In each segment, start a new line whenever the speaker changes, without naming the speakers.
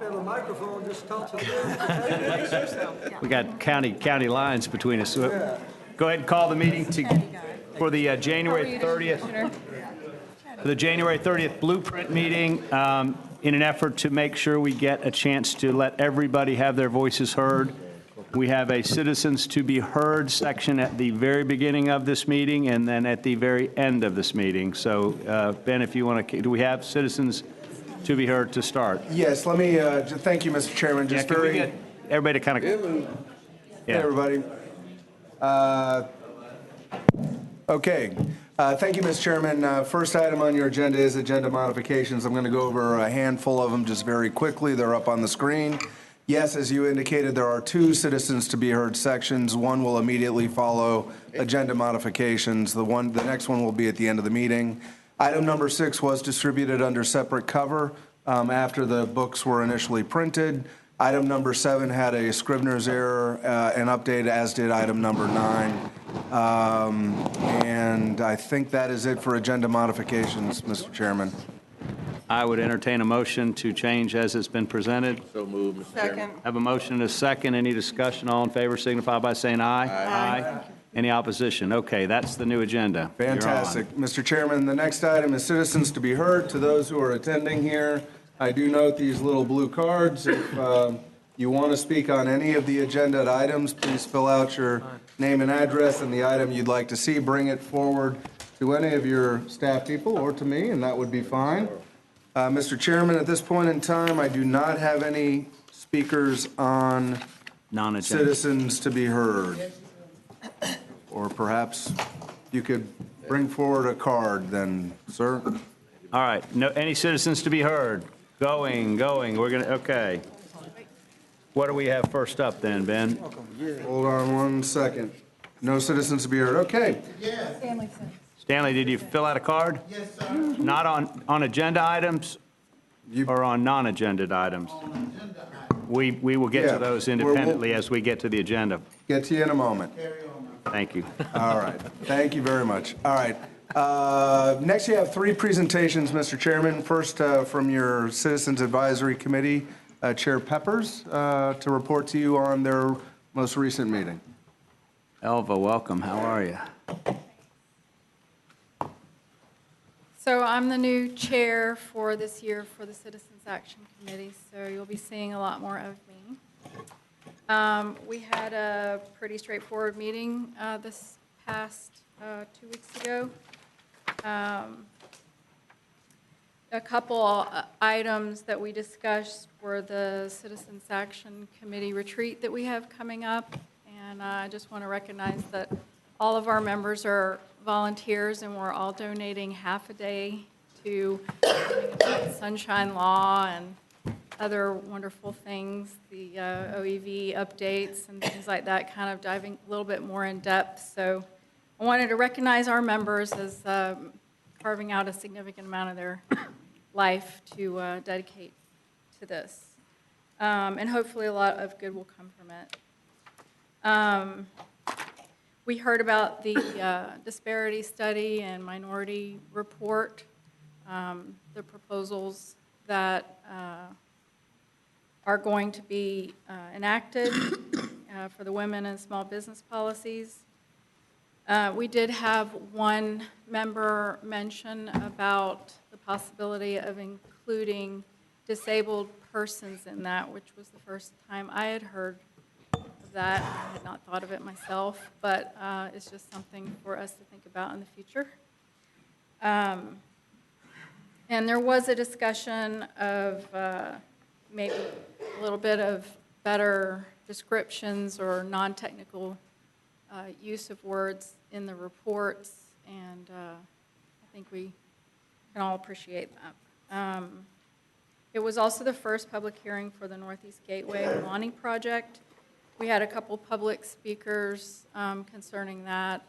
Have a microphone, just talk to them.
We got county lines between us. So go ahead and call the meeting for the January 30th. For the January 30th Blueprint meeting, in an effort to make sure we get a chance to let everybody have their voices heard. We have a citizens to be heard section at the very beginning of this meeting and then at the very end of this meeting. So, Ben, if you want to, do we have citizens to be heard to start?
Yes, let me, thank you, Mr. Chairman. Just
Can we
very,
get everybody to kind of,
hey, everybody. Okay. Thank you, Mr. Chairman. First item on your agenda is agenda modifications. I'm going to go over a handful of them just very quickly. They're up on the screen. Yes, as you indicated, there are two citizens to be heard sections. One will immediately follow agenda modifications. The next one will be at the end of the meeting. Item number 6 was distributed under separate cover after the books were initially printed. Item number 7 had a Scrivener's error and update, as did item number 9. And I think that is it for agenda modifications, Mr. Chairman.
I would entertain a motion to change as it's been presented.
So moved, Mr. Chairman.
Have a motion and a second. Any discussion? All in favor signify by saying aye. Aye. Any opposition? Okay, that's the new agenda.
Fantastic. Mr. Chairman, the next item is citizens to be heard. To those who are attending here, I do note these little blue cards. If you want to speak on any of the agenda items, please fill out your name and address and the item you'd like to see. Bring it forward to any of your staff people or to me, and that would be fine. Mr. Chairman, at this point in time, I do not have any speakers on
Non-agenda.
citizens to be heard. Or perhaps you could bring forward a card then, sir.
All right, no, any citizens to be heard? Going, we're gonna, okay. What do we have first up then, Ben?
Hold on one second. No citizens to be heard, okay.
Stanley, did you fill out a card?
Yes, sir.
Not on agenda items or on non-agenda items? We will get
Yeah,
to those
we'll-
independently as we get to the agenda.
Get to you in a moment.
Thank you.
All right, thank you very much. All right, next you have 3 presentations, Mr. Chairman. First, from your Citizens Advisory Committee, Chair Peppers, to report to you on their most recent meeting.
Elva, welcome. How are you?
So I'm the new chair for this year for the Citizens Action Committee, so you'll be seeing a lot more of me. We had a pretty straightforward meeting this past 2 weeks ago. A couple items that we discussed were the Citizens Action Committee retreat that we have coming up, and I just want to recognize that all of our members are volunteers, and we're all donating half a day to Sunshine Law and other wonderful things, the OEV updates and things like that, kind of diving a little bit more in depth. So I wanted to recognize our members as carving out a significant amount of their life to dedicate to this. And hopefully a lot of good will come from it. We heard about the disparity study and minority report, the proposals that are going to be enacted for the women and small business policies. We did have one member mention about the possibility of including disabled persons in that, which was the first time I had heard that. I had not thought of it myself, but it's just something for us to think about in the future. And there was a discussion of maybe a little bit of better descriptions or non-technical use of words in the reports, and I think we can all appreciate that. It was also the first public hearing for the Northeast Gateway Lonnie project. We had a couple public speakers concerning that,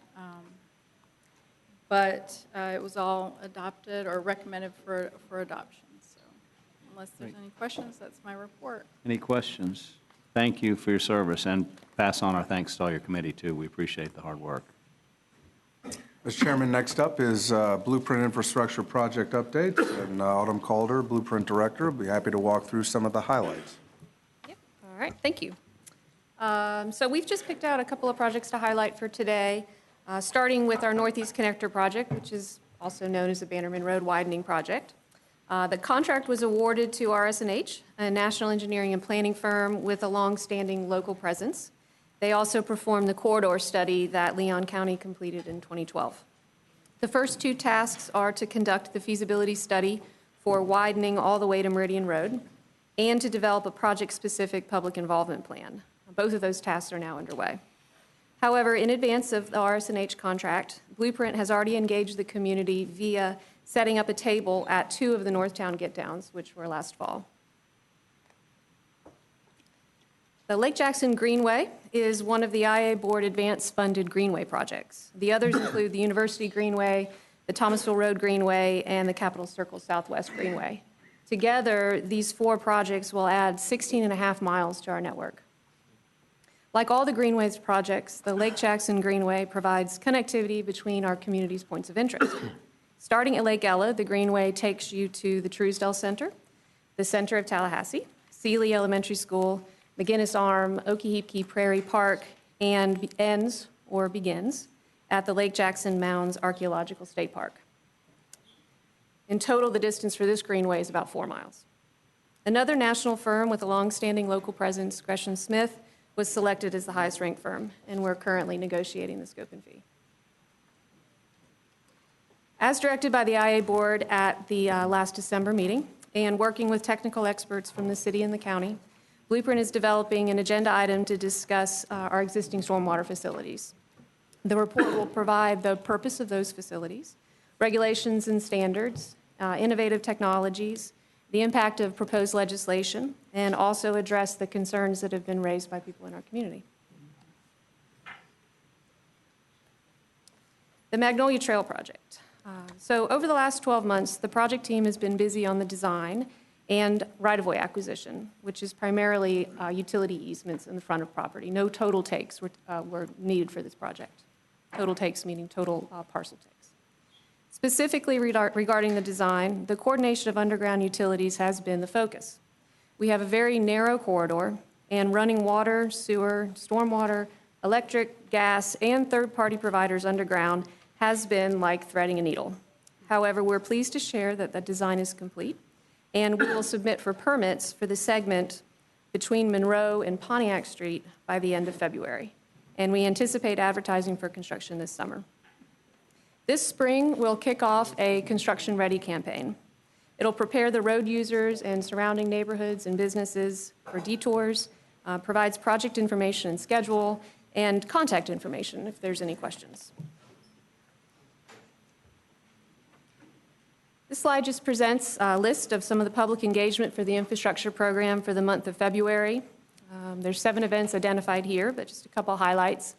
but it was all adopted or recommended for adoption. So unless there's any questions, that's my report.
Any questions? Thank you for your service, and pass on our thanks to all your committee, too. We appreciate the hard work.
Mr. Chairman, next up is Blueprint Infrastructure Project Update, and Autumn Calder, Blueprint Director, will be happy to walk through some of the highlights.
Yep. All right, thank you. So we've just picked out a couple of projects to highlight for today, starting with our Northeast Connector project, which is also known as the Bannerman Road Widening Project. The contract was awarded to RS&H, a national engineering and planning firm with a long-standing local presence. They also performed the corridor study that Leon County completed in 2012. The first two tasks are to conduct the feasibility study for widening all the way to Meridian Road and to develop a project-specific public involvement plan. Both of those tasks are now underway. However, in advance of the RS&H contract, Blueprint has already engaged the community via setting up a table at two of the Northtown get-downs, which were last fall. The Lake Jackson Greenway is one of the IA Board advance-funded Greenway projects. The others include the University Greenway, the Thomasville Road Greenway, and the Capitol Circle Southwest Greenway. Together, these four projects will add 16.5 miles to our network. Like all the Greenways projects, the Lake Jackson Greenway provides connectivity between our community's points of interest. Starting at Lake Ella, the Greenway takes you to the Truesdell Center, the center of Tallahassee, Sealy Elementary School, McGinnis Arm, Okeechobee Prairie Park, and begins at the Lake Jackson Mounds Archaeological State Park. In total, the distance for this greenway is about 4 miles. Another national firm with a long-standing local presence, Gresham Smith, was selected as the highest-ranked firm, and we're currently negotiating the scope and fee. As directed by the IA Board at the last December meeting, and working with technical experts from the city and the county, Blueprint is developing an agenda item to discuss our existing stormwater facilities. The report will provide the purpose of those facilities, regulations and standards, innovative technologies, the impact of proposed legislation, and also address the concerns that have been raised by people in our community. The Magnolia Trail project. So over the last 12 months, the project team has been busy on the design and right-of-way acquisition, which is primarily utility easements in the front of property. No total takes were needed for this project. Total takes meaning total parcel takes. Specifically regarding the design, the coordination of underground utilities has been the focus. We have a very narrow corridor, and running water, sewer, stormwater, electric, gas, and third-party providers underground has been like threading a needle. However, we're pleased to share that the design is complete, and we will submit for permits for the segment between Monroe and Pontiac Street by the end of February, and we anticipate advertising for construction this summer. This spring, we'll kick off a construction-ready campaign. It'll prepare the road users and surrounding neighborhoods and businesses for detours, provides project information and schedule, and contact information if there's any questions. This slide just presents a list of some of the public engagement for the infrastructure program for the month of February. There's 7 events identified here, but just a couple highlights.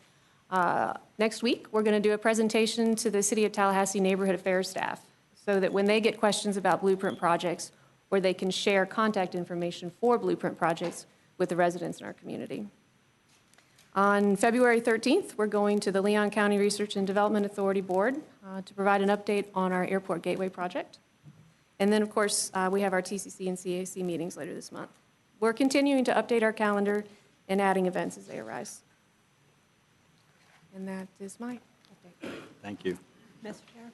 Next week, we're going to do a presentation to the City of Tallahassee Neighborhood Affairs staff so that when they get questions about Blueprint projects, or they can share contact information for Blueprint projects with the residents in our community. On February 13th, we're going to the Leon County Research and Development Authority Board to provide an update on our Airport Gateway project. And then, of course, we have our TCC and CAC meetings later this month. We're continuing to update our calendar and adding events as they arise. And that is my update.
Thank you.
Mr. Chair,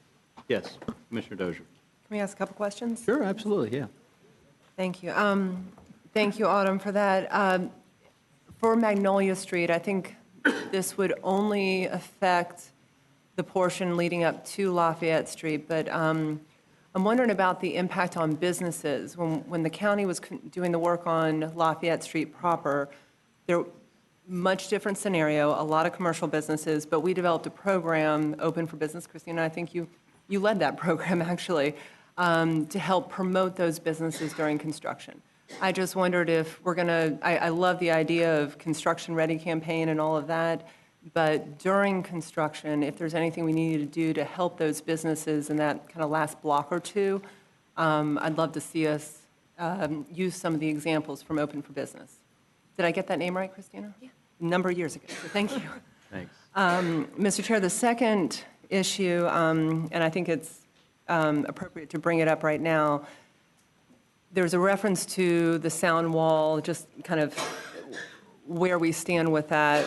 Yes, Commissioner Dozier.
can we ask a couple questions?
Sure, absolutely, yeah.
Thank you. Thank you, Autumn, for that. For Magnolia Street, I think this would only affect the portion leading up to Lafayette Street, but I'm wondering about the impact on businesses. When the county was doing the work on Lafayette Street proper, there much different scenario, a lot of commercial businesses, but we developed a program, Open for Business. Christina, I think you led that program, actually, to help promote those businesses during construction. I just wondered if we're going to, I love the idea of construction-ready campaign and all of that, but during construction, if there's anything we need to do to help those businesses in that kind of last block or two, I'd love to see us use some of the examples from Open for Business. Did I get that name right, Christina? Yeah. A number of years ago, so thank you.
Thanks.
Mr. Chair, the second issue, and I think it's appropriate to bring it up right now. There's a reference to the sound wall, just kind of where we stand with that.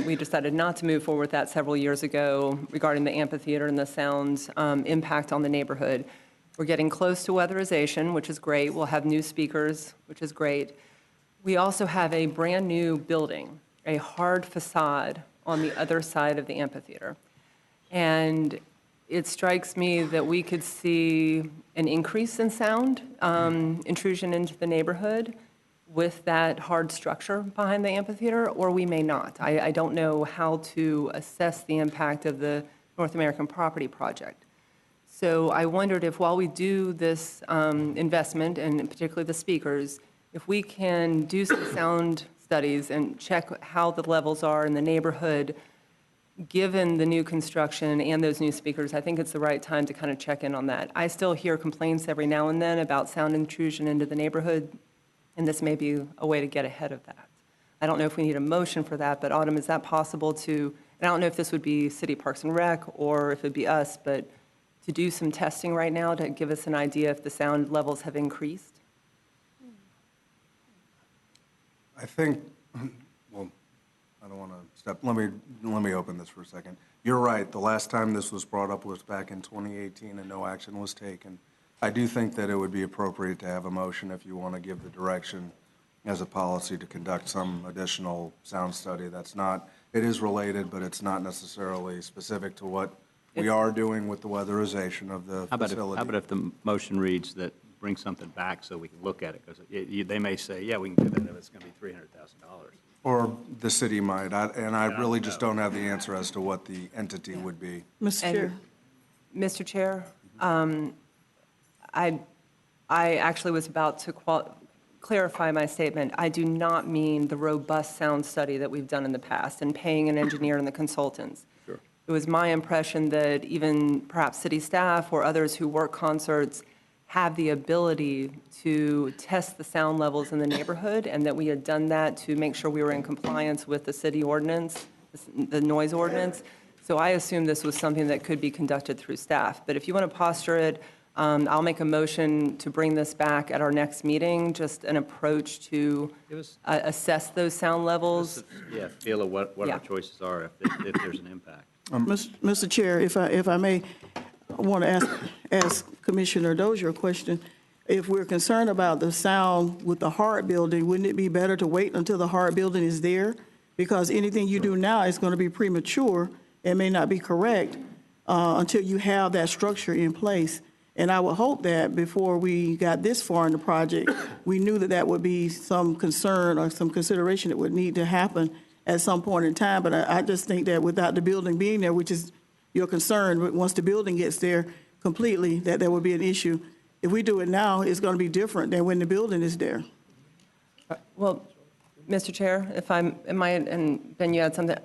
We decided not to move forward with that several years ago regarding the amphitheater and the sound impact on the neighborhood. We're getting close to weatherization, which is great. We'll have new speakers, which is great. We also have a brand-new building, a hard facade on the other side of the amphitheater. And it strikes me that we could see an increase in sound intrusion into the neighborhood with that hard structure behind the amphitheater, or we may not. I don't know how to assess the impact of the North American Property Project. So I wondered if while we do this investment, and particularly the speakers, if we can do some sound studies and check how the levels are in the neighborhood, given the new construction and those new speakers, I think it's the right time to kind of check in on that. I still hear complaints every now and then about sound intrusion into the neighborhood, and this may be a way to get ahead of that. I don't know if we need a motion for that, but Autumn, is that possible to, and I don't know if this would be City Parks and Rec or if it'd be us, but to do some testing right now to give us an idea if the sound levels have increased?
I think, well, I don't want to step, let me open this for a second. You're right, the last time this was brought up was back in 2018 and no action was taken. I do think that it would be appropriate to have a motion if you want to give the direction as a policy to conduct some additional sound study. That's not, it is related, but it's not necessarily specific to what we are doing with the weatherization of the facility.
How about if the motion reads that bring something back so we can look at it? Because they may say, yeah, we can do that if it's going to be $300,000.
Or the city might, and I really just don't have the answer as to what the entity would be.
Mr. Chair.
Mr. Chair, I actually was about to clarify my statement. I do not mean the robust sound study that we've done in the past and paying an engineer and the consultants.
Sure.
It was my impression that even perhaps city staff or others who work concerts have the ability to test the sound levels in the neighborhood, and that we had done that to make sure we were in compliance with the city ordinance, the noise ordinance. So I assume this was something that could be conducted through staff. But if you want to posture it, I'll make a motion to bring this back at our next meeting, just an approach to assess those sound levels.
Yeah, feel of what
Yeah.
our choices are if there's an impact.
Mr. Chair, if I may, I want to ask Commissioner Dozier a question. If we're concerned about the sound with the hard building, wouldn't it be better to wait until the hard building is there? Because anything you do now is going to be premature and may not be correct until you have that structure in place. And I would hope that before we got this far in the project, we knew that that would be some concern or some consideration that would need to happen at some point in time. But I just think that without the building being there, which is your concern, but once the building gets there completely, that there would be an issue. If we do it now, it's going to be different than when the building is there.
Well, Mr. Chair, if I might, and Ben, you had something.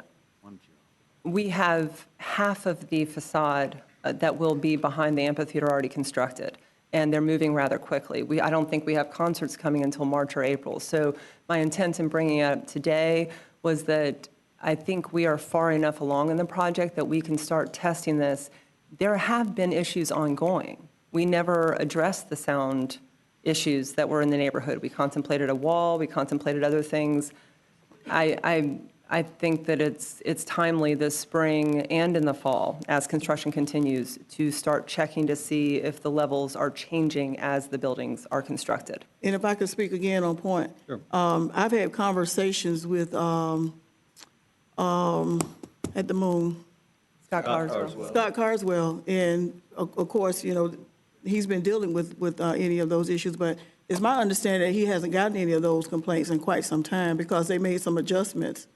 We have half of the facade that will be behind the amphitheater already constructed, and they're moving rather quickly. I don't think we have concerts coming until March or April. So my intent in bringing it up today was that I think we are far enough along in the project that we can start testing this. There have been issues ongoing. We never addressed the sound issues that were in the neighborhood. We contemplated a wall, we contemplated other things. I think that it's timely this spring and in the fall, as construction continues, to start checking to see if the levels are changing as the buildings are constructed.
And if I could speak again on point. Sure. I've had conversations with, at the Moon.
Scott Carswell.
Scott Carswell, and of course, you know, he's been dealing with any of those issues, but it's my understanding that he hasn't gotten any of those complaints in quite some time because they made some adjustments.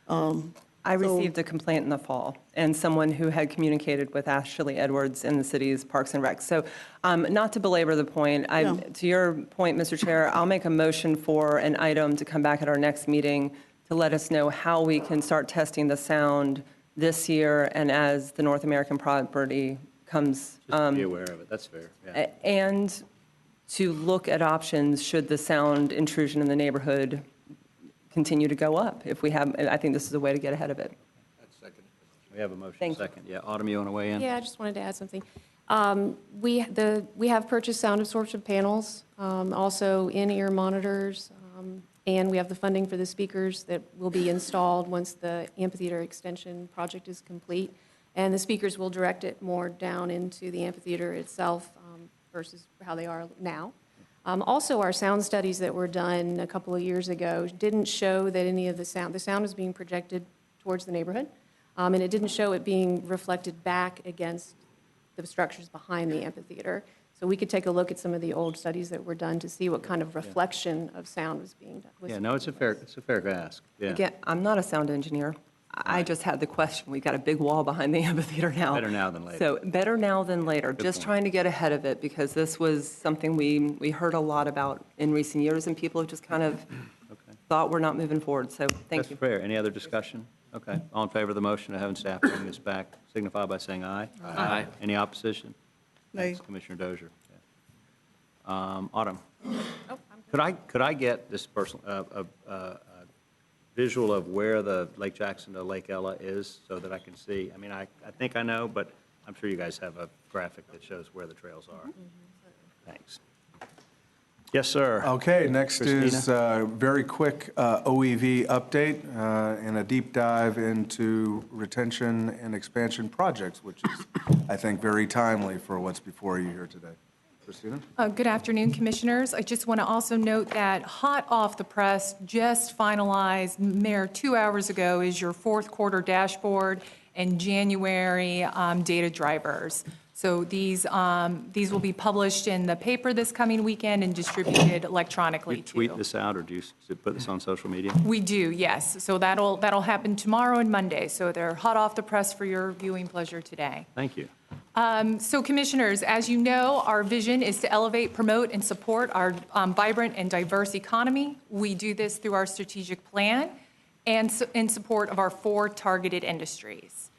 I received a complaint in the fall, and someone who had communicated with Ashley Edwards in the city's Parks and Rec. So not to belabor the point, to your point, Mr. Chair, I'll make a motion for an item to come back at our next meeting to let us know how we can start testing the sound this year and as the North American property comes.
Just to be aware of it, that's fair. Yeah.
And to look at options should the sound intrusion in the neighborhood continue to go up. If we have, I think this is a way to get ahead of it.
We have a motion,
Thank you.
second. Yeah, Autumn, you want to weigh in?
Yeah, I just wanted to add something. We have purchased sound absorption panels, also in-ear monitors, and we have the funding for the speakers that will be installed once the amphitheater extension project is complete. And the speakers will direct it more down into the amphitheater itself versus how they are now. Also, our sound studies that were done a couple of years ago didn't show that any of the sound was being projected towards the neighborhood, and it didn't show it being reflected back against the structures behind the amphitheater. So we could take a look at some of the old studies that were done to see what kind of reflection of sound was being done.
Yeah, no, it's a fair ask. Yeah.
Again, I'm not a sound engineer. I just had the question. We've got a big wall behind the amphitheater now.
Better now than later.
So better now than later. Just
point.
trying to get ahead of it because this was something we heard a lot about in recent years, and people have just kind of thought we're not moving forward. So thank you.
That's fair. Any other discussion? Okay. All in favor of the motion of having staff bring this back, signify by saying aye. Aye. Any opposition?
Nay.
Thanks, Commissioner Dozier. Yeah. Autumn, could I get this visual of where the Lake Jackson to Lake Ella is so that I can see? I mean, I think I know, but I'm sure you guys have a graphic that shows where the trails are. Thanks. Yes, sir.
Okay, next is
Christina?
a very quick OEV update and a deep dive into retention and expansion projects, which is, I think, very timely for what's before you here today. Christina?
Good afternoon, Commissioners. I just want to also note that hot off the press, just finalized, Mayor, 2 hours ago, is your fourth quarter dashboard and January data drivers. So these will be published in the paper this coming weekend and distributed electronically,
You
too.
tweet this out, or do you put this on social media?
We do, yes. So that'll happen tomorrow and Monday. So they're hot off the press for your viewing pleasure today.
Thank you.
So Commissioners, as you know, our vision is to elevate, promote, and support our vibrant and diverse economy. We do this through our strategic plan and in support of our 4 targeted industries.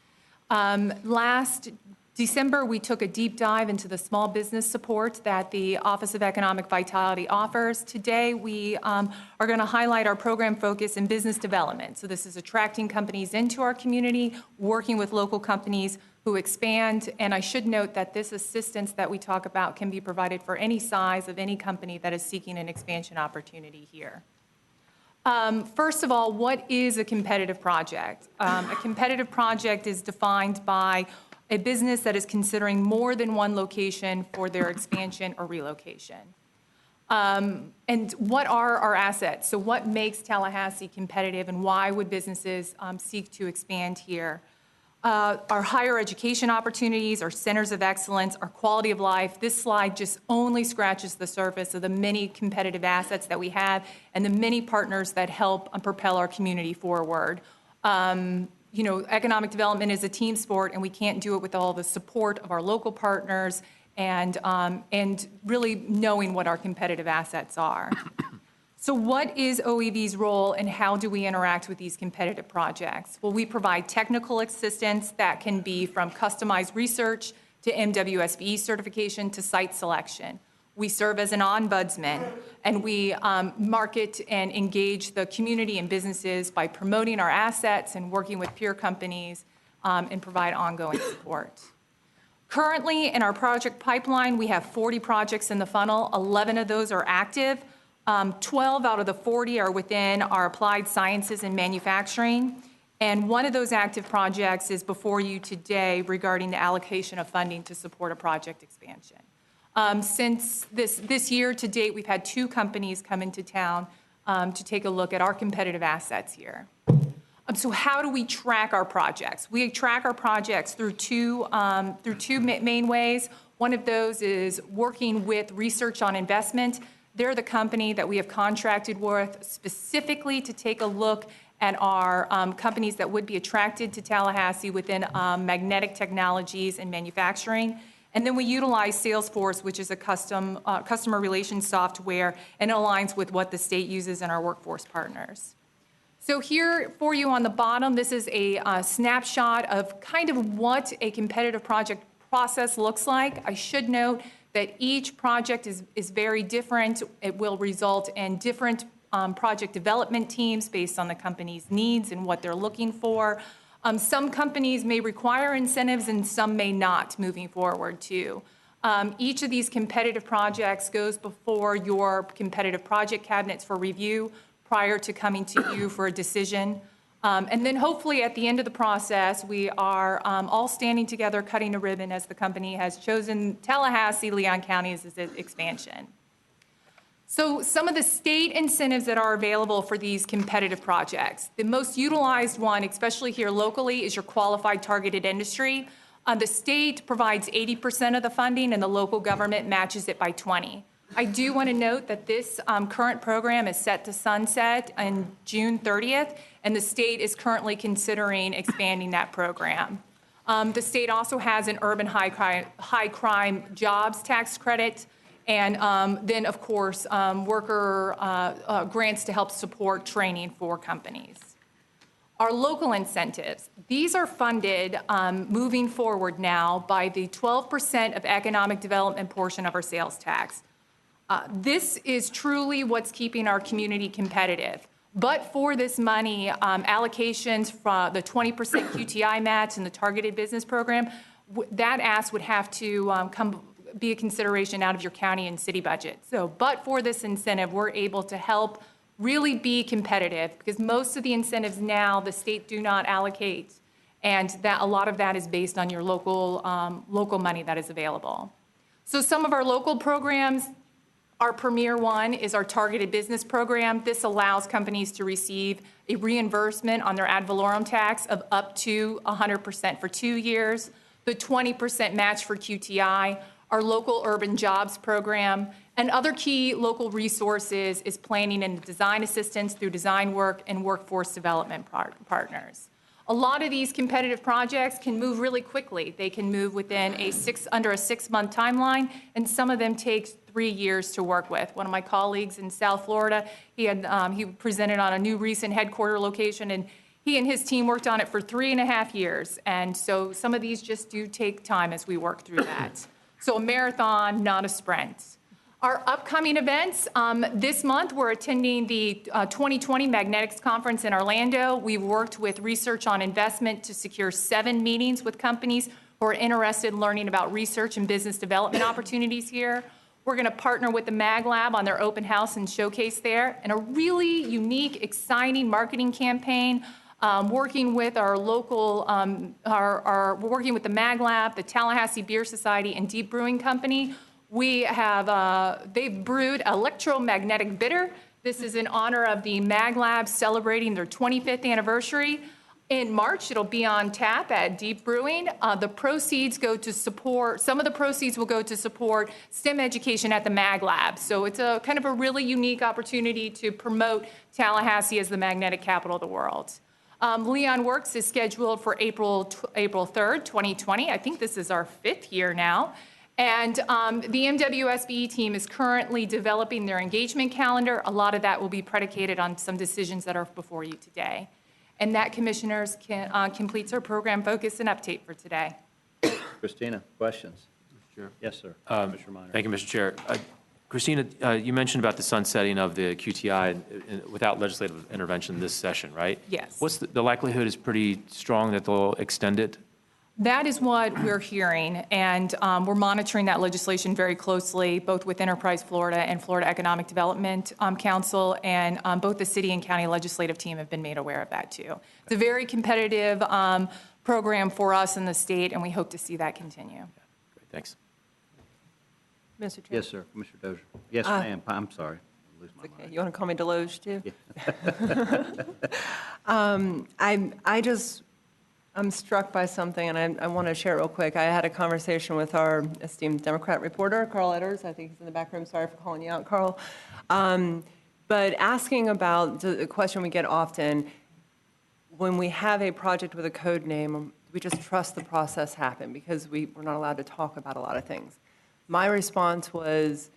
Last December, we took a deep dive into the small business support that the Office of Economic Vitality offers. Today, we are going to highlight our program focus in business development. So this is attracting companies into our community, working with local companies who expand. And I should note that this assistance that we talk about can be provided for any size of any company that is seeking an expansion opportunity here. First of all, what is a competitive project? A competitive project is defined by a business that is considering more than one location for their expansion or relocation. And what are our assets? So what makes Tallahassee competitive, and why would businesses seek to expand here? Our higher education opportunities, our centers of excellence, our quality of life. This slide just only scratches the surface of the many competitive assets that we have and the many partners that help propel our community forward. You know, economic development is a team sport, and we can't do it with all the support of our local partners and really knowing what our competitive assets are. So what is OEV's role, and how do we interact with these competitive projects? Well, we provide technical assistance that can be from customized research to MWSVE certification to site selection. We serve as an ombudsman, and we market and engage the community and businesses by promoting our assets and working with peer companies and provide ongoing support. Currently, in our project pipeline, we have 40 projects in the funnel. 11 of those are active. 12 out of the 40 are within our applied sciences and manufacturing. And one of those active projects is before you today regarding the allocation of funding to support a project expansion. Since this year to date, we've had 2 companies come into town to take a look at our competitive assets here. So how do we track our projects? We track our projects through two main ways. One of those is working with Research on Investment. They're the company that we have contracted with specifically to take a look at our companies that would be attracted to Tallahassee within magnetic technologies and manufacturing. And then we utilize Salesforce, which is a customer relations software, and it aligns with what the state uses in our workforce partners. So here for you on the bottom, this is a snapshot of kind of what a competitive project process looks like. I should note that each project is very different. It will result in different project development teams based on the company's needs and what they're looking for. Some companies may require incentives and some may not moving forward too. Each of these competitive projects goes before your competitive project cabinets for review prior to coming to you for a decision. And then hopefully at the end of the process, we are all standing together, cutting a ribbon as the company has chosen Tallahassee, Leon County as its expansion. So some of the state incentives that are available for these competitive projects. The most utilized one, especially here locally, is your qualified targeted industry. The state provides 80% of the funding and the local government matches it by 20%. I do want to note that this current program is set to sunset on June 30th, and the state is currently considering expanding that program. The state also has an urban high crime jobs tax credit, and then, of course, worker grants to help support training for companies. Our local incentives, these are funded moving forward now by the 12% of economic development portion of our sales tax. This is truly what's keeping our community competitive. But for this money, allocations from the 20% QTI match and the targeted business program, that ask would have to be a consideration out of your county and city budget. So, but for this incentive, we're able to help really be competitive because most of the incentives now the state do not allocate, and that a lot of that is based on your local local money that is available. So some of our local programs, our premier one is our targeted business program. This allows companies to receive a reimbursement on their ad valorem tax of up to 100% for 2 years, the 20% match for QTI, our local urban jobs program, and other key local resources is planning and design assistance through design work and workforce development partners. A lot of these competitive projects can move really quickly. They can move within under a 6-month timeline, and some of them take 3 years to work with. One of my colleagues in South Florida, he presented on a new recent headquarter location, and he and his team worked on it for 3.5 years. And so some of these just do take time as we work through that. So a marathon, not a sprint. Our upcoming events, this month we're attending the 2020 Magnetics Conference in Orlando. We've worked with Research on Investment to secure 7 meetings with companies who are interested in learning about research and business development opportunities here. We're going to partner with the Mag Lab on their open house and showcase there, and a really unique, exciting marketing campaign working with our local, we're working with the Mag Lab, the Tallahassee Beer Society, and Deep Brewing Company. We have, they've brewed electromagnetic bitter. This is in honor of the Mag Lab celebrating their 25th anniversary. In March, it'll be on tap at Deep Brewing. The proceeds go to support, some of the proceeds will go to support STEM education at the Mag Lab. So it's a kind of a really unique opportunity to promote Tallahassee as the magnetic capital of the world. Leon Works is scheduled for April 3rd, 2020. I think this is our 5th year now. And the MWSBE team is currently developing their engagement calendar. A lot of that will be predicated on some decisions that are before you today. And that, Commissioners, completes our program focus and update for today.
Christina, questions?
Sure.
Yes, sir. Commissioner Minor.
Thank you, Mr. Chair. Christina, you mentioned about the sunsetting of the QTI without legislative intervention this session, right?
Yes.
What's the likelihood is pretty strong that they'll extend it?
That is what we're hearing, and we're monitoring that legislation very closely, both with Enterprise Florida and Florida Economic Development Council, and both the city and county legislative team have been made aware of that too. It's a very competitive program for us in the state, and we hope to see that continue.
Great, thanks.
Mr. Chair?
Yes, sir. Commissioner Dozier. Yes, ma'am. I'm sorry. I lose my
Okay.
mind.
You want to call me Deloge, too?
Yeah.
I'm struck by something, and I want to share it real quick. I had a conversation with our esteemed Democrat reporter, Carl Edders. I think he's in the back room. Sorry for calling you out, Carl. But asking about the question we get often, when we have a project with a code name, we just trust the process happen because we're not allowed to talk about a lot of things. My response was,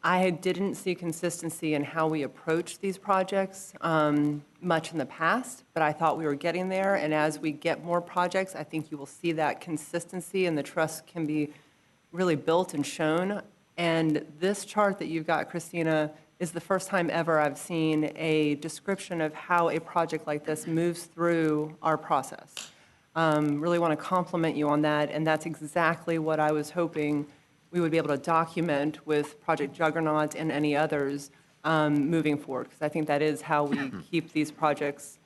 I didn't see consistency in how we approach these projects much in the past, but I thought we were getting there. And as we get more projects, I think you will see that consistency and the trust can be really built and shown. And this chart that you've got, Christina, is the first time ever I've seen a description of how a project like this moves through our process. Really want to compliment you on that, and that's exactly what I was hoping we would be able to document with Project Juggernaut and any others moving forward, because I think that is how we keep these projects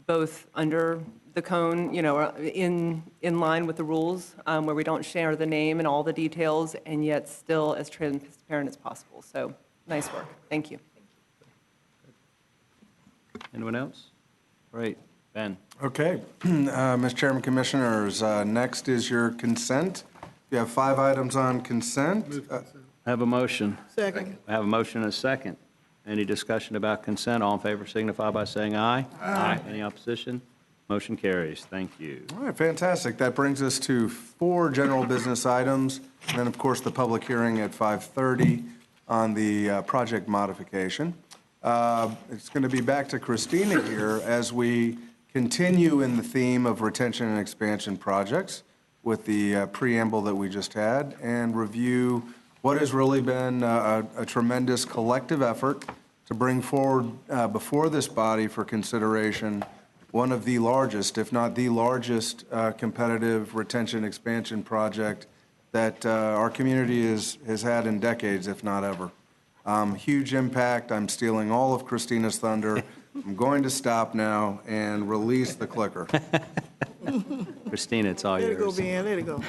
both under the cone, in line with the rules, where we don't share the name and all the details, and yet still as transparent as possible. So, nice work. Thank you.
Anyone else? Great. Ben?
Okay. Mr. Chairman, Commissioners, next is your consent. You have 5 items on consent.
I have a motion.
Second.
I have a motion and a second. Any discussion about consent? All in favor signify by saying aye. Aye. Any opposition? Motion carries. Thank you.
All right, fantastic. That brings us to 4 general business items, and then, of course, the public hearing at 5:30 on the project modification. It's going to be back to Christina here as we continue in the theme of retention and expansion projects with the preamble that we just had, and review what has really been a tremendous collective effort to bring forward before this body for consideration one of the largest, if not the largest, competitive retention expansion project that our community has had in decades, if not ever. Huge impact. I'm stealing all of Christina's thunder. I'm going to stop now and release the clicker.
Christina, it's all
Let it go,
yours.
Ben, let it go.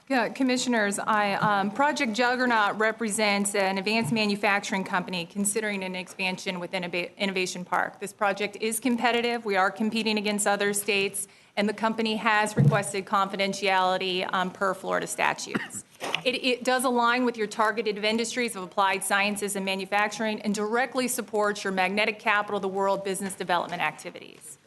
Yeah, Commissioners, Project Juggernaut represents an advanced manufacturing company considering an expansion within Innovation Park. This project is competitive. We are competing against other states, and the company has requested confidentiality per Florida statutes. It does align with your targeted industries of applied sciences and manufacturing and directly supports your magnetic capital of the world business development activities.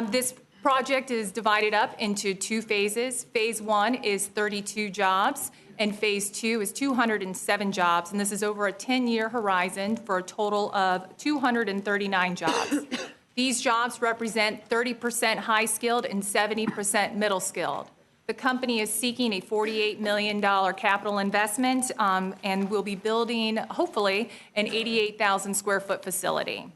This project is divided up into 2 phases. Phase 1 is 32 jobs, and Phase 2 is 207 jobs, and this is over a 10-year horizon for a total of 239 jobs. These jobs represent 30% high-skilled and 70% middle-skilled. The company is seeking a $48 million capital investment and will be building, hopefully, an 88,000 square foot facility.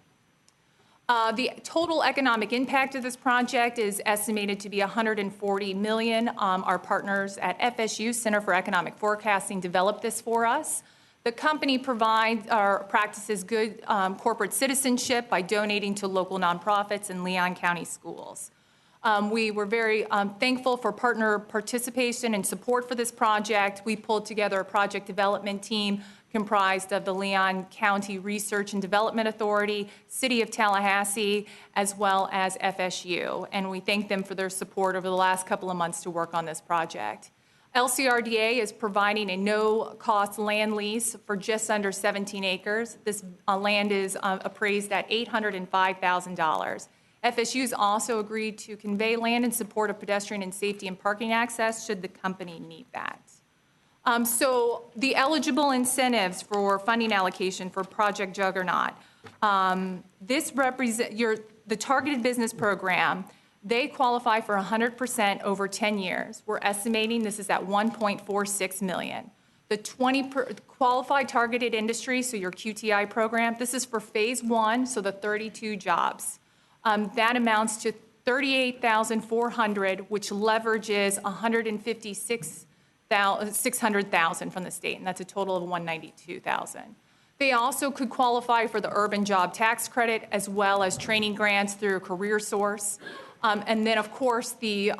The total economic impact of this project is estimated to be $140 million. Our partners at FSU, Center for Economic Forecasting, developed this for us. The company practices good corporate citizenship by donating to local nonprofits and Leon County schools. We were very thankful for partner participation and support for this project. We pulled together a project development team comprised of the Leon County Research and Development Authority, City of Tallahassee, as well as FSU. And we thank them for their support over the last couple of months to work on this project. LCRDA is providing a no-cost land lease for just under 17 acres. This land is appraised at $805,000. FSU has also agreed to convey land in support of pedestrian and safety and parking access should the company need that. So the eligible incentives for funding allocation for Project Juggernaut, this represents the targeted business program. They qualify for 100% over 10 years. We're estimating this is at $1.46 million. The 20 qualified targeted industry, so your QTI program, this is for Phase 1, so the 32 jobs. That amounts to $38,400, which leverages $600,000 from the state, and that's a total of $192,000. They also could qualify for the urban job tax credit as well as training grants through CareerSource. And then, of course, the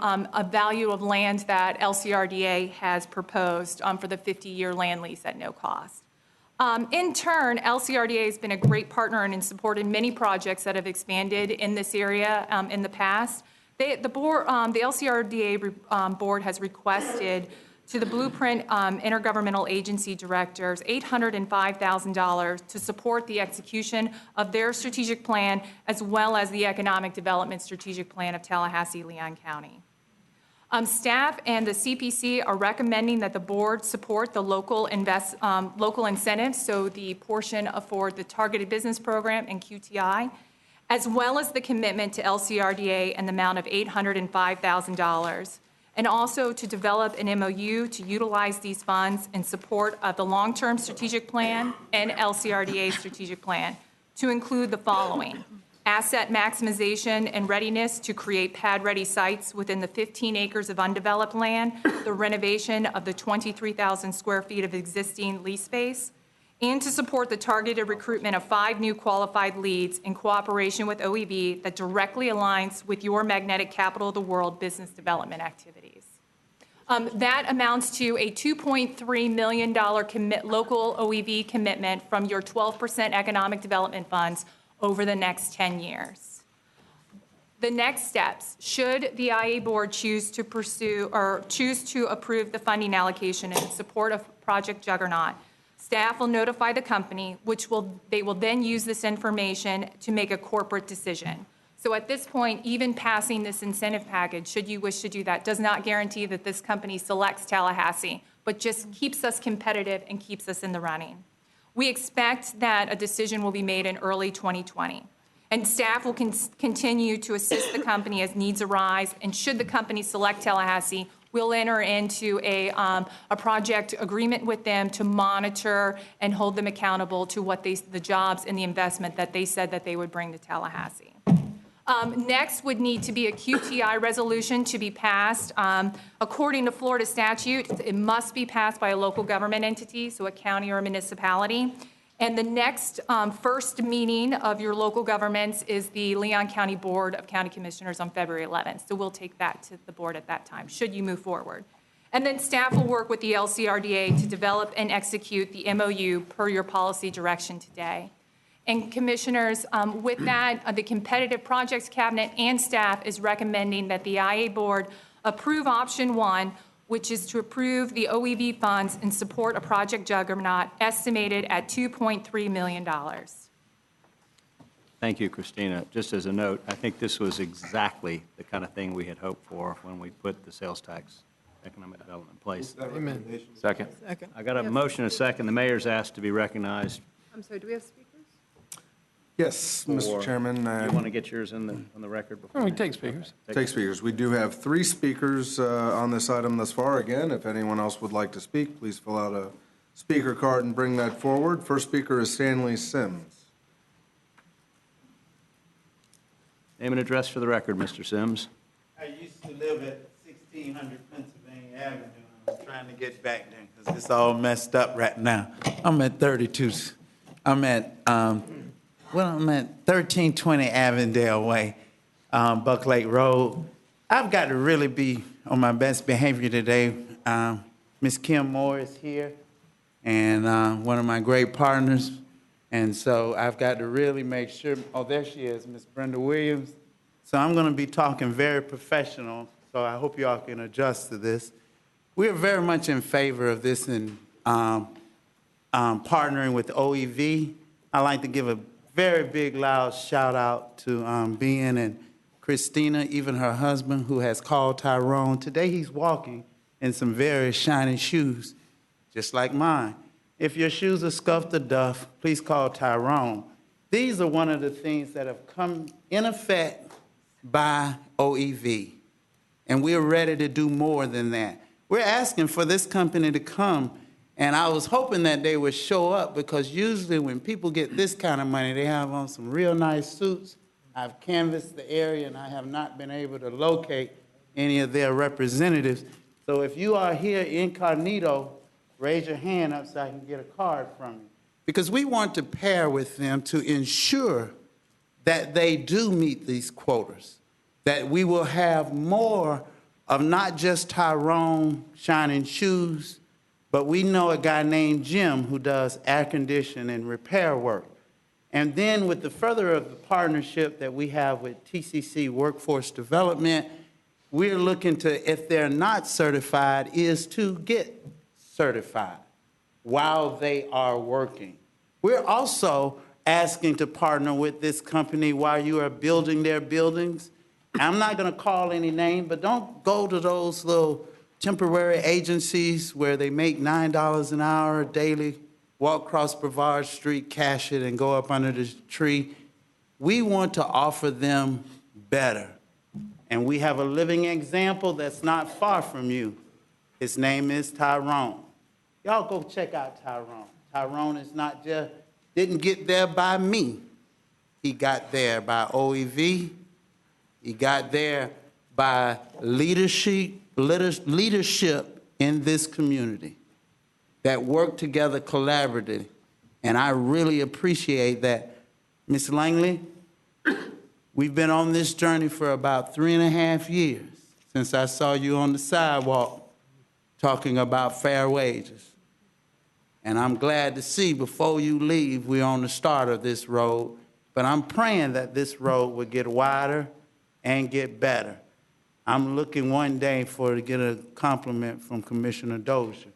value of land that LCRDA has proposed for the 50-year land lease at no cost. In turn, LCRDA has been a great partner and supported many projects that have expanded in this area in the past. The LCRDA board has requested to the Blueprint Intergovernmental Agency directors $805,000 to support the execution of their strategic plan as well as the economic development strategic plan of Tallahassee-Leon County. Staff and the CPC are recommending that the board support the local incentives, so the portion for the targeted business program and QTI, as well as the commitment to LCRDA and the amount of $805,000, and also to develop an MOU to utilize these funds in support of the long-term strategic plan and LCRDA strategic plan to include the following: asset maximization and readiness to create pad-ready sites within the 15 acres of undeveloped land, the renovation of the 23,000 square feet of existing lease space, and to support the targeted recruitment of 5 new qualified leads in cooperation with OEV that directly aligns with your magnetic capital of the world business development activities. That amounts to a $2.3 million local OEV commitment from your 12% economic development funds over the next 10 years. The next steps, should the IA board choose to pursue or choose to approve the funding allocation in support of Project Juggernaut, staff will notify the company, they will then use this information to make a corporate decision. So at this point, even passing this incentive package, should you wish to do that, does not guarantee that this company selects Tallahassee, but just keeps us competitive and keeps us in the running. We expect that a decision will be made in early 2020. And staff will continue to assist the company as needs arise. And should the company select Tallahassee, we'll enter into a project agreement with them to monitor and hold them accountable to what the jobs and the investment that they said that they would bring to Tallahassee. Next would need to be a QTI resolution to be passed. According to Florida statute, it must be passed by a local government entity, so a county or a municipality. And the next first meeting of your local governments is the Leon County Board of County Commissioners on February 11th. So we'll take that to the board at that time, should you move forward. And then staff will work with the LCRDA to develop and execute the MOU per your policy direction today. And commissioners, with that, the Competitive Projects Cabinet and staff is recommending that the IA board approve option 1, which is to approve the OEV funds in support of Project Juggernaut, estimated at $2.3 million.
Thank you, Christina. Just as a note, I think this was exactly the kind of thing we had hoped for when we put the sales tax economic development in place.
Amen.
Second.
I got a motion and a second. The mayor's asked to be recognized.
I'm sorry, do we have speakers?
Yes, Mr. Chairman.
You want to get yours on the record before?
We can take speakers.
Take speakers. We do have 3 speakers on this item thus far. Again, if anyone else would like to speak, please fill out a speaker card and bring that forward. First speaker is Stanley Sims.
Name and address for the record, Mr. Sims.
I used to live at 1600 Pennsylvania Avenue. I'm trying to get back there because it's all messed up right now. I'm at 32. I'm at 1320 Avondale Way, Buck Lake Road. I've got to really be on my best behavior today. Miss Kim Moore is here, and one of my great partners. And so I've got to really make sure, oh, there she is, Miss Brenda Williams. So I'm going to be talking very professional, so I hope you all can adjust to this. We are very much in favor of this and partnering with OEV. I'd like to give a very big, loud shout out to Ben and Christina, even her husband, who has called Tyrone. Today he's walking in some very shiny shoes, just like mine. If your shoes are scuffed or duff, please call Tyrone. These are one of the things that have come in effect by OEV, and we're ready to do more than that. We're asking for this company to come, and I was hoping that they would show up, because usually when people get this kind of money, they have on some real nice suits. I've canvassed the area, and I have not been able to locate any of their representatives. So if you are here incognito, raise your hand up so I can get a card from you. Because we want to pair with them to ensure that they do meet these quotas, that we will have more of not just Tyrone shining shoes, but we know a guy named Jim who does air conditioning and repair work. And then with the further of the partnership that we have with TCC Workforce Development, we're looking to, if they're not certified, is to get certified while they are working. We're also asking to partner with this company while you are building their buildings. I'm not going to call any name, but don't go to those little temporary agencies where they make $9 an hour daily, walk across Brevard Street, cash it, and go up under the tree. We want to offer them better. And we have a living example that's not far from you. His name is Tyrone. Y'all go check out Tyrone. Tyrone is not just, didn't get there by me. He got there by OEV. He got there by leadership in this community that work together collaboratively. And I really appreciate that. Ms. Langley, we've been on this journey for about 3.5 years since I saw you on the sidewalk talking about fair wages. And I'm glad to see before you leave, we're on the start of this road. But I'm praying that this road will get wider and get better. I'm looking one day to get a compliment from Commissioner Dozier.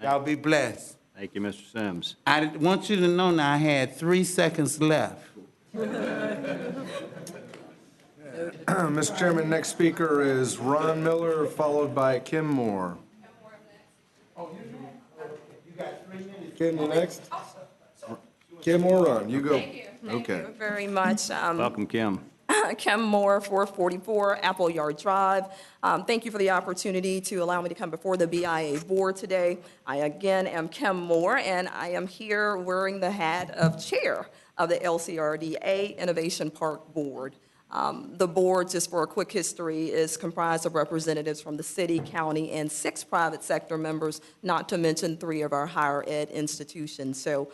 Y'all be blessed.
Thank you, Mr. Sims.
I want you to know now I had 3 seconds left.
Mr. Chairman, next speaker is Ron Miller, followed by Kim Moore. Kim, you next? Kim or Ron? You go. Okay.
Thank you very much.
Welcome, Kim.
Kim Moore, 444 Appleyard Drive. Thank you for the opportunity to allow me to come before the BIA board today. I again am Kim Moore, and I am here wearing the hat of chair of the LCRDA Innovation Park Board. The board, just for a quick history, is comprised of representatives from the city, county, and 6 private sector members, not to mention 3 of our higher ed institutions. So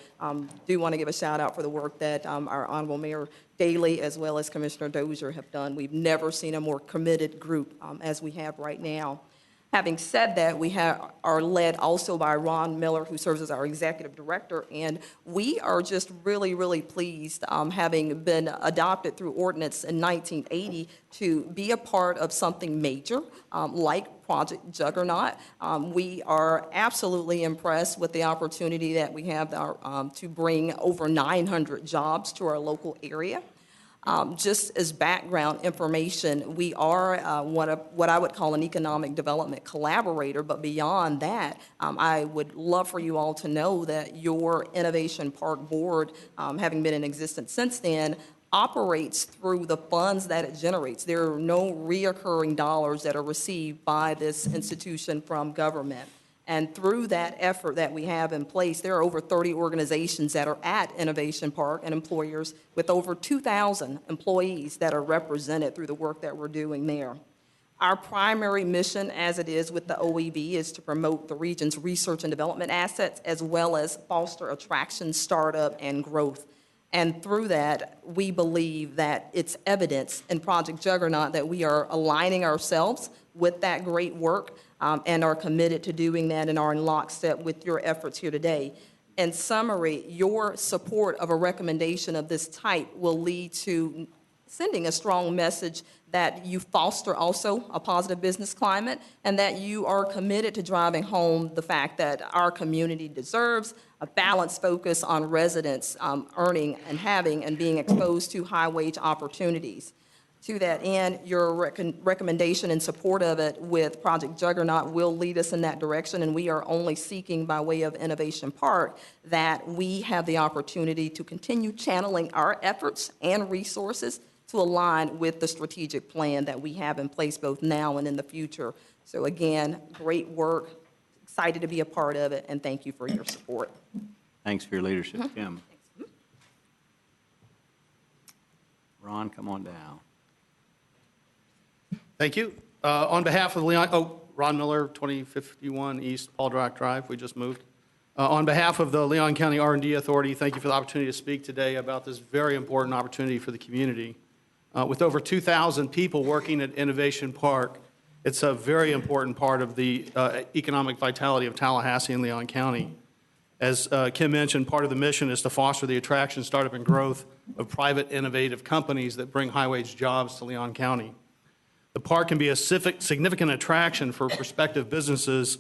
do want to give a shout out for the work that our Honorable Mayor Daley as well as Commissioner Dozier have done. We've never seen a more committed group as we have right now. Having said that, we are led also by Ron Miller, who serves as our executive director, and we are just really, really pleased, having been adopted through ordinance in 1980, to be a part of something major like Project Juggernaut. We are absolutely impressed with the opportunity that we have to bring over 900 jobs to our local area. Just as background information, we are what I would call an economic development collaborator, but beyond that, I would love for you all to know that your Innovation Park Board, having been in existence since then, operates through the funds that it generates. There are no reoccurring dollars that are received by this institution from government. And through that effort that we have in place, there are over 30 organizations that are at Innovation Park and employers with over 2,000 employees that are represented through the work that we're doing there. Our primary mission, as it is with the OEB, is to promote the region's research and development assets, as well as foster attraction, startup, and growth. And through that, we believe that it's evidence in Project Juggernaut that we are aligning ourselves with that great work and are committed to doing that and are in lockstep with your efforts here today. In summary, your support of a recommendation of this type will lead to sending a strong message that you foster also a positive business climate and that you are committed to driving home the fact that our community deserves a balanced focus on residents earning and having and being exposed to high-wage opportunities. To that end, your recommendation in support of it with Project Juggernaut will lead us in that direction, and we are only seeking, by way of Innovation Park, that we have the opportunity to continue channeling our efforts and resources to align with the strategic plan that we have in place both now and in the future. So again, great work, excited to be a part of it, and thank you for your support.
Thanks for your leadership, Kim. Ron, come on down.
Thank you. On behalf of Ron Miller, 2051 East Paul Drac Drive, we just moved. On behalf of the Leon County R&D Authority, thank you for the opportunity to speak today about this very important opportunity for the community. With over 2,000 people working at Innovation Park, it's a very important part of the economic vitality of Tallahassee and Leon County. As Kim mentioned, part of the mission is to foster the attraction, startup, and growth of private innovative companies that bring high-wage jobs to Leon County. The park can be a significant attraction for prospective businesses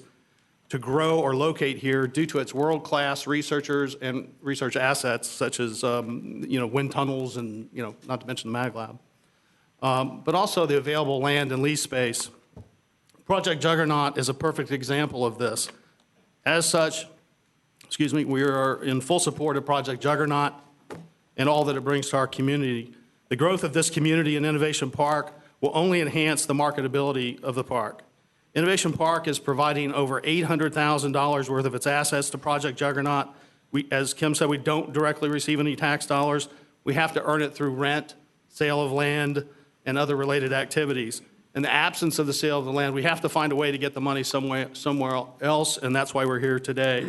to grow or locate here due to its world-class researchers and research assets, such as wind tunnels and not to mention the Mag Lab, but also the available land and lease space. Project Juggernaut is a perfect example of this. As such, we are in full support of Project Juggernaut and all that it brings to our community. The growth of this community and Innovation Park will only enhance the marketability of the park. Innovation Park is providing over $800,000 worth of its assets to Project Juggernaut. As Kim said, we don't directly receive any tax dollars. We have to earn it through rent, sale of land, and other related activities. In the absence of the sale of the land, we have to find a way to get the money somewhere else, and that's why we're here today.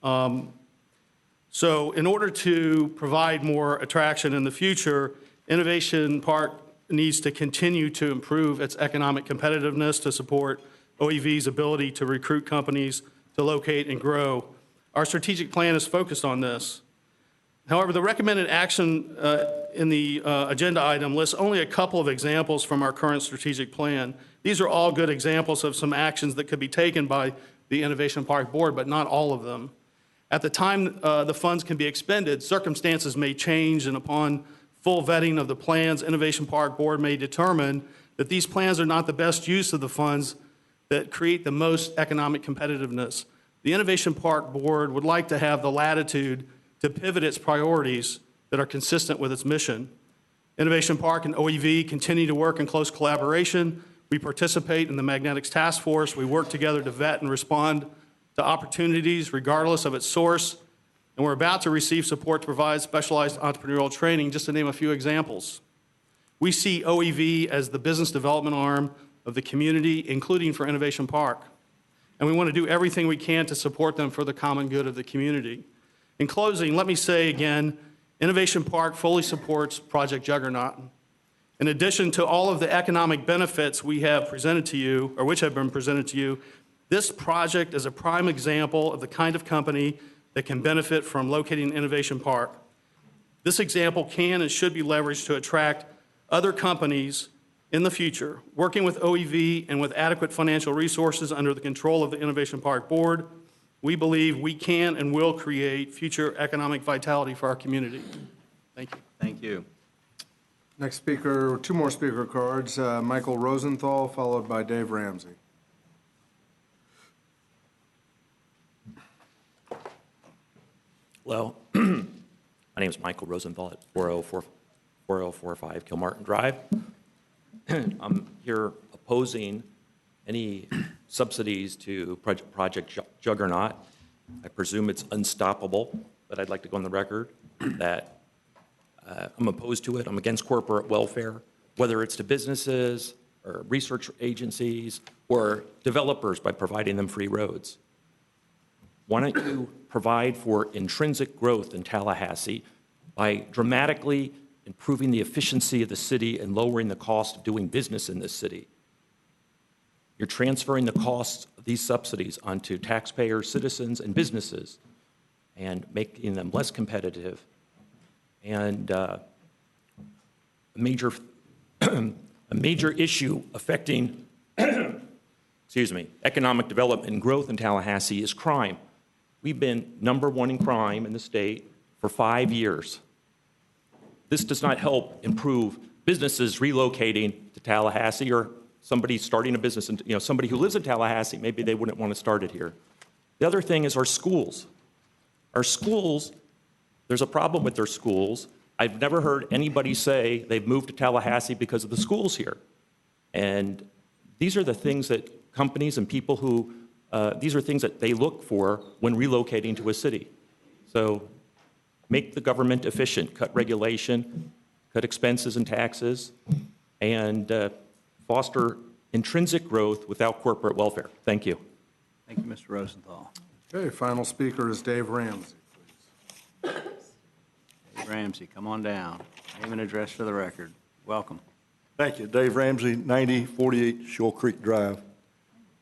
So in order to provide more attraction in the future, Innovation Park needs to continue to improve its economic competitiveness to support OEV's ability to recruit companies, to locate and grow. Our strategic plan is focused on this. However, the recommended action in the agenda item lists only a couple of examples from our current strategic plan. These are all good examples of some actions that could be taken by the Innovation Park Board, but not all of them. At the time the funds can be expended, circumstances may change, and upon full vetting of the plans, Innovation Park Board may determine that these plans are not the best use of the funds that create the most economic competitiveness. The Innovation Park Board would like to have the latitude to pivot its priorities that are consistent with its mission. Innovation Park and OEV continue to work in close collaboration. We participate in the Magnetics Task Force. We work together to vet and respond to opportunities regardless of its source. And we're about to receive support to provide specialized entrepreneurial training, just to name a few examples. We see OEV as the business development arm of the community, including for Innovation Park. And we want to do everything we can to support them for the common good of the community. In closing, let me say again, Innovation Park fully supports Project Juggernaut. In addition to all of the economic benefits we have presented to you, or which have been presented to you, this project is a prime example of the kind of company that can benefit from locating Innovation Park. This example can and should be leveraged to attract other companies in the future. Working with OEV and with adequate financial resources under the control of the Innovation Park Board, we believe we can and will create future economic vitality for our community. Thank you.
Thank you.
Next speaker, two more speaker cards, Michael Rosenthal, followed by Dave Ramsey.
Hello, my name is Michael Rosenthal at 4045 Kilmartin Drive. I'm here opposing any subsidies to Project Juggernaut. I presume it's unstoppable, but I'd like to go on the record that I'm opposed to it. I'm against corporate welfare, whether it's to businesses or research agencies or developers by providing them free roads. Why don't you provide for intrinsic growth in Tallahassee by dramatically improving the efficiency of the city and lowering the cost of doing business in this city? You're transferring the costs of these subsidies onto taxpayers, citizens, and businesses and making them less competitive. And a major issue affecting economic development and growth in Tallahassee is crime. We've been #1 in crime in the state for 5 years. This does not help improve businesses relocating to Tallahassee or somebody starting a business, and somebody who lives in Tallahassee, maybe they wouldn't want to start it here. The other thing is our schools. Our schools, there's a problem with their schools. I've never heard anybody say they've moved to Tallahassee because of the schools here. And these are the things that companies and people who, these are things that they look for when relocating to a city. So make the government efficient, cut regulation, cut expenses and taxes, and foster intrinsic growth without corporate welfare. Thank you.
Thank you, Mr. Rosenthal.
Okay, final speaker is Dave Ramsey, please.
Dave Ramsey, come on down. Name and address for the record. Welcome.
Thank you. Dave Ramsey, 9048 Shoal Creek Drive.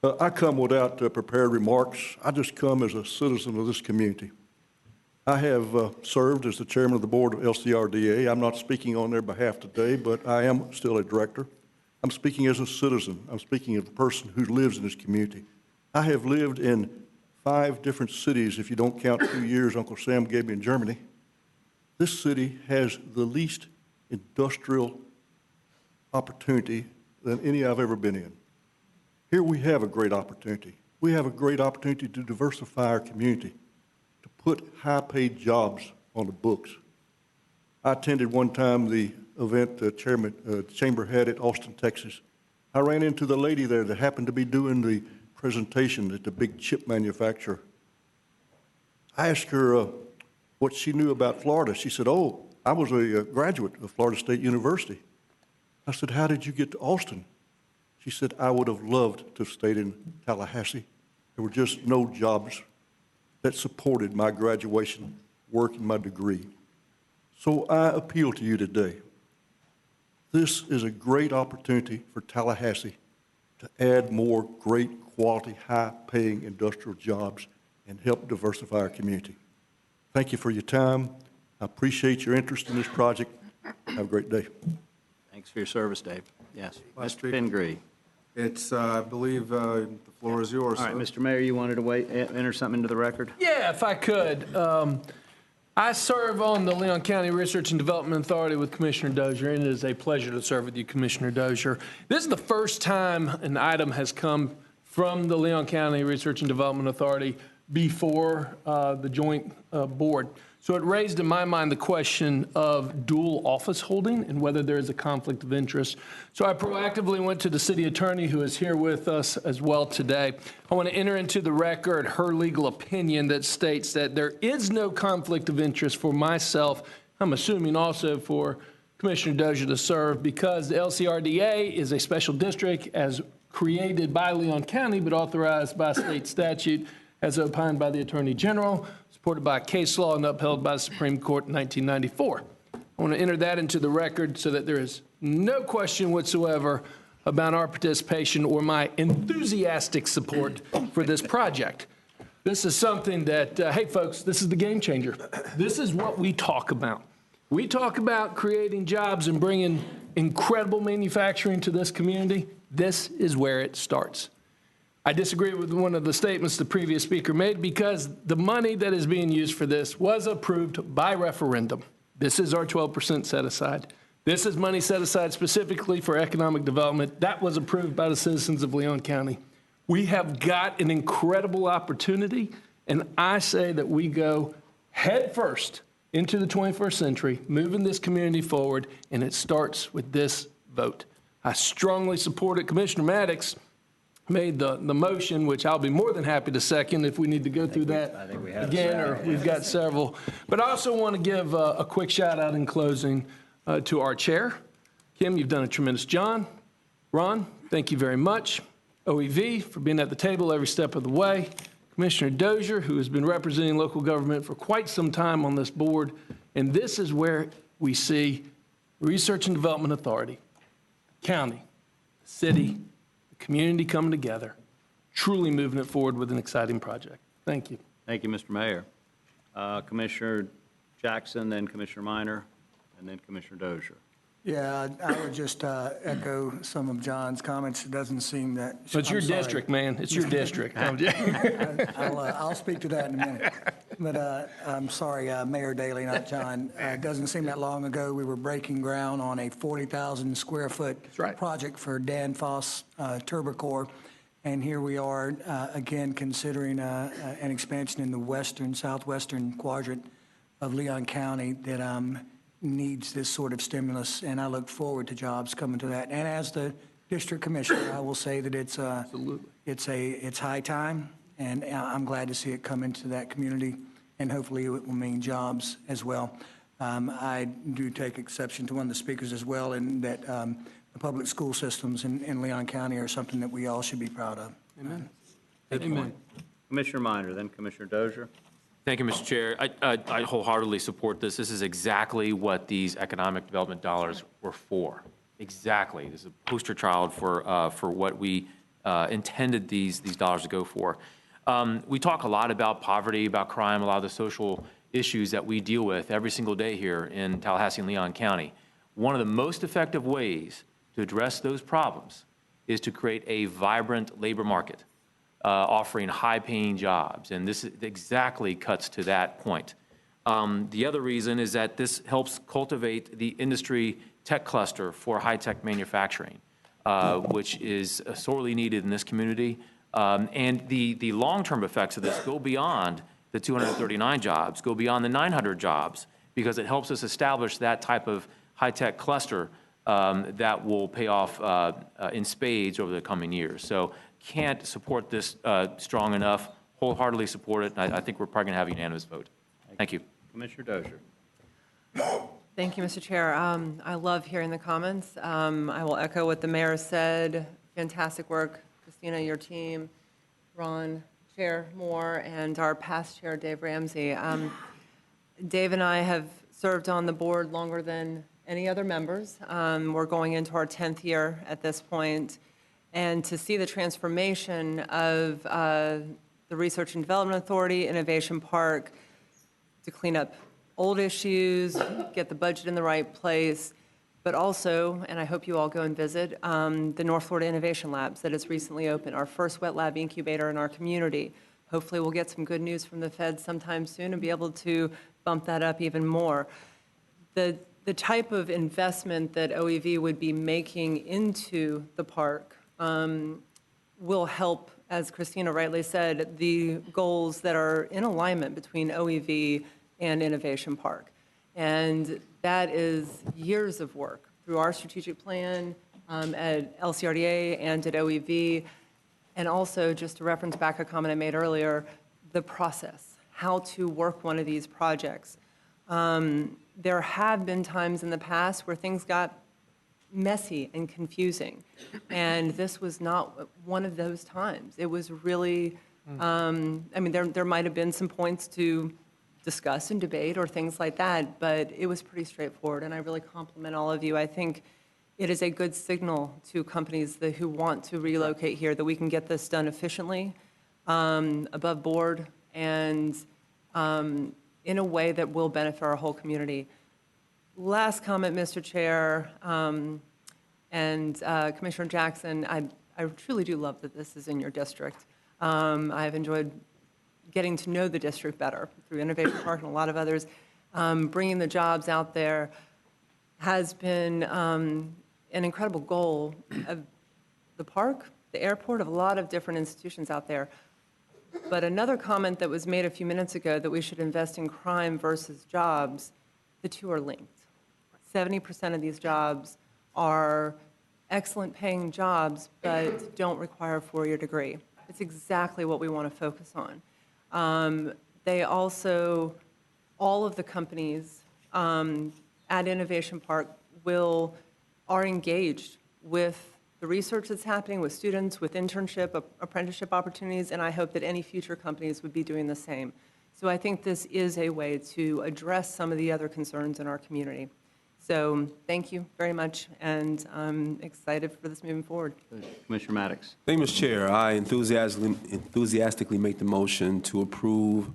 I come without prepared remarks. I just come as a citizen of this community. I have served as the chairman of the board of LCRDA. I'm not speaking on their behalf today, but I am still a director. I'm speaking as a citizen. I'm speaking of a person who lives in this community. I have lived in 5 different cities, if you don't count 2 years Uncle Sam gave me in Germany. This city has the least industrial opportunity than any I've ever been in. Here we have a great opportunity. We have a great opportunity to diversify our community, to put high-paid jobs on the books. I attended one time the event the chamber had at Austin, Texas. I ran into the lady there that happened to be doing the presentation at the big chip manufacturer. I asked her what she knew about Florida. She said, "Oh, I was a graduate of Florida State University. I said, how did you get to Austin? She said, I would have loved to have stayed in Tallahassee. There were just no jobs that supported my graduation work and my degree. So I appeal to you today. This is a great opportunity for Tallahassee to add more great quality, high-paying industrial jobs and help diversify our community. Thank you for your time. I appreciate your interest in this project. Have a great day.
Thanks for your service, Dave. Yes, Mr. Pingree.
It's, I believe, the floor is yours.
All right,
sir.
Mr. Mayor, you wanted to enter something into the record?
Yeah, if I could. I serve on the Leon County Research and Development Authority with Commissioner Dozier, and it is a pleasure to serve with you, Commissioner Dozier. This is the first time an item has come from the Leon County Research and Development Authority before the joint board. So it raised in my mind the question of dual office holding and whether there is a conflict of interest. So I proactively went to the city attorney, who is here with us as well today. I want to enter into the record her legal opinion that states that there is no conflict of interest for myself, I'm assuming also for Commissioner Dozier to serve, because the LCRDA is a special district as created by Leon County but authorized by state statute as opined by the Attorney General, supported by case law and upheld by the Supreme Court in 1994. I want to enter that into the record so that there is no question whatsoever about our participation or my enthusiastic support for this project. This is something that, hey folks, this is the game changer. This is what we talk about. We talk about creating jobs and bringing incredible manufacturing to this community. This is where it starts. I disagree with one of the statements the previous speaker made, because the money that is being used for this was approved by referendum. This is our 12% set aside. This is money set aside specifically for economic development. That was approved by the citizens of Leon County. We have got an incredible opportunity, and I say that we go head first into the 21st century, moving this community forward, and it starts with this vote. I strongly support it. Commissioner Maddox made the motion, which I'll be more than happy to second if we need to go through that again, or we've got several. But I also want to give a quick shout out in closing to our chair. Kim, you've done a tremendous job. Ron, thank you very much. OEV for being at the table every step of the way. Commissioner Dozier, who has been representing local government for quite some time on this board. And this is where we see Research and Development Authority, county, city, community coming together, truly moving it forward with an exciting project. Thank you.
Thank you, Mr. Mayor. Commissioner Jackson, then Commissioner Minor, and then Commissioner Dozier.
Yeah, I would just echo some of John's comments. It doesn't seem that.
It's your district, man. It's your district.
I'll speak to that in a minute. But I'm sorry, Mayor Daley, not John. It doesn't seem that long ago we were breaking ground on a 40,000 square foot project for Danfoss Turbocore. And here we are again considering an expansion in the southwestern quadrant of Leon County that needs this sort of stimulus, and I look forward to jobs coming to that. And as the district commissioner, I will say that it's high time, and I'm glad to see it come into that community, and hopefully it will mean jobs as well. I do take exception to one of the speakers as well, in that the public school systems in Leon County are something that we all should be proud of.
Amen.
Amen. Commissioner Minor, then Commissioner Dozier.
Thank you, Mr. Chair. I wholeheartedly support this. This is exactly what these economic development dollars were for. Exactly. This is a poster child for what we intended these dollars to go for. We talk a lot about poverty, about crime, a lot of the social issues that we deal with every single day here in Tallahassee and Leon County. One of the most effective ways to address those problems is to create a vibrant labor market, offering high-paying jobs, and this exactly cuts to that point. The other reason is that this helps cultivate the industry tech cluster for high-tech manufacturing, which is sorely needed in this community. And the long-term effects of this go beyond the 239 jobs, go beyond the 900 jobs, because it helps us establish that type of high-tech cluster that will pay off in spades over the coming years. So can't support this strong enough, wholeheartedly support it, and I think we're probably going to have a unanimous vote. Thank you.
Commissioner Dozier.
Thank you, Mr. Chair. I love hearing the comments. I will echo what the mayor said. Fantastic work, Christina, your team, Ron, Chair Moore, and our past chair, Dave Ramsey. Dave and I have served on the board longer than any other members. We're going into our 10th year at this point, and to see the transformation of the Research and Development Authority, Innovation Park, to clean up old issues, get the budget in the right place, but also, and I hope you all go and visit, the North Florida Innovation Labs that has recently opened, our first wet lab incubator in our community. Hopefully we'll get some good news from the feds sometime soon and be able to bump that up even more. The type of investment that OEV would be making into the park will help, as Christina rightly said, the goals that are in alignment between OEV and Innovation Park. And that is years of work through our strategic plan at LCRDA and at OEV. And also, just to reference back a comment I made earlier, the process, how to work one of these projects. There have been times in the past where things got messy and confusing, and this was not one of those times. It was really, I mean, there might have been some points to discuss and debate or things like that, but it was pretty straightforward, and I really compliment all of you. I think it is a good signal to companies who want to relocate here that we can get this done efficiently, above board, and in a way that will benefit our whole community. Last comment, Mr. Chair, and Commissioner Jackson, I truly do love that this is in your district. I've enjoyed getting to know the district better through Innovation Park and a lot of others. Bringing the jobs out there has been an incredible goal of the park, the airport, of a lot of different institutions out there. But another comment that was made a few minutes ago, that we should invest in crime versus jobs, the two are linked. 70% of these jobs are excellent paying jobs, but don't require a four-year degree. It's exactly what we want to focus on. They also, all of the companies at Innovation Park are engaged with the research that's happening, with students, with internship, apprenticeship opportunities, and I hope that any future companies would be doing the same. So I think this is a way to address some of the other concerns in our community. So thank you very much, and I'm excited for this moving forward.
Commissioner Maddox.
Thank you, Mr. Chair. I enthusiastically make the motion to approve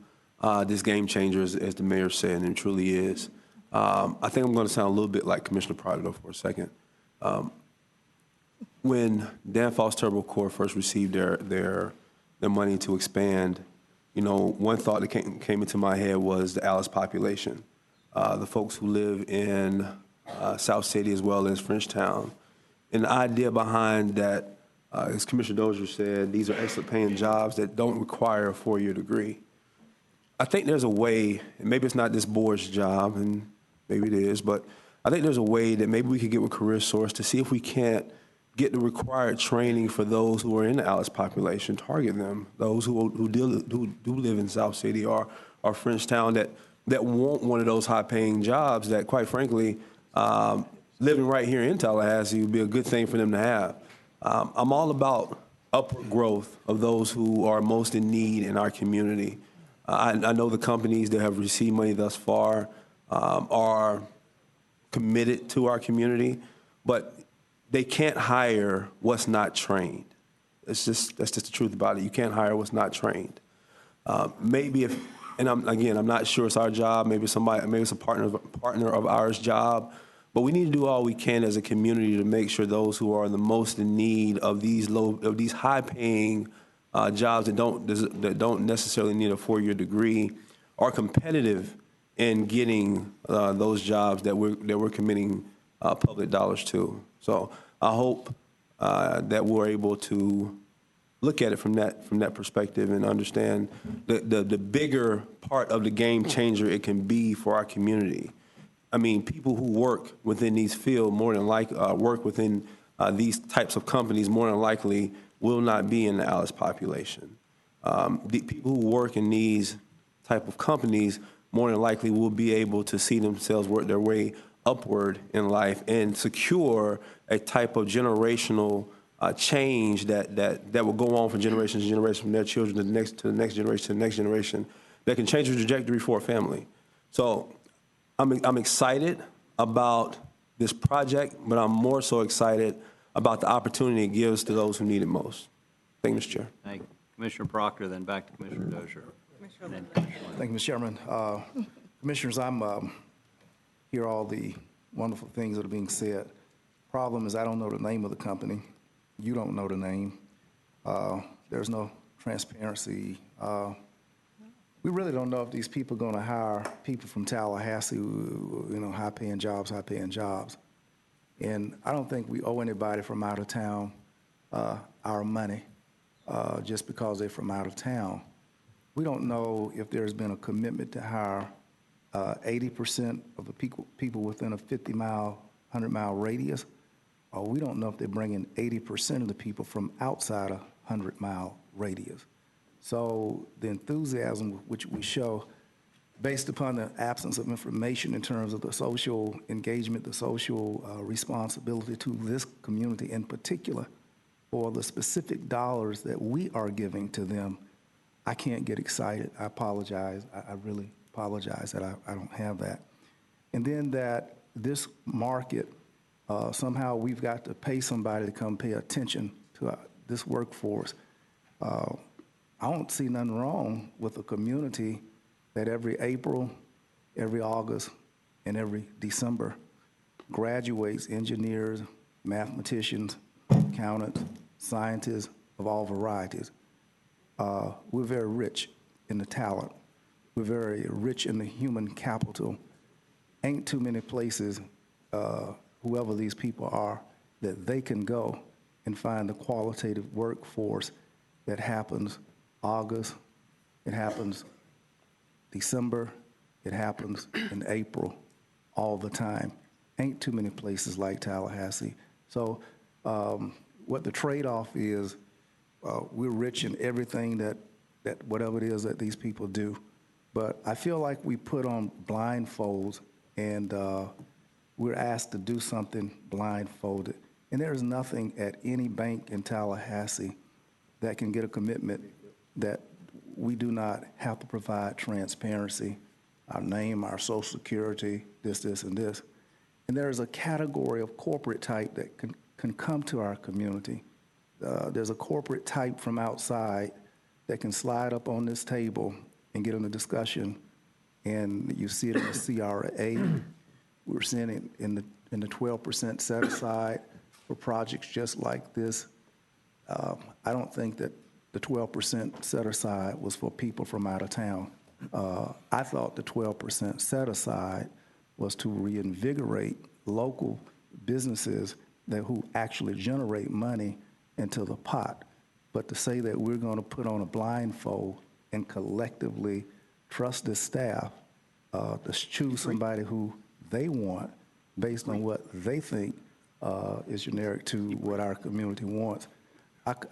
this game changer, as the mayor said, and it truly is. I think I'm going to sound a little bit like Commissioner Prado for a second. When Danfoss Turbo Corps first received their money to expand, you know, one thought that came into my head was the Alice population, the folks who live in South City as well as Frenchtown. And the idea behind that, as Commissioner Dozier said, these are excellent paying jobs that don't require a four-year degree. I think there's a way, and maybe it's not this board's job, and maybe it is, but I think there's a way that maybe we could get with CareerSource to see if we can't get the required training for those who are in the Alice population, target them, those who do live in South City or Frenchtown that want one of those high-paying jobs that, quite frankly, living right here in Tallahassee would be a good thing for them to have. I'm all about upward growth of those who are most in need in our community. I know the companies that have received money thus far are committed to our community, but they can't hire what's not trained. That's just the truth about it. You can't hire what's not trained. Maybe if, and I'm not sure it's our job. Maybe it's a partner of ours' job. But we need to do all we can as a community to make sure those who are the most in need of these high-paying jobs that don't necessarily need a four-year degree are competitive in getting those jobs that we're committing public dollars to. So I hope that we're able to look at it from that perspective and understand the bigger part of the game changer it can be for our community. I mean, people who work within these fields more than work within these types of companies more than likely will not be in the Alice population. The people who work in these type of companies more than likely will be able to see themselves work their way upward in life and secure a type of generational change that will go on from generation to generation, from their children to the next generation to the next generation, that can change the trajectory for a family. So I'm excited about this project, but I'm more so excited about the opportunity it gives to those who need it most. Thank you, Mr. Chair.
Thank you. Commissioner Proctor, then back to Commissioner Dozier.
Thank you, Mr. Chairman. Commissioners, I'm hear all the wonderful things that are being said. Problem is, I don't know the name of the company. You don't know the name. There's no transparency. We really don't know if these people are going to hire people from Tallahassee, high-paying jobs. And I don't think we owe anybody from out of town our money just because they're from out of town. We don't know if there's been a commitment to hire 80% of the people within a 50-mile, 100-mile radius, or we don't know if they're bringing 80% of the people from outside a 100-mile radius. So the enthusiasm which we show, based upon the absence of information in terms of the social engagement, the social responsibility to this community in particular, for the specific dollars that we are giving to them, I can't get excited. I apologize. I really apologize that I don't have that. And then that this market, somehow we've got to pay somebody to come pay attention to this workforce. I don't see nothing wrong with a community that every April, every August, and every December graduates engineers, mathematicians, accountants, scientists of all varieties. We're very rich in the talent. We're very rich in the human capital. Ain't too many places, whoever these people are, that they can go and find the qualitative workforce that happens August, it happens December, it happens in April, all the time. Ain't too many places like Tallahassee. So what the trade-off is, we're rich in everything that whatever it is that these people do. But I feel like we put on blindfolds and we're asked to do something blindfolded. And there is nothing at any bank in Tallahassee that can get a commitment that we do not have to provide transparency, our name, our social security, this, and this. And there is a category of corporate type that can come to our community. There's a corporate type from outside that can slide up on this table and get in a discussion, and you see it in the CRA. We're seeing it in the 12% set aside for projects just like this. I don't think that the 12% set aside was for people from out of town. I thought the 12% set aside was to reinvigorate local businesses who actually generate money into the pot. But to say that we're going to put on a blindfold and collectively trust this staff to choose somebody who they want based on what they think is generic to what our community wants,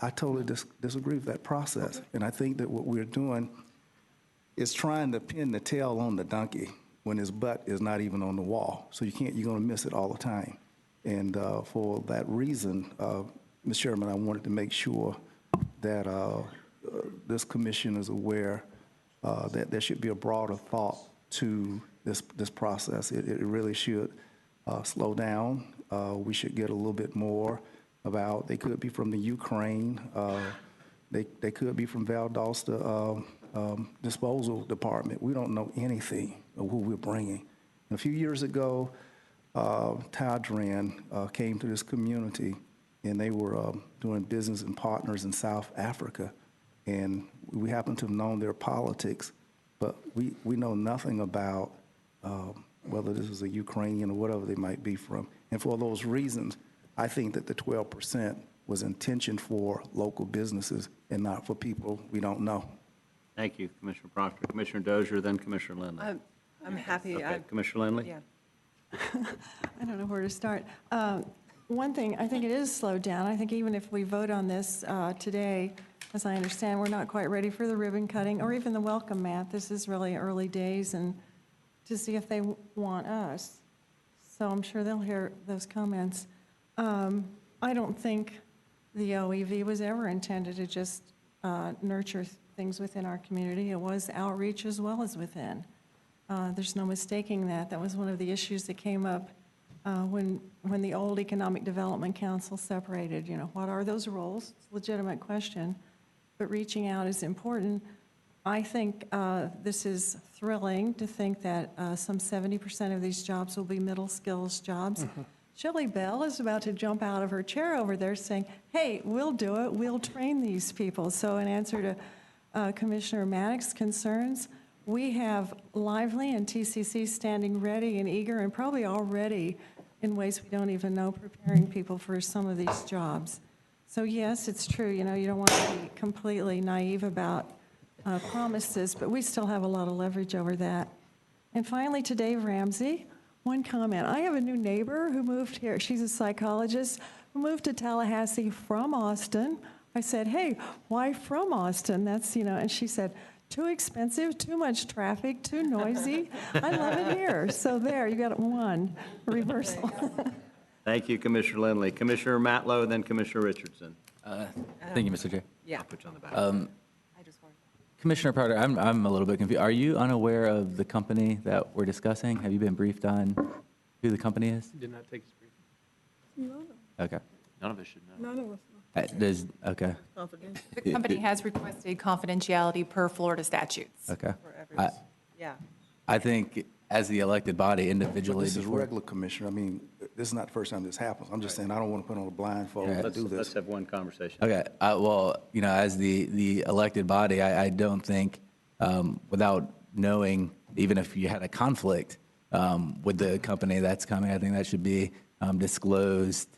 I totally disagree with that process. And I think that what we're doing is trying to pin the tail on the donkey when his butt is not even on the wall. So you're going to miss it all the time. And for that reason, Mr. Chairman, I wanted to make sure that this commission is aware that there should be a broader thought to this process. It really should slow down. We should get a little bit more about, they could be from the Ukraine, they could be from Valdosta Disposal Department. We don't know anything of who we're bringing. And a few years ago, Tadran came to this community, and they were doing business and partners in South Africa. And we happen to have known their politics, but we know nothing about whether this is a Ukrainian or whatever they might be from. And for those reasons, I think that the 12% was intentioned for local businesses and not for people we don't know.
Thank you, Commissioner Proctor. Commissioner Dozier, then Commissioner Lindley.
I'm happy.
Okay, Commissioner Lindley?
Yeah.
I don't know where to start. One thing, I think it is slowed down. I think even if we vote on this today, as I understand, we're not quite ready for the ribbon cutting or even the welcome mat. This is really early days, and to see if they want us. So I'm sure they'll hear those comments. I don't think the OEV was ever intended to just nurture things within our community. It was outreach as well as within. There's no mistaking that. That was one of the issues that came up when the old Economic Development Council separated. You know, what are those roles? It's a legitimate question, but reaching out is important. I think this is thrilling to think that some 70% of these jobs will be middle skills jobs. Shelley Bell is about to jump out of her chair over there saying, hey, we'll do it, we'll train these people. So in answer to Commissioner Maddox's concerns, we have Lively and TCC standing ready and eager and probably already in ways we don't even know preparing people for some of these jobs. So yes, it's true, you know, you don't want to be completely naive about promises, but we still have a lot of leverage over that. And finally, to Dave Ramsey, one comment. I have a new neighbor who moved here. She's a psychologist who moved to Tallahassee from Austin. I said, hey, why from Austin? That's, you know, and she said, too expensive, too much traffic, too noisy. I love it here. So there, you got one reversal.
Thank you, Commissioner Lindley. Commissioner Matlow, then Commissioner Richardson.
Thank you, Mr. Chair.
Yeah.
I'll put you on the back.
Commissioner Proctor, I'm a little bit confused. Are you unaware of the company that we're discussing? Have you been briefed on who the company is?
Did not take his brief.
Okay.
None of us should know.
None of us.
Okay.
The company has requested confidentiality per Florida statutes.
Okay.
Yeah.
I think as the elected body
But
individually.
this is
before-
regular, Commissioner. I mean, this is not the first time this happens. I'm just saying, I don't want to put on a blindfold to do
Let's
this.
have one conversation.
Okay, well, you know, as the elected body, I don't think, without knowing, even if you had a conflict with the company that's coming, I think that should be disclosed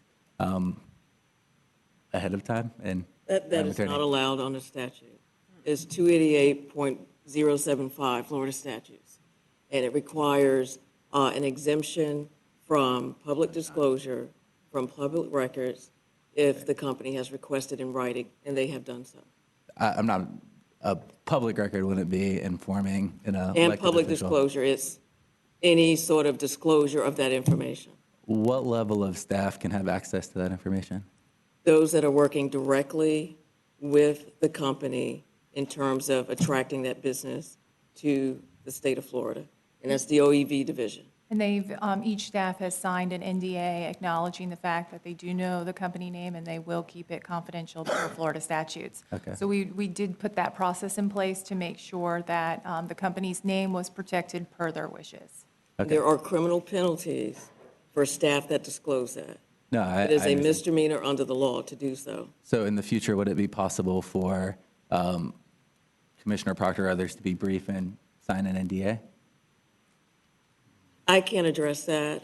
ahead of time. And
That is not allowed under statute. It's 288.075 Florida statutes. And it requires an exemption from public disclosure, from public records, if the company has requested in writing, and they have done so.
I'm not, a public record wouldn't be informing an elected
And public
official.
disclosure is any sort of disclosure of that information.
What level of staff can have access to that information?
Those that are working directly with the company in terms of attracting that business to the state of Florida. And that's the OEV division.
And they've, each staff has signed an NDA acknowledging the fact that they do know the company name and they will keep it confidential per Florida statutes.
Okay.
So we did put that process in place to make sure that the company's name was protected per their wishes.
Okay.
There are criminal penalties for staff that disclose that.
No,
It is
I
a
understand.
misdemeanor under the law to do so.
So in the future, would it be possible for Commissioner Proctor or others to be brief and sign an NDA?
I can't address that.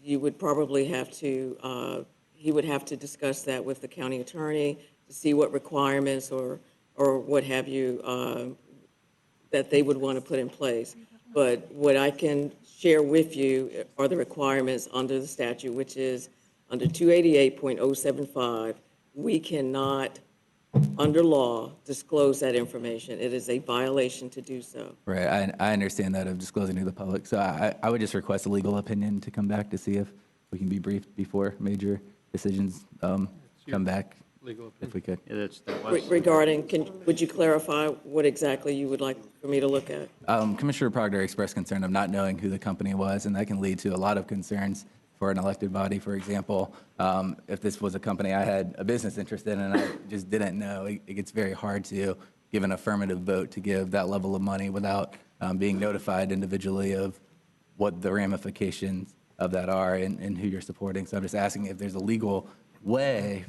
You would probably have to, he would have to discuss that with the county attorney to see what requirements or what have you that they would want to put in place. But what I can share with you are the requirements under the statute, which is under 288.075, we cannot, under law, disclose that information. It is a violation to do so.
Right, I understand that of disclosing to the public. So I would just request a legal opinion to come back to see if we can be briefed before major decisions come back, if we could.
Regarding, would you clarify what exactly you would like for me to look at?
Commissioner Proctor expressed concern of not knowing who the company was, and that can lead to a lot of concerns for an elected body. For example, if this was a company I had a business interest in and I just didn't know, it gets very hard to give an affirmative vote to give that level of money without being notified individually of what the ramifications of that are and who you're supporting. So I'm just asking if there's a legal way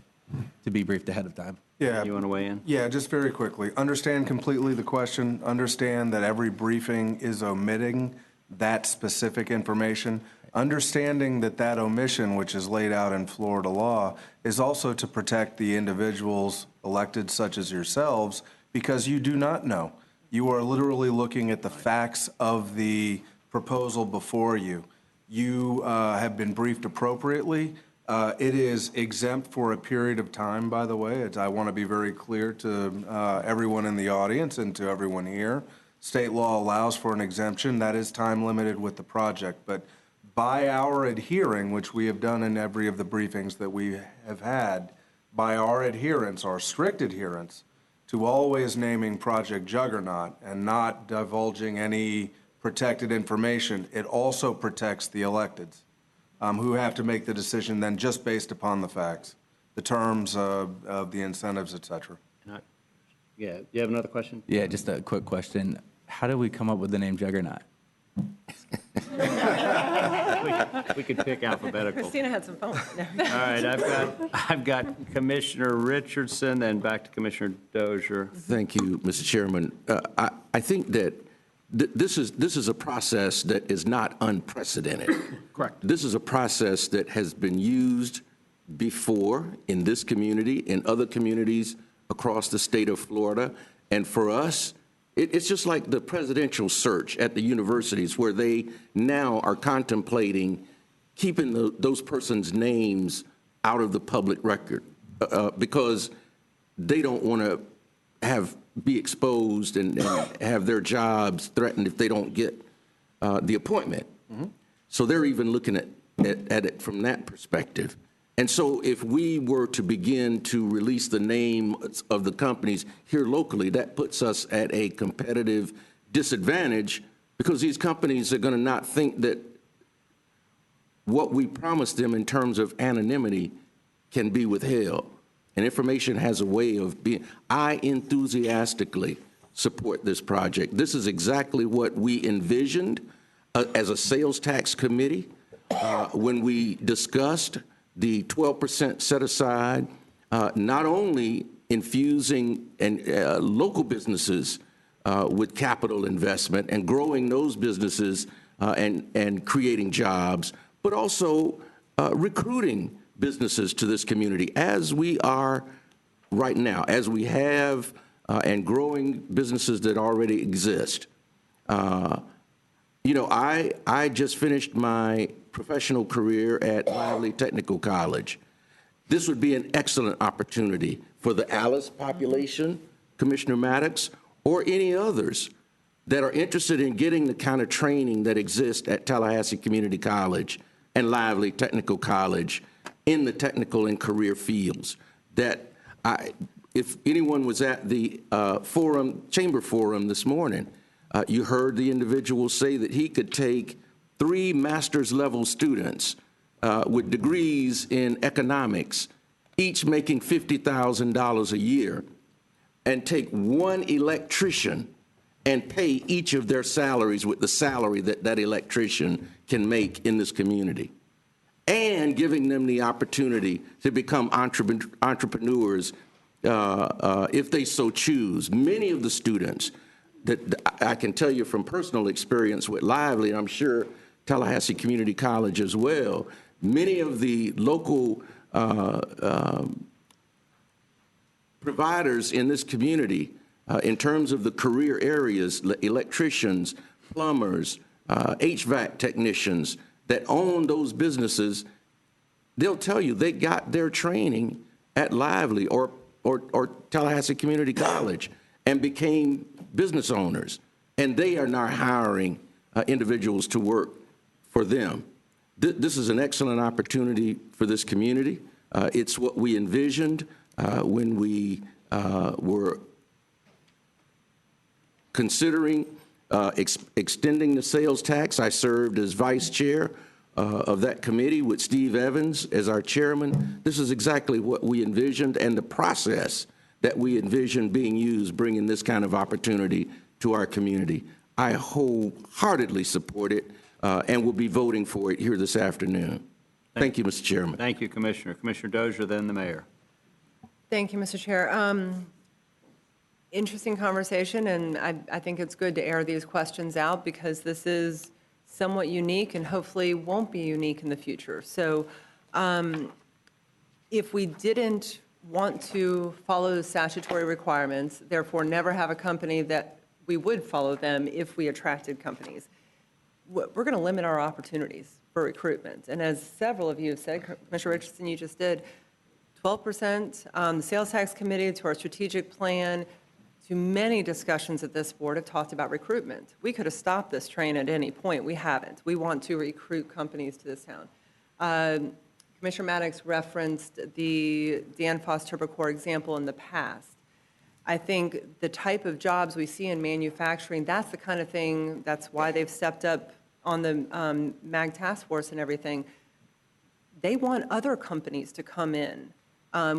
to be briefed ahead of time.
Yeah.
You want to weigh in?
Yeah, just very quickly. Understand completely the question. Understand that every briefing is omitting that specific information. Understanding that that omission, which is laid out in Florida law, is also to protect the individuals elected such as yourselves, because you do not know. You are literally looking at the facts of the proposal before you. You have been briefed appropriately. It is exempt for a period of time, by the way. I want to be very clear to everyone in the audience and to everyone here state law allows for an exemption, that is time limited with the project. But by our adhering, which we have done in every of the briefings that we have had, by our adherence, our strict adherence, to always naming Project Juggernaut and not divulging any protected information, it also protects the electeds, who have to make the decision then just based upon the facts, the terms of the incentives, et cetera.
Yeah, you have another question?
Yeah, just a quick question. How did we come up with the name Juggernaut?
We could pick alphabetical.
Christina had some fun.
All right, I've got Commissioner Richardson, then back to Commissioner Dozier.
Thank you, Mr. Chairman. I think that this is a process that is not unprecedented.
Correct.
This is a process that has been used before in this community, in other communities across the state of Florida. And for us, it's just like the presidential search at the universities, where they now are contemplating keeping those persons' names out of the public record because they don't want to be exposed and have their jobs threatened if they don't get the appointment. Mm-hmm. So they're even looking at it from that perspective. And so if we were to begin to release the name of the companies here locally, that puts us at a competitive disadvantage because these companies are going to not think that what we promised them in terms of anonymity can be withheld. And information has a way of being. I enthusiastically support this project. This is exactly what we envisioned as a sales tax committee when we discussed the 12% set aside, not only infusing local businesses with capital investment and growing those businesses and creating jobs, but also recruiting businesses to this community as we are right now, as we have, and growing businesses that already exist. You know, I just finished my professional career at Lively Technical College. This would be an excellent opportunity for the Alice population, Commissioner Maddox, or any others that are interested in getting the kind of training that exists at Tallahassee Community College and Lively Technical College in the technical and career fields. That if anyone was at the chamber forum this morning, you heard the individual say that he could take 3 master's level students with degrees in economics, each making $50,000 a year, and take 1 electrician and pay each of their salaries with the salary that that electrician can make in this community, and giving them the opportunity to become entrepreneurs if they so choose. Many of the students that I can tell you from personal experience with Lively, I'm sure Tallahassee Community College as well, many of the local providers in this community in terms of the career areas, electricians, plumbers, HVAC technicians that own those businesses, they'll tell you they got their training at Lively or Tallahassee Community College and became business owners, and they are now hiring individuals to work for them. This is an excellent opportunity for this community. It's what we envisioned when we were considering extending the sales tax. I served as vice chair of that committee with Steve Evans as our chairman. This is exactly what we envisioned, and the process that we envisioned being used, bringing this kind of opportunity to our community. I wholeheartedly support it and will be voting for it here this afternoon. Thank you, Mr. Chairman.
Thank you, Commissioner. Commissioner Dozier, then the mayor.
Thank you, Mr. Chair. Interesting conversation, and I think it's good to air these questions out because this is somewhat unique and hopefully won't be unique in the future. So if we didn't want to follow the statutory requirements, therefore never have a company that we would follow them if we attracted companies, we're going to limit our opportunities for recruitment. And as several of you have said, Commissioner Richardson, you just did, 12% on the sales tax committee to our strategic plan to many discussions at this board have talked about recruitment. We could have stopped this train at any point. We haven't. We want to recruit companies to this town. Commissioner Maddox referenced the Danfoss Turbocore example in the past. I think the type of jobs we see in manufacturing, that's the kind of thing, that's why they've stepped up on the MAG task force and everything. They want other companies to come in.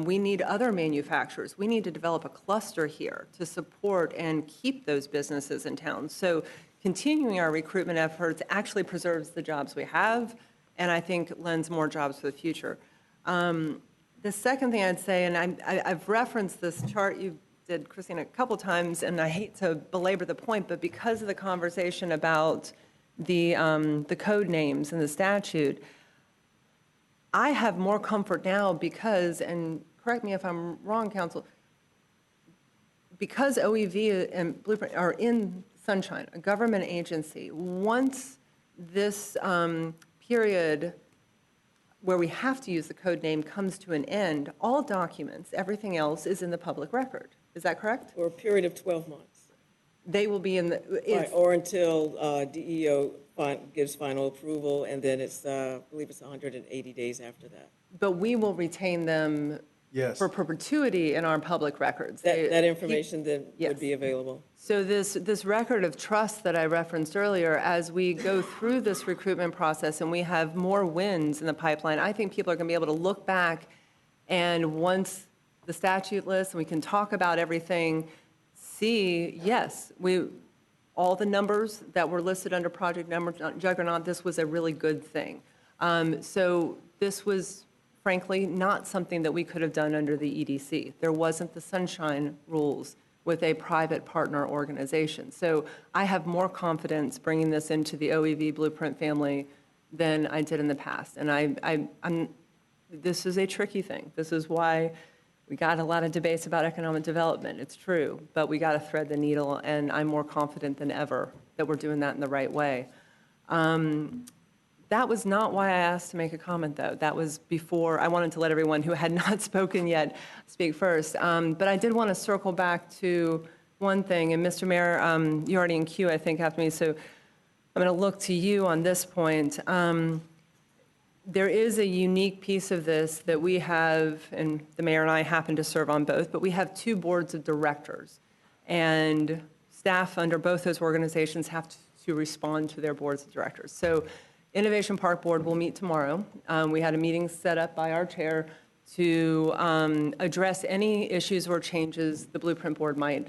We need other manufacturers. We need to develop a cluster here to support and keep those businesses in town. So continuing our recruitment efforts actually preserves the jobs we have, and I think lends more jobs for the future. The second thing I'd say, and I've referenced this chart you did, Christina, a couple times, and I hate to belabor the point, but because of the conversation about the code names and the statute, I have more comfort now because, and correct me if I'm wrong, Council, because OEV and Blueprint are in Sunshine, a government agency, once this period where we have to use the code name comes to an end, all documents, everything else is in the public record. Is that correct?
For a period of 12 months.
They will be in the...
Right, or until DEO gives final approval, and then it's, I believe it's 180 days after that.
But we will retain them for perpetuity in our public records.
That information then
Yes.
would be available.
So this record of trust that I referenced earlier, as we go through this recruitment process and we have more wins in the pipeline, I think people are going to be able to look back, and once the statute list and we can talk about everything, see, yes, all the numbers that were listed under Project Juggernaut, this was a really good thing. So this was, frankly, not something that we could have done under the EDC. There wasn't the sunshine rules with a private partner organization. So I have more confidence bringing this into the OEV Blueprint family than I did in the past. And this is a tricky thing. This is why we got a lot of debates about economic development. It's true, but we got to thread the needle, and I'm more confident than ever that we're doing that in the right way. That was not why I asked to make a comment, though. That was before. I wanted to let everyone who had not spoken yet speak first. But I did want to circle back to one thing, and Mr. Mayor, you're already in queue, I think, after me, so I'm going to look to you on this point. There is a unique piece of this that we have, and the mayor and I happen to serve on both, but we have two boards of directors. And staff under both those organizations have to respond to their boards of directors. So Innovation Park Board will meet tomorrow. We had a meeting set up by our chair to address any issues or changes the Blueprint Board might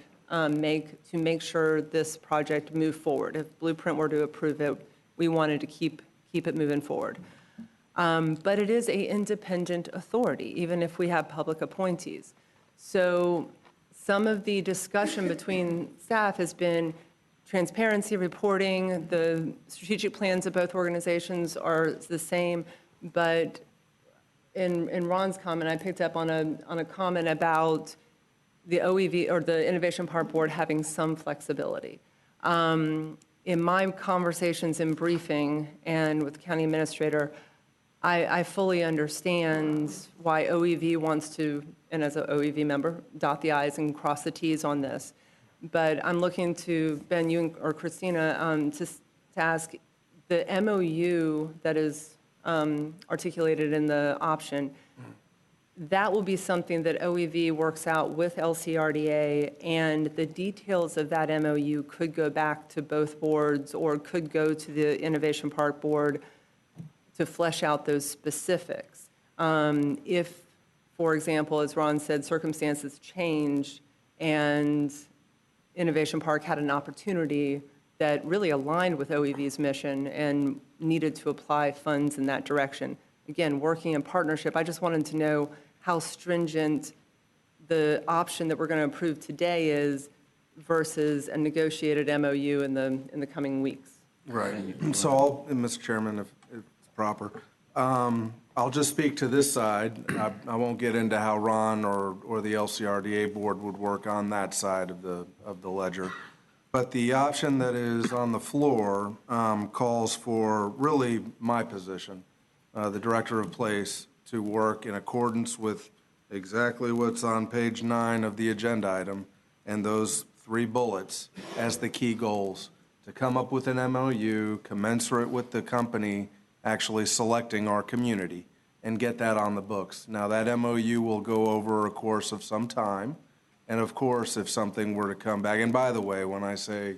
make to make sure this project move forward. If Blueprint were to approve it, we wanted to keep it moving forward. But it is an independent authority, even if we have public appointees. So some of the discussion between staff has been transparency reporting. The strategic plans of both organizations are the same, but in Ron's comment, I picked up on a comment about the OEV or the Innovation Park Board having some flexibility. In my conversations in briefing and with the county administrator, I fully understand why OEV wants to, and as an OEV member, dot the i's and cross the t's on this. But I'm looking to Ben, you or Christina, to ask the MOU that is articulated in the option. That will be something that OEV works out with LCRDA, and the details of that MOU could go back to both boards or could go to the Innovation Park Board to flesh out those specifics. If, for example, as Ron said, circumstances changed and Innovation Park had an opportunity that really aligned with OEV's mission and needed to apply funds in that direction. Again, working in partnership, I just wanted to know how stringent the option that we're going to approve today is versus a negotiated MOU in the coming weeks.
Right. So, Mr. Chairman, if it's proper, I'll just speak to this side. I won't get into how Ron or the LCRDA board would work on that side of the ledger. But the option that is on the floor calls for really my position, the director of place, to work in accordance with exactly what's on page 9 of the agenda item and those 3 bullets as the key goals, to come up with an MOU commensurate with the company actually selecting our community and get that on the books. Now, that MOU will go over a course of some time, and of course, if something were to come back, and by the way, when I say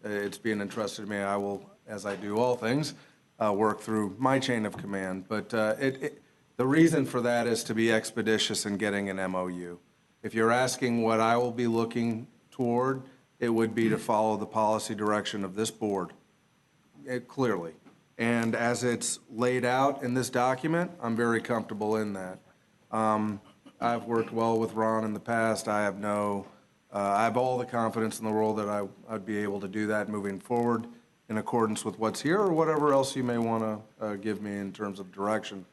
it's being entrusted to me, I will, as I do all things, work through my chain of command. But the reason for that is to be expeditious in getting an MOU. If you're asking what I will be looking toward, it would be to follow the policy direction of this board, clearly. And as it's laid out in this document, I'm very comfortable in that. I've worked well with Ron in the past. I have all the confidence in the world that I'd be able to do that moving forward in accordance with what's here or whatever else you may want to give me in terms of direction.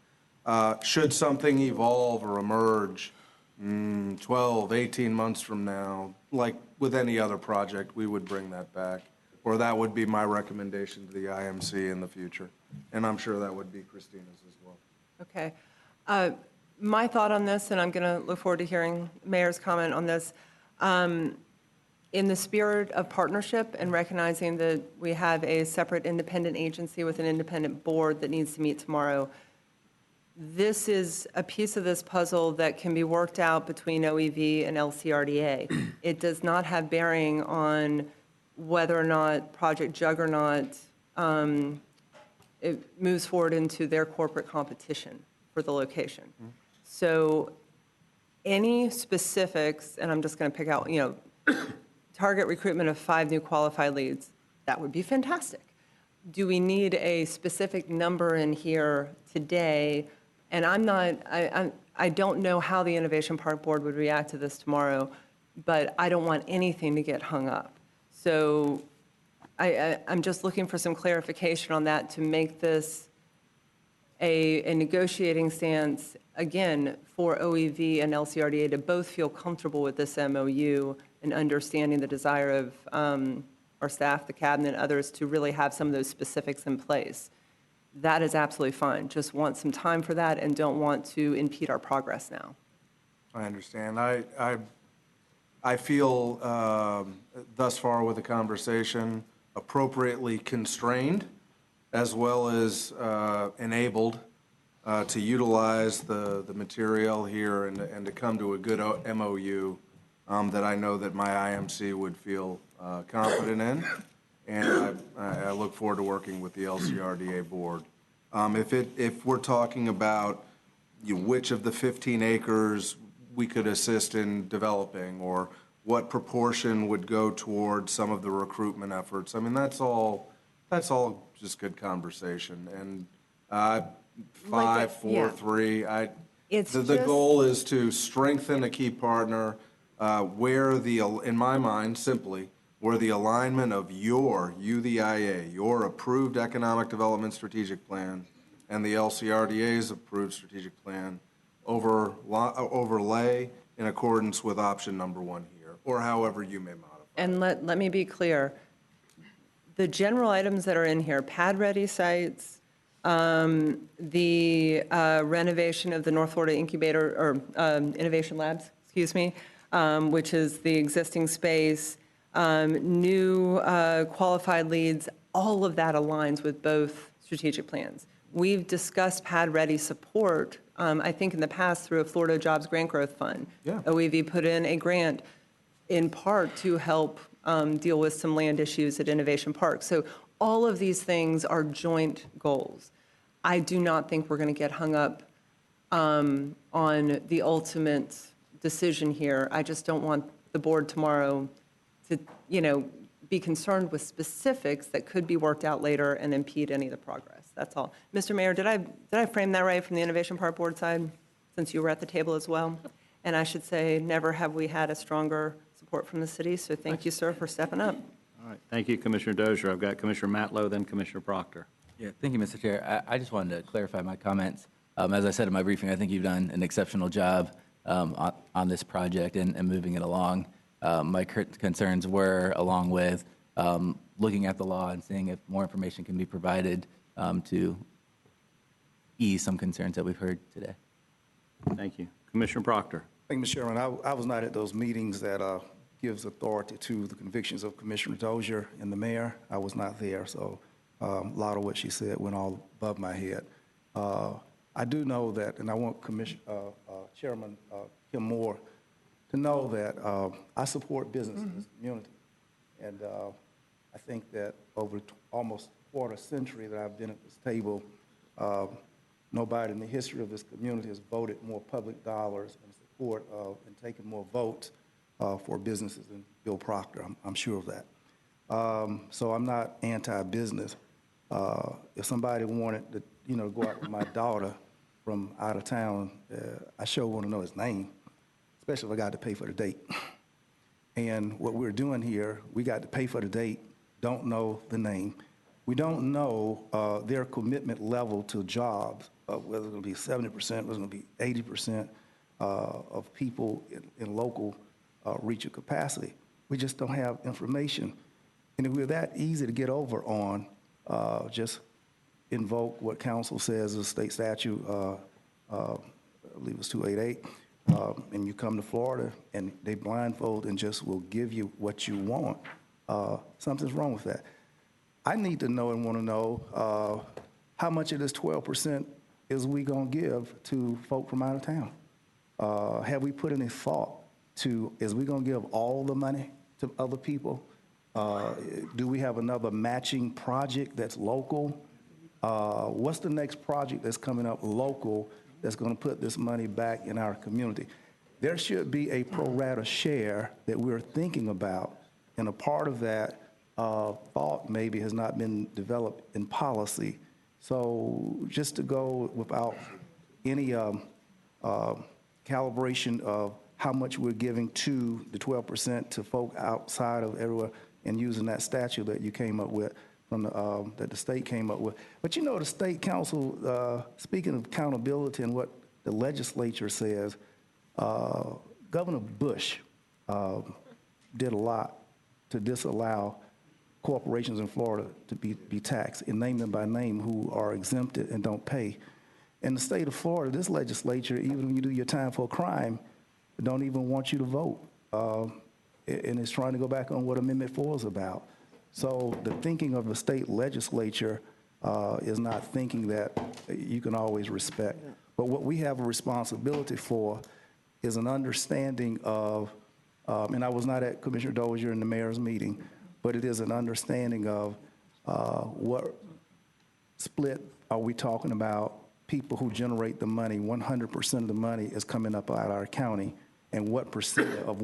Should something evolve or emerge 12, 18 months from now, like with any other project, we would bring that back. Or that would be my recommendation to the IMC in the future. And I'm sure that would be Christina's as well.
Okay. My thought on this, and I'm going to look forward to hearing Mayor's comment on this, in the spirit of partnership and recognizing that we have a separate independent agency with an independent board that needs to meet tomorrow, this is a piece of this puzzle that can be worked out between OEV and LCRDA. It does not have bearing on whether or not Project Juggernaut it moves forward into their corporate competition for the location. So any specifics, and I'm just going to pick out, target recruitment of 5 new qualified leads, that would be fantastic. Do we need a specific number in here today? And I don't know how the Innovation Park Board would react to this tomorrow, but I don't want anything to get hung up. So I'm just looking for some clarification on that to make this a negotiating stance, again, for OEV and LCRDA to both feel comfortable with this MOU and understanding the desire of our staff, the cabinet, others to really have some of those specifics in place. That is absolutely fine. Just want some time for that and don't want to impede our progress now.
I understand. I feel thus far with the conversation appropriately constrained as well as enabled to utilize the material here and to come to a good MOU that I know that my IMC would feel confident in. And I look forward to working with the LCRDA board. If we're talking about which of the 15 acres we could assist in developing, or what proportion would go towards some of the recruitment efforts, I mean, that's all just good conversation. And 5, 4, 3, the goal is to strengthen a key partner where in my mind, simply, where the alignment of your UDIA, your approved economic development strategic plan, and the LCRDA's approved strategic plan overlay in accordance with option number 1 here, or however you may modify.
And let me be clear. The general items that are in here, pad-ready sites, the renovation of the North Florida Incubator, or Innovation Labs, which is the existing space, new qualified leads, all of that aligns with both strategic plans. We've discussed pad-ready support, I think in the past through a Florida Jobs Grant Growth Fund.
Yeah.
OEV put in a grant in part to help deal with some land issues at Innovation Park. So all of these things are joint goals. I do not think we're going to get hung up on the ultimate decision here. I just don't want the board tomorrow to, be concerned with specifics that could be worked out later and impede any of the progress. That's all. Mr. Mayor, did I frame that right from the Innovation Park Board side, since you were at the table as well? And I should say, never have we had a stronger support from the city, so thank you, sir, for stepping up.
All right, thank you, Commissioner Dozier. I've got Commissioner Matlow, then Commissioner Proctor.
Yeah, thank you, Mr. Chair. I just wanted to clarify my comments. As I said in my briefing, I think you've done an exceptional job on this project and moving it along. My concerns were, along with looking at the law and seeing if more information can be provided to ease some concerns that we've heard today.
Thank you. Commissioner Proctor.
Thank you, Mr. Chairman. I was not at those meetings that gives authority to the convictions of Commissioner Dozier and the mayor. I was not there, so a lot of what she said went all above my head. I do know that, and I want Chairman Kim Moore to know that I support business in this community. And I think that over almost a quarter century that I've been at this table, nobody in the history of this community has voted more public dollars in support of and taken more votes for businesses than Bill Proctor. I'm sure of that. So I'm not anti-business. If somebody wanted to, go out with my daughter from out of town, I sure want to know his name, especially if I got to pay for the date. And what we're doing here, we got to pay for the date, don't know the name. We don't know their commitment level to jobs, whether it's going to be 70%, whether it's going to be 80% of people in local reach of capacity. We just don't have information. And if we're that easy to get over on, just invoke what council says is state statute, I believe it's 288, and you come to Florida and they blindfold and just will give you what you want, something's wrong with that. I need to know and want to know how much of this 12% is we going to give to folk from out of town? Have we put any thought to, is we going to give all the money to other people? Do we have another matching project that's local? What's the next project that's coming up local that's going to put this money back in our community? There should be a pro rata share that we're thinking about, and a part of that thought maybe has not been developed in policy. So just to go without any calibration of how much we're giving to the 12% to folk outside of everywhere and using that statute that you came up with, from the, that the state came up with. But the state council, speaking of accountability and what the legislature says, Governor Bush did a lot to disallow corporations in Florida to be taxed, and name them by name, who are exempted and don't pay. In the state of Florida, this legislature, even when you do your time for a crime, don't even want you to vote. And it's trying to go back on what Amendment 4 is about. So the thinking of the state legislature is not thinking that you can always respect. But what we have a responsibility for is an understanding of, and I was not at Commissioner Dozier in the mayor's meeting, but it is an understanding of what split are we talking about. People who generate the money, 100% of the money is coming up out of our county, and what percent of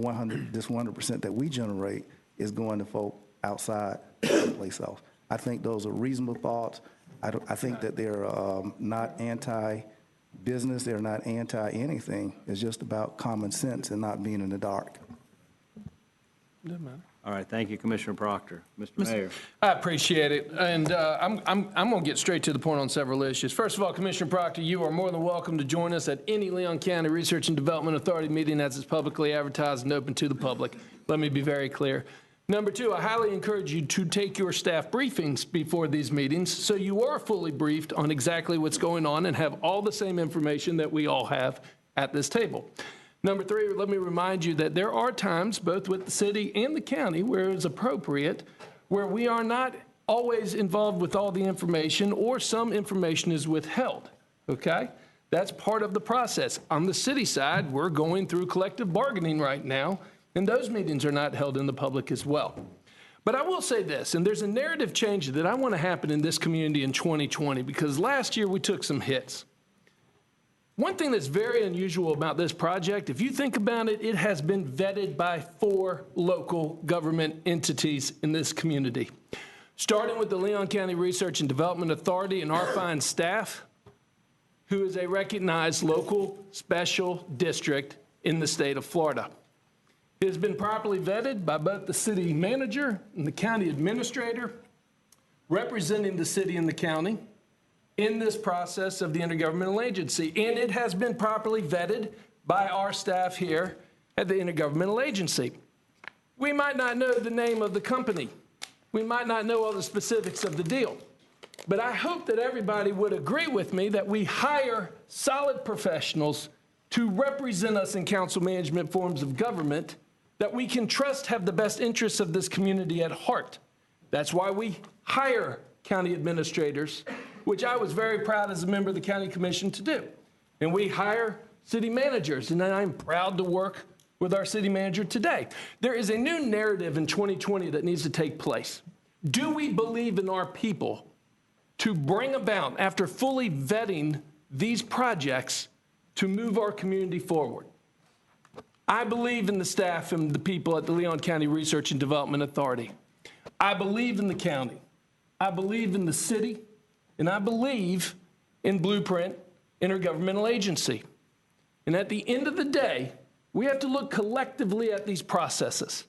this 100% that we generate is going to folk outside someplace else. I think those are reasonable thoughts. I think that they're not anti-business, they're not anti-anything. It's just about common sense and not being in the dark.
Doesn't matter.
All right, thank you, Commissioner Proctor. Mr. Mayor.
I appreciate it, and I'm going to get straight to the point on several issues. First of all, Commissioner Proctor, you are more than welcome to join us at any Leon County Research and Development Authority meeting as it's publicly advertised and open to the public. Let me be very clear. Number two, I highly encourage you to take your staff briefings before these meetings so you are fully briefed on exactly what's going on and have all the same information that we all have at this table. Number three, let me remind you that there are times, both with the city and the county, where it's appropriate, where we are not always involved with all the information, or some information is withheld, okay? That's part of the process. On the city side, we're going through collective bargaining right now, and those meetings are not held in the public as well. But I will say this, and there's a narrative change that I want to happen in this community in 2020, because last year we took some hits. One thing that's very unusual about this project, if you think about it, it has been vetted by 4 local government entities in this community, starting with the Leon County Research and Development Authority and our fine staff, who is a recognized local special district in the state of Florida. It has been properly vetted by both the city manager and the county administrator, representing the city and the county in this process of the intergovernmental agency, and it has been properly vetted by our staff here at the intergovernmental agency. We might not know the name of the company. We might not know all the specifics of the deal, but I hope that everybody would agree with me that we hire solid professionals to represent us in council management forms of government that we can trust have the best interests of this community at heart. That's why we hire county administrators, which I was very proud as a member of the county commission to do. And we hire city managers, and I'm proud to work with our city manager today. There is a new narrative in 2020 that needs to take place. Do we believe in our people to bring about, after fully vetting these projects, to move our community forward? I believe in the staff and the people at the Leon County Research and Development Authority. I believe in the county. I believe in the city, and I believe in Blueprint Intergovernmental Agency. And at the end of the day, we have to look collectively at these processes.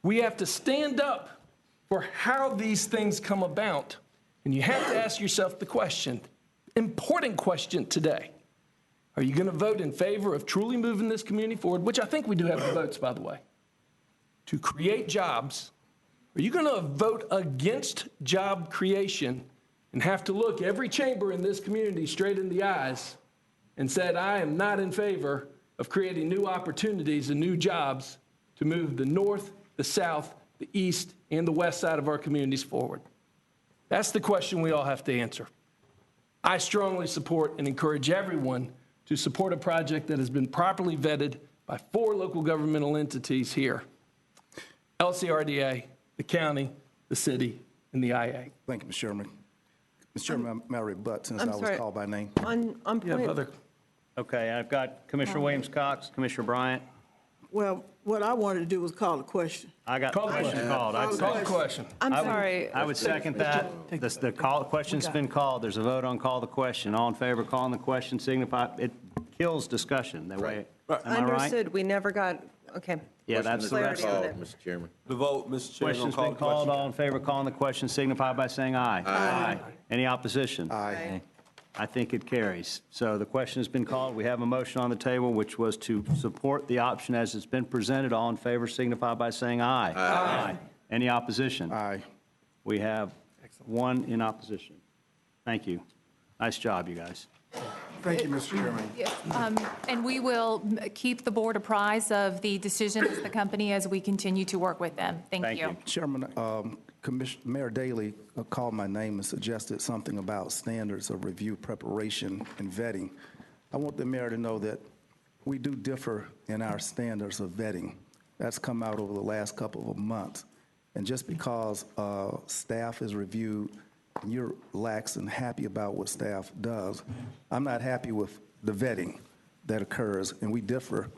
We have to stand up for how these things come about. And you have to ask yourself the question, important question today. Are you going to vote in favor of truly moving this community forward, which I think we do have the votes, by the way, to create jobs? Are you going to vote against job creation and have to look every chamber in this community straight in the eyes and said, I am not in favor of creating new opportunities and new jobs to move the north, the south, the east, and the west side of our communities forward? That's the question we all have to answer. I strongly support and encourage everyone to support a project that has been properly vetted by 4 local governmental entities here: LCRDA, the county, the city, and the IA.
Thank you, Mr. Chairman. Mr. Chairman, may I rebut since I was
sorry.
called by name?
On point,
Okay, I've got Commissioner Williams-Cox, Commissioner Bryant.
Well, what I wanted to do was call a question.
I got the question called.
Call the
question.
I'm
I would-
sorry.
I would second that. The question's been called. There's a vote on call the question. All in favor of calling the question signify. It kills discussion that way. Am I right?
Understood. We never got, okay.
Yeah, that's the rest
Clarity
of
on
it.
Mr. Chairman.
The vote, Mr. Chairman,
Question's
call
been
the
called.
question.
All in favor of calling the question signify by saying aye. Aye. Any opposition?
Aye.
I think it carries. So the question has been called. We have a motion on the table, which was to support the option as it's been presented. All in favor signify by saying aye. Aye. Any opposition?
Aye.
We have one in opposition. Thank you. Nice job, you guys.
Thank you, Mr. Chairman.
Yes, and we will keep the board apprised of the decisions of the company as we continue to work with them. Thank you.
Chairman, Mayor Daley called my name and suggested something about standards of review, preparation, and vetting. I want the mayor to know that we do differ in our standards of vetting. That's come out over the last couple of months. And just because staff is reviewed and you're lax and happy about what staff does, I'm not happy with the vetting that occurs, and we differ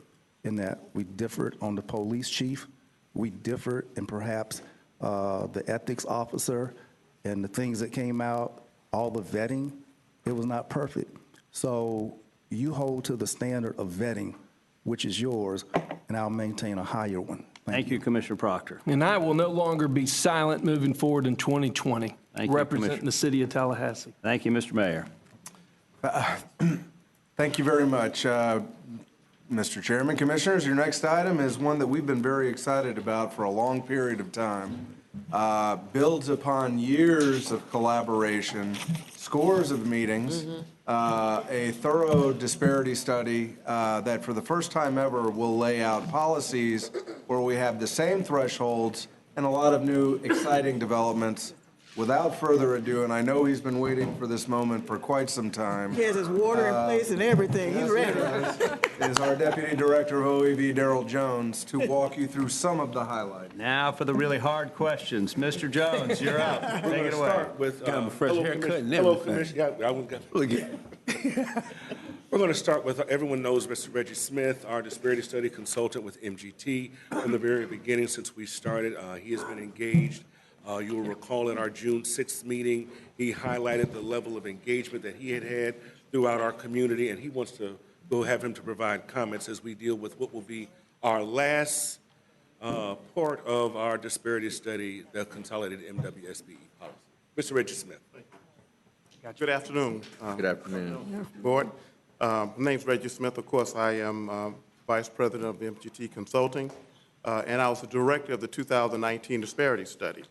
in that. We differed on the police chief. We differed in perhaps the ethics officer and the things that came out, all the vetting. It was not perfect. So you hold to the standard of vetting, which is yours, and I'll maintain a higher one.
Thank you, Commissioner Proctor.
And I will no longer be silent moving forward in 2020,
Thank you,
representing
Commissioner.
the city of Tallahassee.
Thank you, Mr. Mayor.
Thank you very much, Mr. Chairman. Commissioners, your next item is one that we've been very excited about for a long period of time. Builds upon years of collaboration, scores of meetings, a thorough disparity study that for the first time ever will lay out policies where we have the same thresholds and a lot of new exciting developments. Without further ado, and I know he's been waiting for this moment for quite some time.
He has his water in place and everything. He's ready.
Is our Deputy Director of OEV, Darrell Jones, to walk you through some of the highlights.
Now for the really hard questions. Mr. Jones, you're up. Take it away.
Got a fresh haircut and everything. We're going to start with, everyone knows Mr. Reggie Smith, our disparity study consultant with MGT. From the very beginning, since we started, he has been engaged. You will recall in our June 6th meeting, he highlighted the level of engagement that he had throughout our community, and he wants to go have him to provide comments as we deal with what will be our last part of our disparity study, the consolidated MWSBE policy. Mr. Reggie Smith.
Good afternoon.
Good afternoon.
Board. My name's Reggie Smith. Of course, I am Vice President of MGT Consulting, and I was the director of the 2019 disparity study.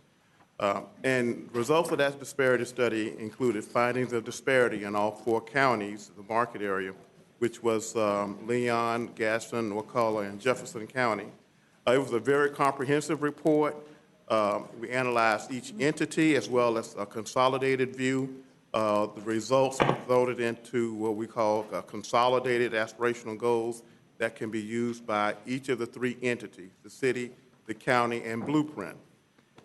And results of that disparity study included findings of disparity in all 4 counties, the market area, which was Leon, Gaston, Wakulla, and Jefferson County. It was a very comprehensive report. We analyzed each entity as well as a consolidated view. The results resulted into what we call consolidated aspirational goals that can be used by each of the three entities, the city, the county, and Blueprint.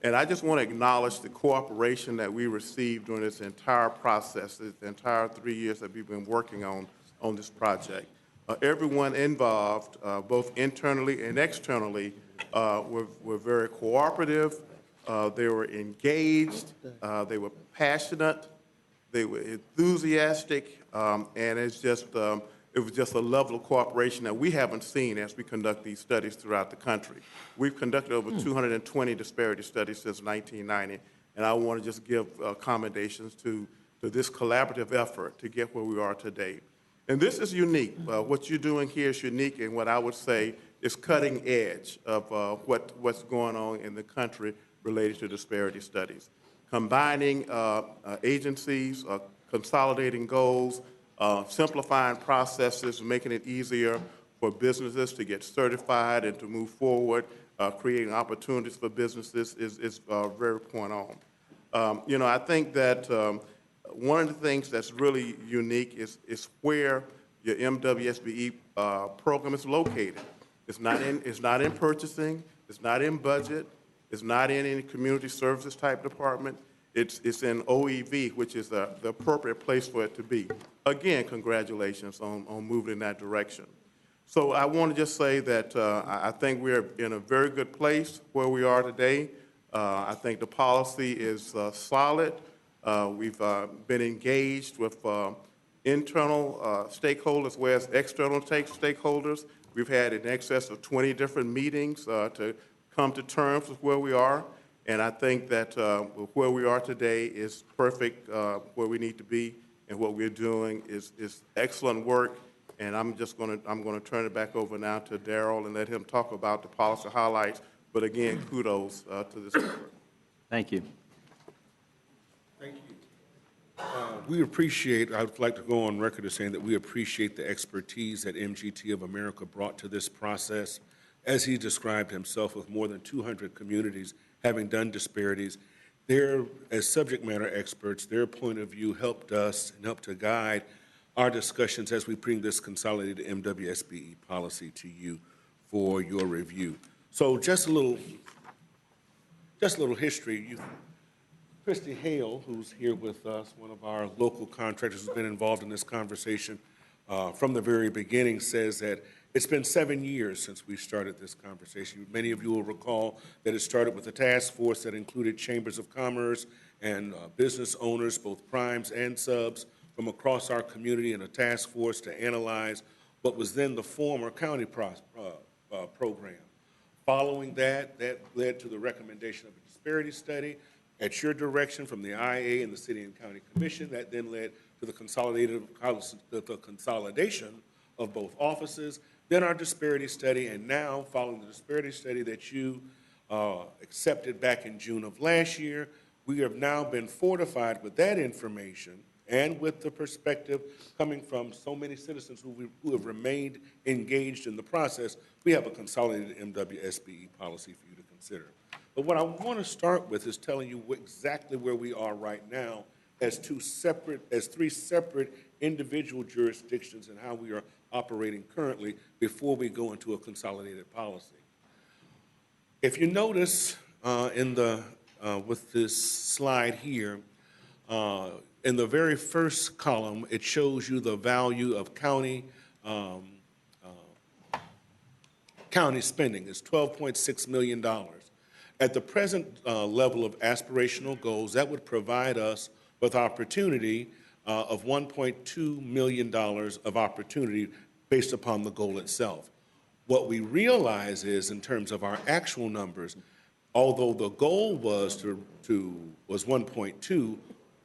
And I just want to acknowledge the cooperation that we received during this entire process, this entire 3 years that we've been working on this project. Everyone involved, both internally and externally, were very cooperative. They were engaged. They were passionate. They were enthusiastic, and it was just a level of cooperation that we haven't seen as we conduct these studies throughout the country. We've conducted over 220 disparity studies since 1990, and I want to just give commendations to this collaborative effort to get where we are today. And this is unique. What you're doing here is unique, and what I would say is cutting edge of what's going on in the country related to disparity studies. Combining agencies, consolidating goals, simplifying processes, making it easier for businesses to get certified and to move forward, creating opportunities for businesses is very point on. I think that one of the things that's really unique is where your MWSBE program is located. It's not in purchasing, it's not in budget, it's not in any community services type department. It's in OEV, which is the appropriate place for it to be. Again, congratulations on moving in that direction. So I want to just say that I think we're in a very good place where we are today. I think the policy is solid. We've been engaged with internal stakeholders as well as external stakeholders. We've had in excess of 20 different meetings to come to terms with where we are. And I think that where we are today is perfect where we need to be, and what we're doing is excellent work. And I'm going to turn it back over now to Darrell and let him talk about the policy highlights. But again, kudos to this effort.
Thank you.
Thank you. We appreciate, I would like to go on record as saying that we appreciate the expertise that MGT of America brought to this process. As he described himself, with more than 200 communities having done disparities, as subject matter experts, their point of view helped us and helped to guide our discussions as we bring this consolidated MWSBE policy to you for your review. So just a little history. Christy Hale, who's here with us, one of our local contractors who's been involved in this conversation from the very beginning, says that it's been 7 years since we started this conversation. Many of you will recall that it started with a task force that included chambers of commerce and business owners, both primes and subs, from across our community, in a task force to analyze what was then the former county program. Following that led to the recommendation of a disparity study at your direction from the IA and the City and County Commission. That then led to the consolidation of both offices, then our disparity study, and now, following the disparity study that you accepted back in June of last year, we have now been fortified with that information and with the perspective coming from so many citizens who have remained engaged in the process. We have a consolidated MWSBE policy for you to consider. But what I want to start with is telling you exactly where we are right now as three separate individual jurisdictions and how we are operating currently before we go into a consolidated policy. If you notice with this slide here, in the very first column, it shows you the value of county spending. It's $12.6 million. At the present level of aspirational goals, that would provide us with opportunity of $1.2 million of opportunity based upon the goal itself. What we realize is, in terms of our actual numbers, although the goal was 1.2,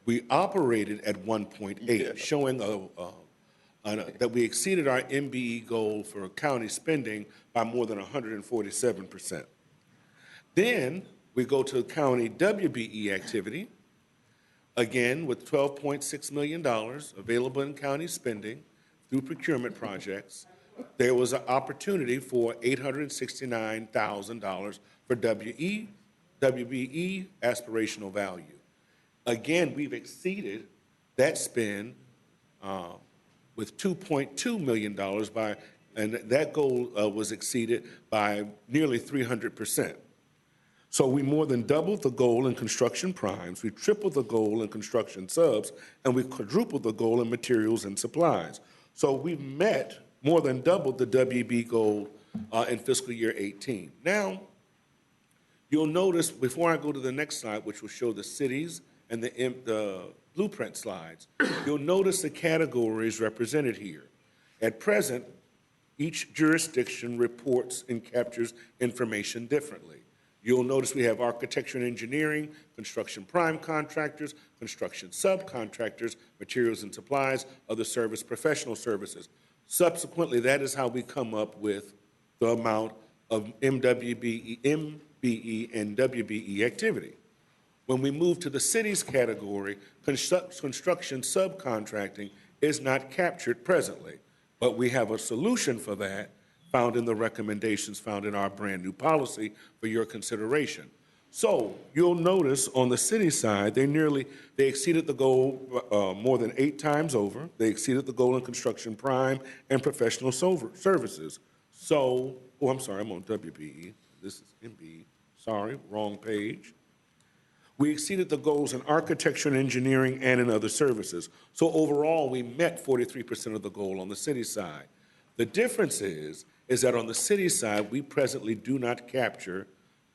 we operated at 1.8, showing that we exceeded our MBE goal for county spending by more than 147%. Then we go to county WBE activity, again with $12.6 million available in county spending through procurement projects. there was an opportunity for $869,000 for WBE aspirational value. Again, we've exceeded that spend with $2.2 million and that goal was exceeded by nearly 300%. So we more than doubled the goal in construction primes, we tripled the goal in construction subs, and we quadrupled the goal in materials and supplies. So we've met, more than doubled the WB goal in fiscal year 18. Now, you'll notice, before I go to the next slide, which will show the cities and the blueprint slides, you'll notice the categories represented here. At present, each jurisdiction reports and captures information differently. You'll notice we have architecture and engineering, construction prime contractors, construction subcontractors, materials and supplies, other service, professional services. Subsequently, that is how we come up with the amount of MBE, and WBE activity. When we move to the cities category, construction subcontracting is not captured presently, but we have a solution for that found in the recommendations found in our brand new policy for your consideration. So you'll notice on the city side, they exceeded the goal more than 8 times over. They exceeded the goal in construction prime and professional services. So, oh, I'm sorry, I'm on WBE. This is MBE. Sorry, wrong page. We exceeded the goals in architecture and engineering and in other services. So overall, we met 43% of the goal on the city side. The difference is that on the city side, we presently do not capture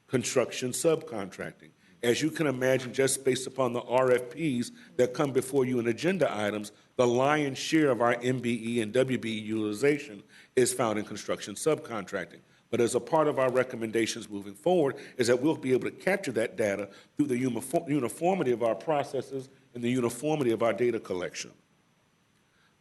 construction subcontracting. As you can imagine, just based upon the RFPs that come before you in agenda items, the lion's share of our MBE and WBE utilization is found in construction subcontracting. But as a part of our recommendations moving forward is that we'll be able to capture that data through the uniformity of our processes and the uniformity of our data collection.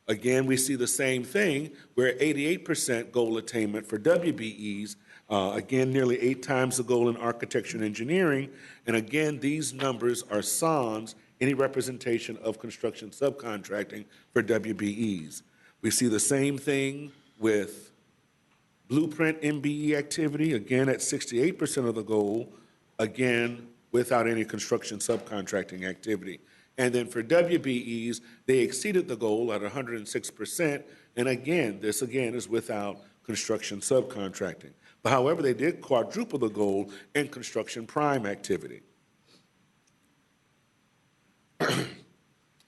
Again, we see the same thing. We're at 88% goal attainment for WBEs. Again, nearly 8 times the goal in architecture and engineering. And again, these numbers are sans any representation of construction subcontracting for WBEs. We see the same thing with blueprint MBE activity, again at 68% of the goal, again without any construction subcontracting activity. And then for WBEs, they exceeded the goal at 106%. And again, this again is without construction subcontracting. But however, they did quadruple the goal in construction prime activity.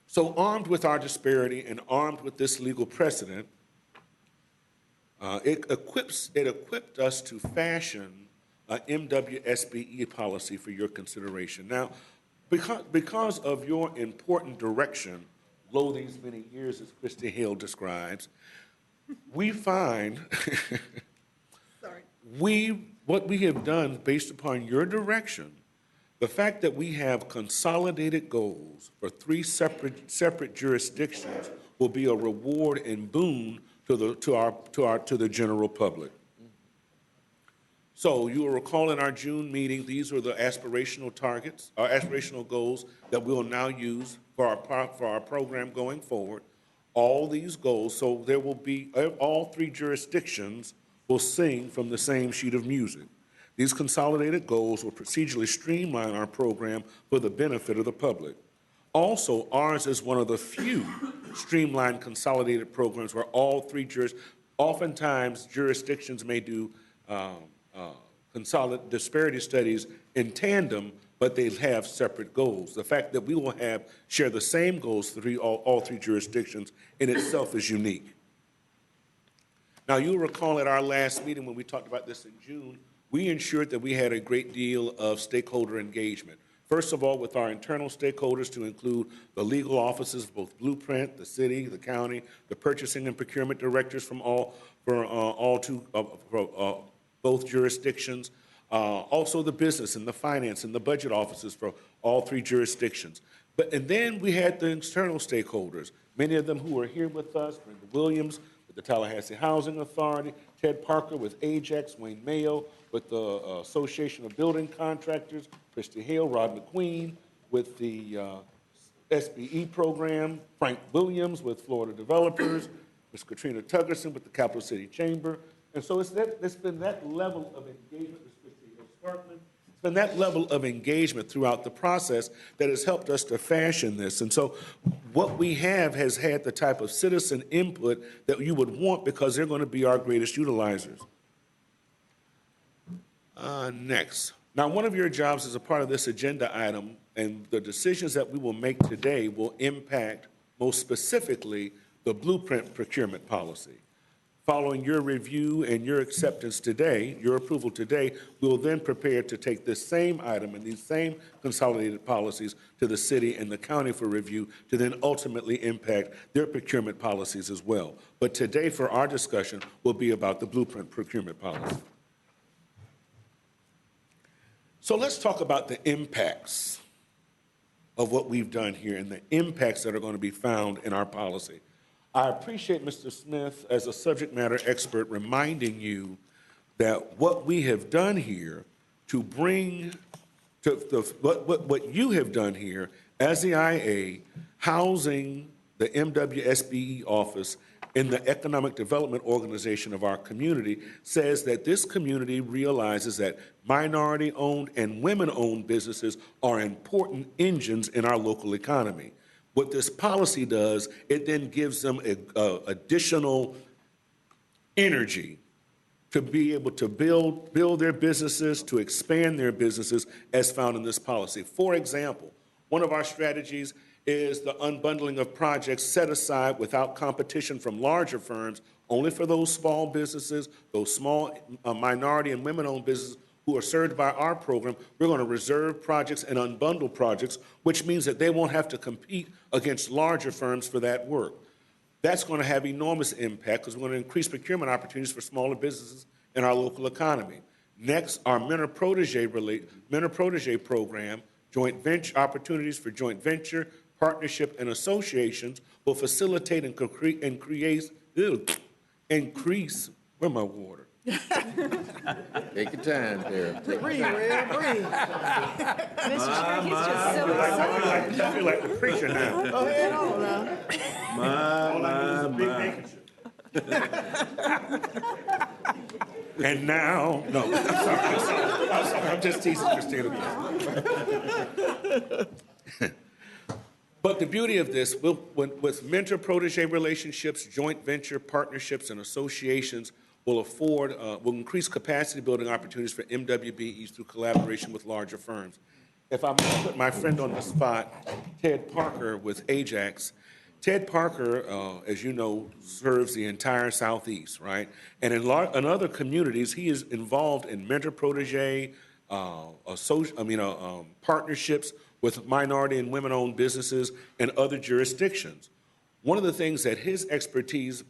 So armed with our disparity and armed with this legal precedent, it equipped us to fashion an MWSBE policy for your consideration. Now, because of your important direction, lo these many years, as Christy Hale describes, we find what we have done based upon your direction, the fact that we have consolidated goals for 3 separate jurisdictions will be a reward and boon to the general public. So you will recall in our June meeting, these were the aspirational targets, our aspirational goals that we'll now use for our program going forward. All these goals, so there will be, all 3 jurisdictions will sing from the same sheet of music. These consolidated goals will procedurally streamline our program for the benefit of the public. Also, ours is one of the few streamlined consolidated programs where all 3 oftentimes jurisdictions may do disparity studies in tandem, but they have separate goals. The fact that we will share the same goals through all 3 jurisdictions in itself is unique. Now, you'll recall at our last meeting when we talked about this in June, we ensured that we had a great deal of stakeholder engagement. First of all, with our internal stakeholders to include the legal offices, both Blueprint, the city, the county, the purchasing and procurement directors from both jurisdictions, also the business and the finance and the budget offices for all 3 jurisdictions. And then we had the external stakeholders, many of them who are here with us, Brenda Williams with the Tallahassee Housing Authority, Ted Parker with Ajax, Wayne Mayo with the Association of Building Contractors, Christy Hale, Rod McQueen with the SBE program, Frank Williams with Florida Developers, Ms. Katrina Tuggerson with the Capital City Chamber. And so it's been that level of engagement, Ms. Christina Sparkman, it's been that level of engagement throughout the process that has helped us to fashion this. And so what we have has had the type of citizen input that you would want because they're going to be our greatest utilizers. Next. Now, one of your jobs as a part of this agenda item and the decisions that we will make today will impact, most specifically, the blueprint procurement policy. Following your review and your acceptance today, your approval today, we will then prepare to take this same item and these same consolidated policies to the city and the county for review to then ultimately impact their procurement policies as well. But today, for our discussion, will be about the blueprint procurement policy. So let's talk about the impacts of what we've done here and the impacts that are going to be found in our policy. I appreciate Mr. Smith, as a subject matter expert, reminding you that what we have done here to bring to what you have done here as the IA, housing the MWSBE office in the economic development organization of our community, says that this community realizes that minority-owned and women-owned businesses are important engines in our local economy. What this policy does, it then gives them additional energy to be able to build their businesses, to expand their businesses as found in this policy. For example, one of our strategies is the unbundling of projects set aside without competition from larger firms, only for those small businesses, those small minority and women-owned businesses who are served by our program. We're going to reserve projects and unbundle projects, which means that they won't have to compete against larger firms for that work. That's going to have enormous impact because we're going to increase procurement opportunities for smaller businesses in our local economy. Next, our mentor-protege program, joint venture opportunities for joint venture, partnership, and associations will facilitate and increase, where's my water?
Take your time there.
Breathe, Red, breathe.
Mr. Chair, he's just so excited.
I feel like the preacher now.
Go ahead on now.
All I do is a big vacancy. And now, no, I'm sorry, I'm just teasing Christina. But the beauty of this, with mentor-protege relationships, joint venture partnerships, and associations, will increase capacity building opportunities for MWBEs through collaboration with larger firms. If I may put my friend on the spot, Ted Parker with Ajax. Ted Parker, as you know, serves the entire Southeast, right? And in other communities, he is involved in mentor-protege partnerships with minority and women-owned businesses and other jurisdictions. One of the things that his expertise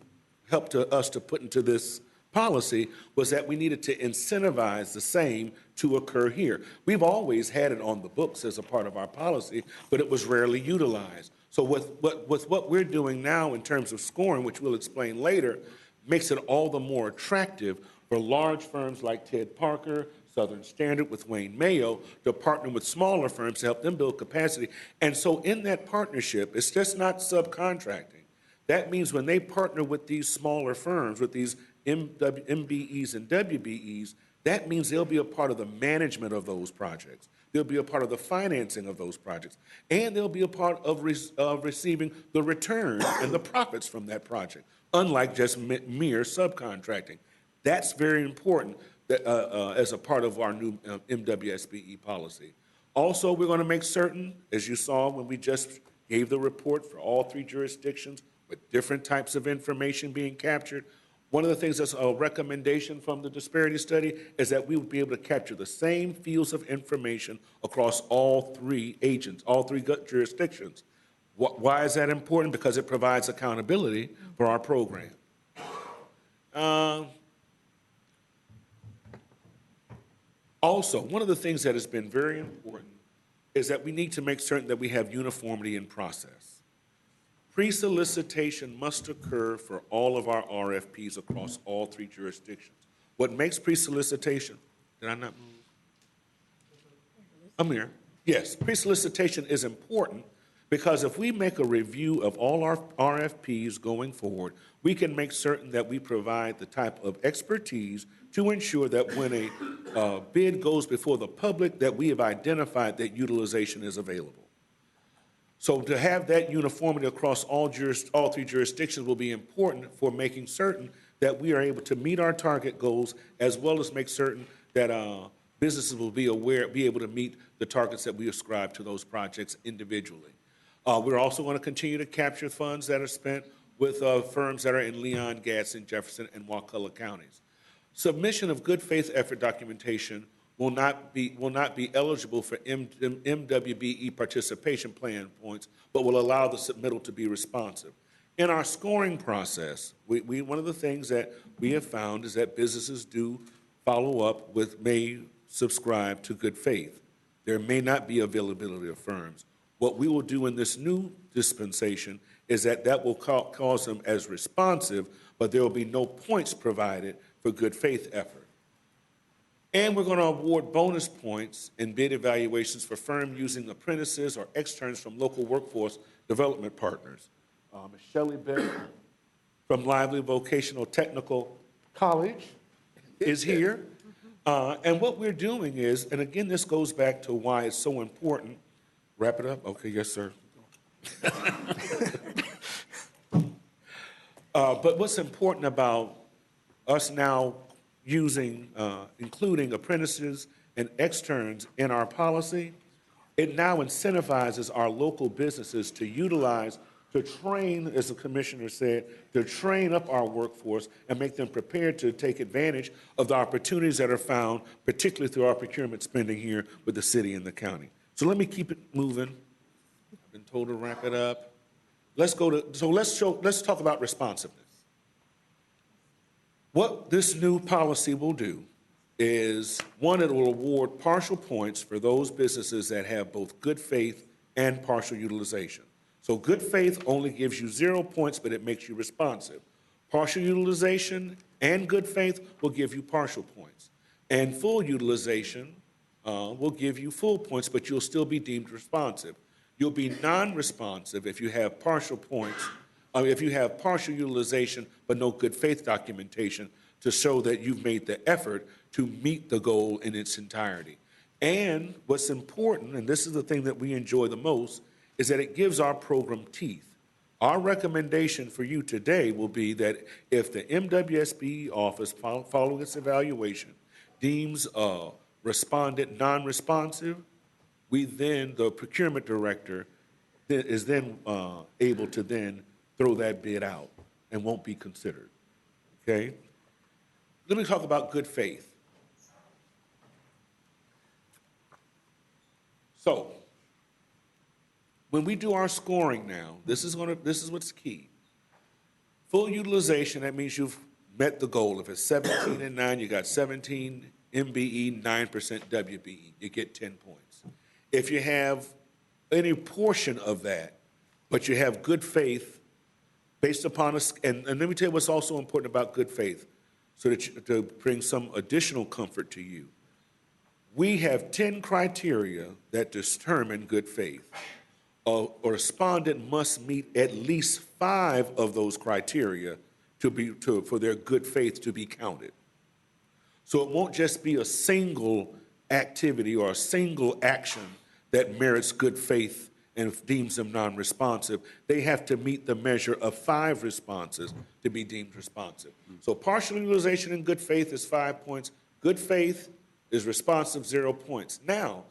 helped us to put into this policy was that we needed to incentivize the same to occur here. We've always had it on the books as a part of our policy, but it was rarely utilized. So with what we're doing now in terms of scoring, which we'll explain later, makes it all the more attractive for large firms like Ted Parker, Southern Standard with Wayne Mayo, to partner with smaller firms to help them build capacity. And so in that partnership, it's just not subcontracting. That means when they partner with these smaller firms, with these MBEs and WBEs, that means they'll be a part of the management of those projects. They'll be a part of the financing of those projects. And they'll be a part of receiving the return and the profits from that project, unlike just mere subcontracting. That's very important as a part of our new MWSBE policy. Also, we're going to make certain, as you saw when we just gave the report for all 3 jurisdictions with different types of information being captured, one of the things that's a recommendation from the disparity study is that we would be able to capture the same fields of information across all 3 jurisdictions. Why is that important? Because it provides accountability for our program. Also, one of the things that has been very important is that we need to make certain that we have uniformity in process. Pre-solicitation must occur for all of our RFPs across all 3 jurisdictions. What makes pre-solicitation, did I not move? Amir, yes, pre-solicitation is important Because if we make a review of all our RFPs going forward, we can make certain that we provide the type of expertise to ensure that when a bid goes before the public, that we have identified that utilization is available. So to have that uniformity across all three jurisdictions will be important for making certain that we are able to meet our target goals, as well as make certain that businesses will be able to meet the targets that we ascribe to those projects individually. We're also going to continue to capture funds that are spent with firms that are in Leon, Gadsden, Jefferson, and Wakulla counties. Submission of good faith effort documentation will not be eligible for MWBE participation plan points, but will allow the submittal to be responsive. In our scoring process, one of the things that we have found is that businesses do follow up may subscribe to good faith. There may not be availability of firms. What we will do in this new dispensation is that will cause them as responsive, but there will be no points provided for good faith effort. And we're going to award bonus points in bid evaluations for firms using apprentices or externs from local workforce development partners. Ms. Shelley Bell from Lively Vocational Technical College is here. And what we're doing is, and again, this goes back to why it's so important. Wrap it up? Okay, yes, sir. But what's important about us now including apprentices and externs in our policy, it now incentivizes our local businesses to train, as the commissioner said, to train up our workforce and make them prepared to take advantage of the opportunities that are found, particularly through our procurement spending here with the city and the county. So let me keep it moving. I've been told to wrap it up. Let's talk about responsiveness. What this new policy will do is, one, it will award partial points for those businesses that have both good faith and partial utilization. So good faith only gives you 0 points, but it makes you responsive. Partial utilization and good faith will give you partial points. And full utilization will give you full points, but you'll still be deemed responsive. You'll be non-responsive if you have partial points, if you have partial utilization but no good faith documentation to show that you've made the effort to meet the goal in its entirety. And what's important, and this is the thing that we enjoy the most, is that it gives our program teeth. Our recommendation for you today will be that if the MWSB office, following its evaluation, deems a respondent non-responsive, the procurement director is then able to then throw that bid out and won't be considered, okay? Let me talk about good faith. So, when we do our scoring now, this is what's key. Full utilization, that means you've met the goal. If it's 17 and 9, you got 17 MBE, 9% WBE, you get 10 points. If you have any portion of that, but you have good faith based upon and let me tell you what's also important about good faith, so that to bring some additional comfort to you. We have 10 criteria that determine good faith. A respondent must meet at least 5 of those criteria for their good faith to be counted. So it won't just be a single activity or a single action that merits good faith and deems them non-responsive. They have to meet the measure of 5 responses to be deemed responsive. So partial utilization and good faith is 5 points. Good faith is responsive, 0 points. Now,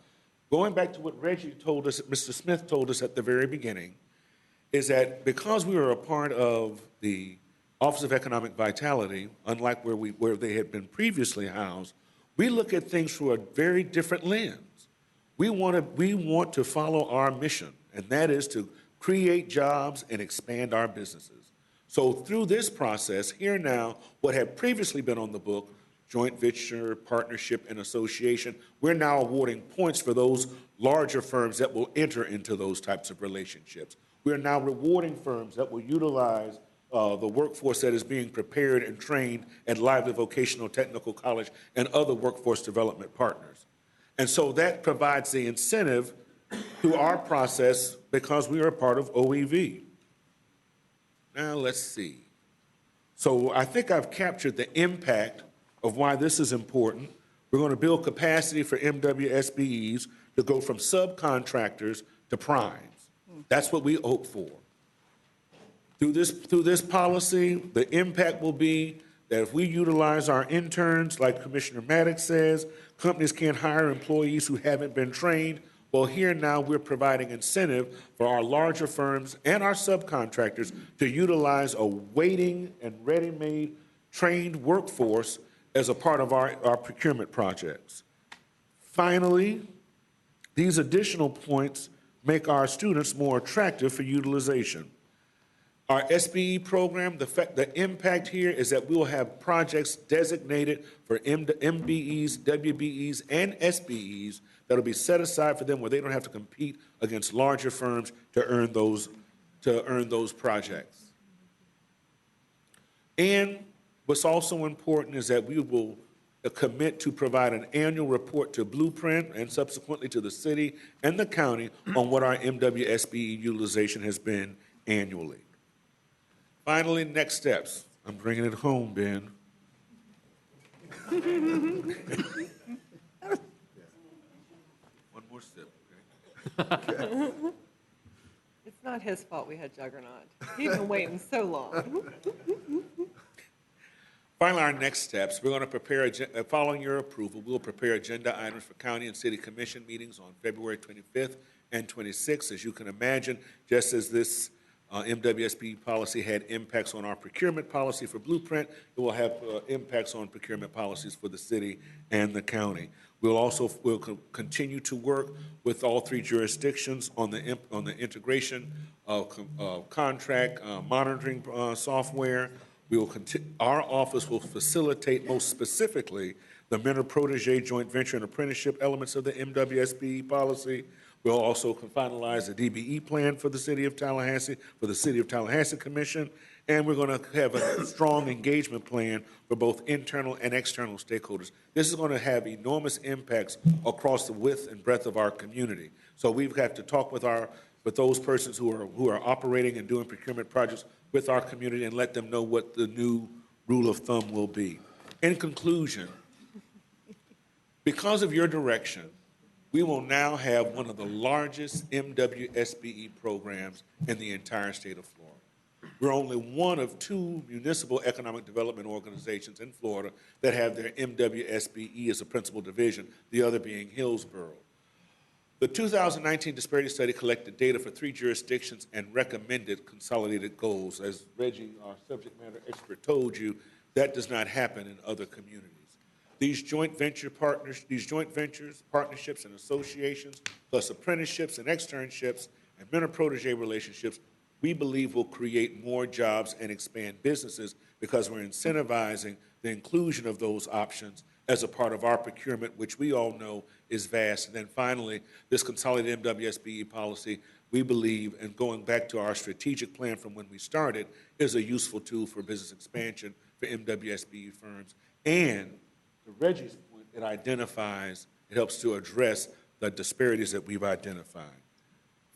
going back to what Reggie told us, Mr. Smith told us at the very beginning, is that because we were a part of the Office of Economic Vitality, unlike where they had been previously housed, we look at things through a very different lens. We want to follow our mission, and that is to create jobs and expand our businesses. So through this process, here now, what had previously been on the book, joint venture, partnership, and association, we're now awarding points for those larger firms that will enter into those types of relationships. We're now rewarding firms that will utilize the workforce that is being prepared and trained at Lively Vocational Technical College and other workforce development partners. And so that provides the incentive through our process because we are a part of OEV. Now, let's see. So I think I've captured the impact of why this is important. We're going to build capacity for MWSBEs to go from subcontractors to primes. That's what we hope for. Through this policy, the impact will be that if we utilize our interns, like Commissioner Maddox says, companies can't hire employees who haven't been trained. Well, here now we're providing incentive for our larger firms and our subcontractors to utilize a waiting and ready-made trained workforce as a part of our procurement projects. Finally, these additional points make our students more attractive for utilization. Our SBE program, the impact here is that we will have projects designated for MBEs, WBEs, and SBEs that will be set aside for them where they don't have to compete against larger firms to earn those projects. And what's also important is that we will commit to provide an annual report to Blueprint and subsequently to the city and the county on what our MWSBE utilization has been annually. Finally, next steps. I'm bringing it home, Ben. One more sip, okay?
It's not his fault we had Juggernaut. He's been waiting so long.
Finally, our next steps, we're going to prepare, following your approval, we'll prepare agenda items for county and city commission meetings on February 25th and 26th. As you can imagine, just as this MWSB policy had impacts on our procurement policy for Blueprint, it will have impacts on procurement policies for the city and the county. We'll continue to work with all three jurisdictions on the integration of contract monitoring software. Our office will facilitate, most specifically, the mentor-protege joint venture and apprenticeship elements of the MWSB policy. We'll also finalize the DBE plan for the City of Tallahassee, for the City of Tallahassee Commission, and we're going to have a strong engagement plan for both internal and external stakeholders. This is going to have enormous impacts across the width and breadth of our community. So we've got to talk with those persons who are operating and doing procurement projects with our community and let them know what the new rule of thumb will be. In conclusion, because of your direction, we will now have one of the largest MWSBE programs in the entire state of Florida. We're only one of two municipal economic development organizations in Florida that have their MWSBE as a principal division, the other being Hillsborough. The 2019 disparity study collected data for 3 jurisdictions and recommended consolidated goals. As Reggie, our subject matter expert, told you, that does not happen in other communities. These joint ventures, partnerships, and associations, plus apprenticeships and externships and mentor-protege relationships, we believe will create more jobs and expand businesses because we're incentivizing the inclusion of those options as a part of our procurement, which we all know is vast. And then finally, this consolidated MWSBE policy, we believe, and going back to our strategic plan from when we started, is a useful tool for business expansion for MWSBE firms. And to Reggie's point, it helps to address the disparities that we've identified.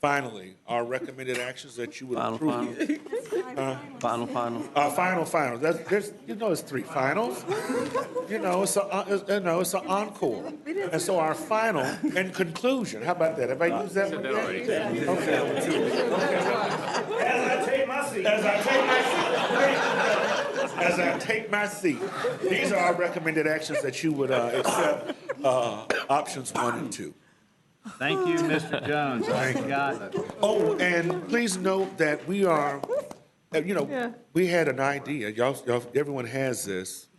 Finally, our recommended actions that you would approve.
Final.
Final. There's 3 finals. It's an encore. And so our final and conclusion. How about that? Have I used that one? As I take my seat, these are our recommended actions that you would accept options 1 and 2.
Thank you, Mr. Jones.
Oh, and please note that we are, we had an idea. Everyone has this.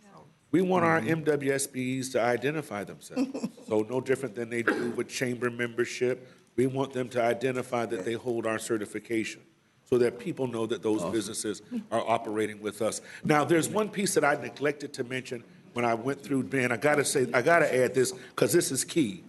We want our MWSBs to identify themselves. So no different than they do with chamber membership. We want them to identify that they hold our certification so that people know that those businesses are operating with us. Now, there's one piece that I neglected to mention when I went through, Ben. I gotta add this because this is key.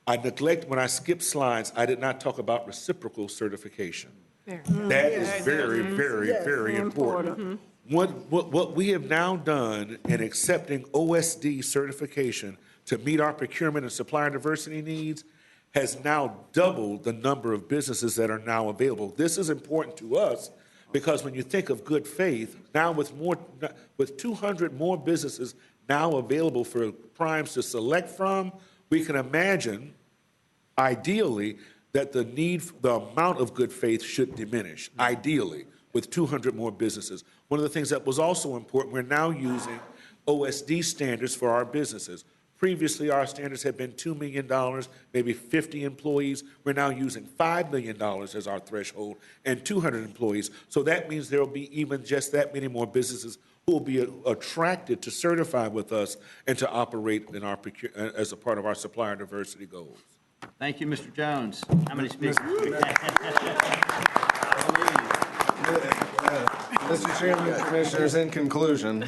When I skipped slides, I did not talk about reciprocal certification. That is very, very, very important. What we have now done in accepting OSD certification to meet our procurement and supplier diversity needs has now doubled the number of businesses that are now available. This is important to us because when you think of good faith, now with 200 more businesses now available for primes to select from, we can imagine, ideally, that the amount of good faith should diminish, ideally, with 200 more businesses. One of the things that was also important, we're now using OSD standards for our businesses. Previously, our standards had been $2 million, maybe 50 employees. We're now using $5 million as our threshold and 200 employees. So that means there will be even just that many more businesses who will be attracted to certify with us and to operate in our as a part of our supplier diversity goals.
Thank you, Mr. Jones. How many speakers?
Mr. Chairman, Commissioners, in conclusion,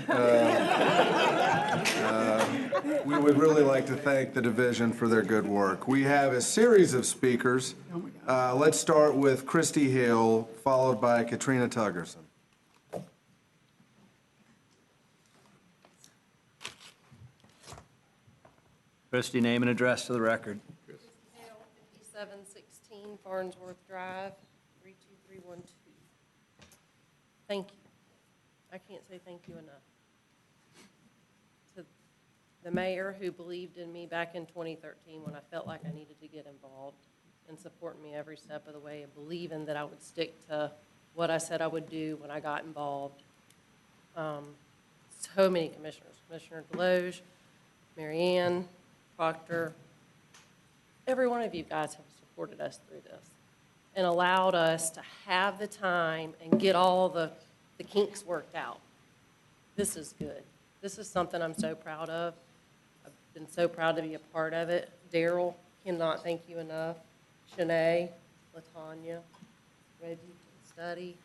we would really like to thank the division for their good work. We have a series of speakers. Let's start with Christy Hill, followed by Katrina Tuggerson.
Christy, name and address to the record.
5716 Farnsworth Drive, 32312. Thank you. I can't say thank you enough. To the mayor who believed in me back in 2013 when I felt like I needed to get involved and support me every step of the way and believing that I would stick to what I said I would do when I got involved. So many commissioners, Commissioner Deloge, Marianne, Proctor, every one of you guys have supported us through this and allowed us to have the time and get all the kinks worked out. This is good. This is something I'm so proud of. I've been so proud to be a part of it. Daryl, cannot thank you enough. Shanae, LaTanya, Reggie, Study,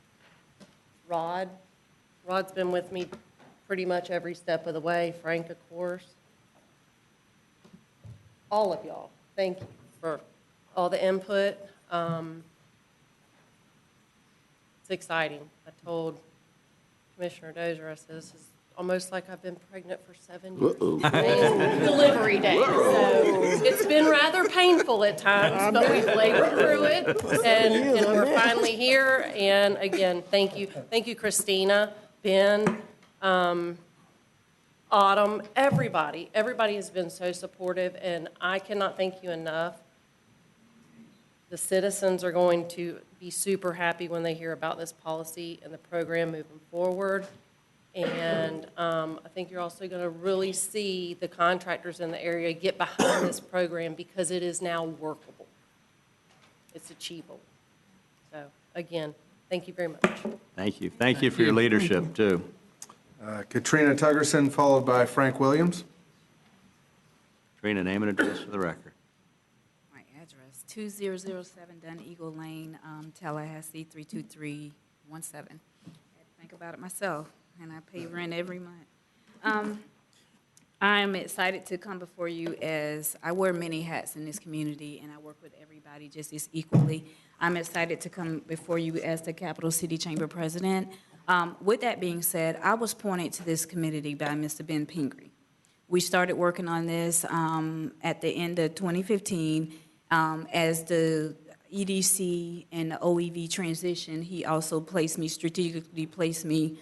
Rod. Rod's been with me pretty much every step of the way. Frank, of course. All of y'all, thank you for all the input. It's exciting. I told Commissioner Dozier, I said, this is almost like I've been pregnant for 7 years. Today's delivery day. So it's been rather painful at times, but we've labored through it, and we're finally here. And again, thank you. Thank you, Christina, Ben, Autumn, everybody. Everybody has been so supportive, and I cannot thank you enough. The citizens are going to be super happy when they hear about this policy and the program moving forward. And I think you're also going to really see the contractors in the area get behind this program because it is now workable. It's achievable. So, again, thank you very much.
Thank you. Thank you for your leadership, too.
Katrina Tuggerson, followed by Frank Williams.
Katrina, name and address for the record.
My address, 2007 Dun Eagle Lane, Tallahassee, 32317. I had to think about it myself, and I pay rent every month. I'm excited to come before you as I wear many hats in this community, and I work with everybody just as equally. I'm excited to come before you as the Capital City Chamber President. With that being said, I was appointed to this committee by Mr. Ben Pingree. We started working on this at the end of 2015. As the EDC and the OEV transition, he also strategically placed me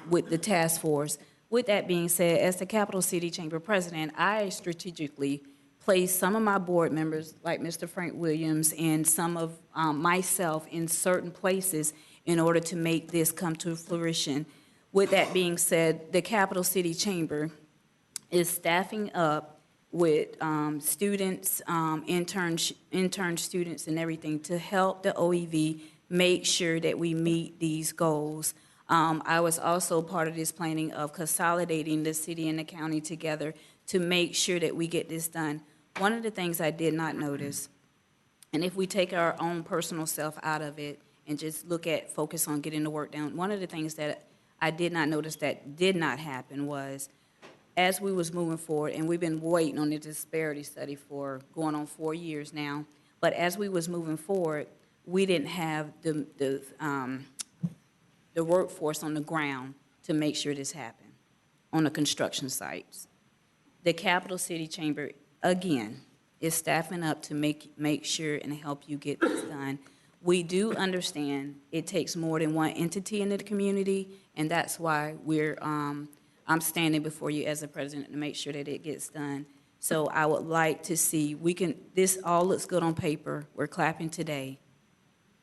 with the task force. With that being said, as the Capital City Chamber President, I strategically placed some of my board members, like Mr. Frank Williams, and some of myself in certain places in order to make this come to fruition. With that being said, the Capital City Chamber is staffing up with students, intern students and everything to help the OEV make sure that we meet these goals. I was also part of this planning of consolidating the city and the county together to make sure that we get this done. One of the things I did not notice, and if we take our own personal self out of it and just focus on getting the work done, one of the things that I did not notice that did not happen was as we was moving forward, and we've been waiting on the disparity study for going on 4 years now, but as we was moving forward, we didn't have the workforce on the ground to make sure this happened on the construction sites. The Capital City Chamber, again, is staffing up to make sure and help you get this done. We do understand it takes more than one entity in the community, and that's why I'm standing before you as a president to make sure that it gets done. So I would like to see, this all looks good on paper, we're clapping today.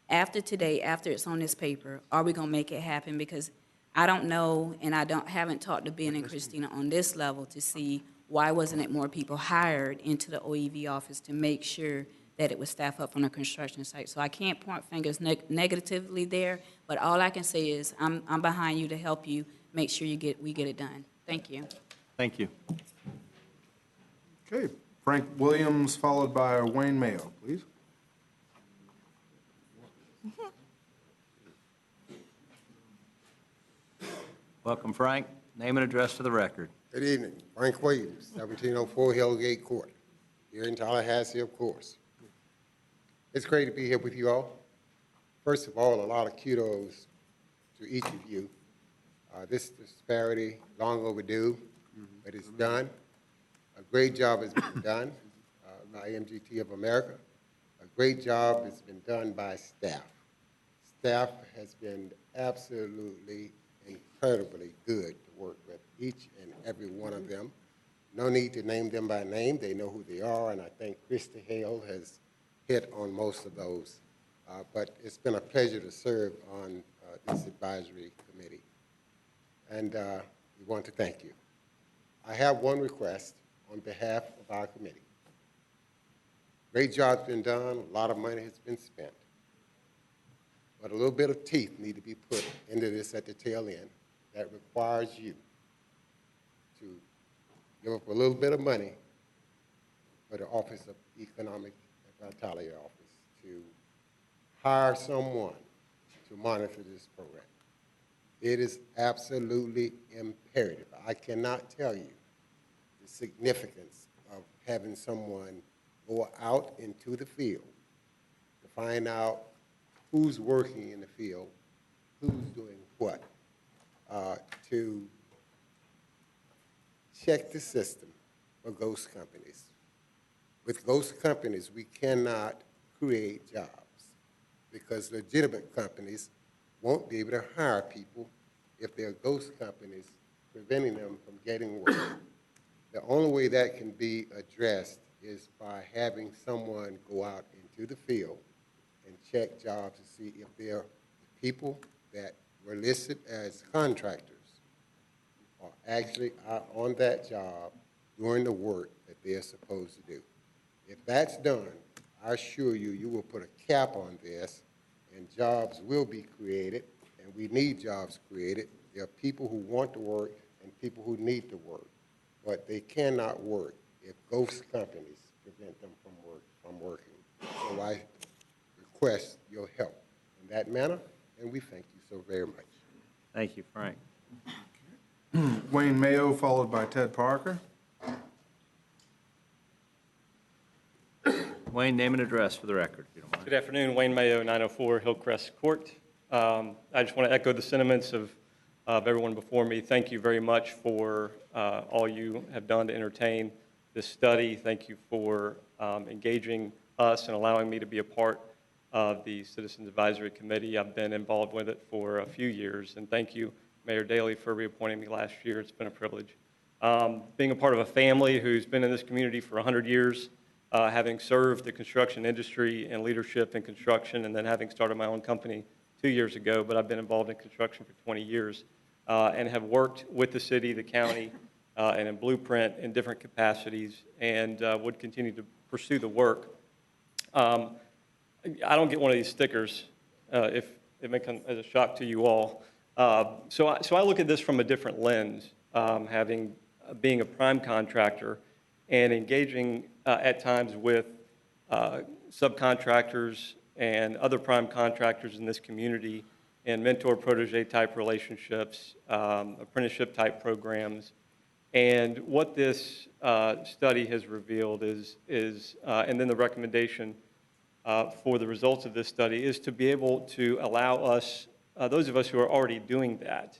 After today, after it's on this paper, are we gonna make it happen? Because I don't know, and haven't talked to Ben and Christina on this level to see why wasn't it more people hired into the OEV office to make sure that it was staffed up on a construction site. So I can't point fingers negatively there, but all I can say is I'm behind you to help you make sure we get it done. Thank you.
Thank you.
Okay, Frank Williams, followed by Wayne Mayo, please.
Welcome, Frank. Name and address to the record.
Good evening. Frank Williams, 1704 Hillgate Court, here in Tallahassee, of course. It's great to be here with you all. First of all, a lot of kudos to each of you. This disparity, long overdue, but it's done. A great job has been done by MGT of America. A great job has been done by staff. Staff has been absolutely incredibly good to work with, each and every one of them. No need to name them by name. They know who they are, and I think Krista Hale has hit on most of those. But it's been a pleasure to serve on this advisory committee, and we want to thank you. I have one request on behalf of our committee. Great job's been done, a lot of money has been spent, but a little bit of teeth need to be put into this at the tail end that requires you to give up a little bit of money for the Office of Economic and Vitality Office to hire someone to monitor this program. It is absolutely imperative. I cannot tell you the significance of having someone go out into the field to find out who's working in the field, who's doing what, to check the system for ghost companies. With ghost companies, we cannot create jobs because legitimate companies won't be able to hire people if there are ghost companies preventing them from getting work. The only way that can be addressed is by having someone go out into the field and check jobs to see if there are people that were listed as contractors are actually out on that job doing the work that they're supposed to do. If that's done, I assure you, you will put a cap on this and jobs will be created, and we need jobs created. There are people who want to work and people who need to work, but they cannot work if ghost companies prevent them from working. So I request your help in that manner, and we thank you so very much.
Thank you, Frank.
Wayne Mayo, followed by Ted Parker.
Wayne, name and address for the record, if you don't mind.
Good afternoon, Wayne Mayo, 904 Hillcrest Court. I just want to echo the sentiments of everyone before me. Thank you very much for all you have done to entertain this study. Thank you for engaging us and allowing me to be a part of the Citizens Advisory Committee. I've been involved with it for a few years, and thank you, Mayor Daley, for reappointing me last year. It's been a privilege. Being a part of a family who's been in this community for 100 years, having served the construction industry and leadership in construction, and then having started my own company 2 years ago, but I've been involved in construction for 20 years and have worked with the city, the county, and in Blueprint in different capacities, and would continue to pursue the work. I don't get one of these stickers, if it may come as a shock to you all. So I look at this from a different lens, being a prime contractor and engaging at times with subcontractors and other prime contractors in this community in mentor-protege type relationships, apprenticeship type programs. And what this study has revealed is and then the recommendation for the results of this study is to be able to allow us, those of us who are already doing that,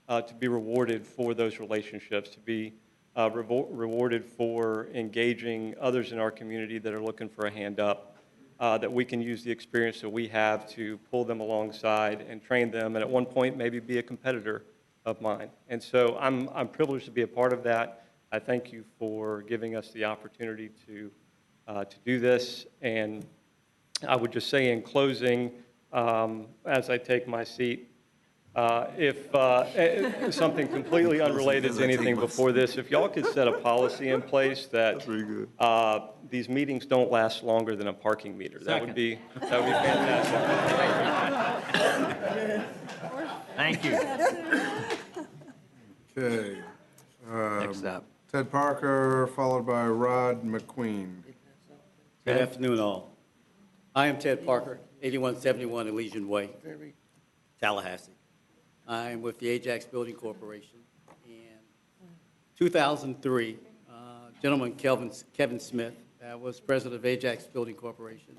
to be rewarded for those relationships, to be rewarded for engaging others in our community that are looking for a hand up, that we can use the experience that we have to pull them alongside and train them, and at one point maybe be a competitor of mine. And so I'm privileged to be a part of that. I thank you for giving us the opportunity to do this. And I would just say in closing, as I take my seat, if something completely unrelated to anything before this, if y'all could set a policy in place that these meetings don't last longer than a parking meter, that would be fantastic.
Thank you.
Okay.
Next up.
Ted Parker, followed by Rod McQueen.
Good afternoon, all. I am Ted Parker, 8171 Elysian Way, Tallahassee. I am with the Ajax Building Corporation. In 2003, gentleman Kevin Smith, that was president of Ajax Building Corporation,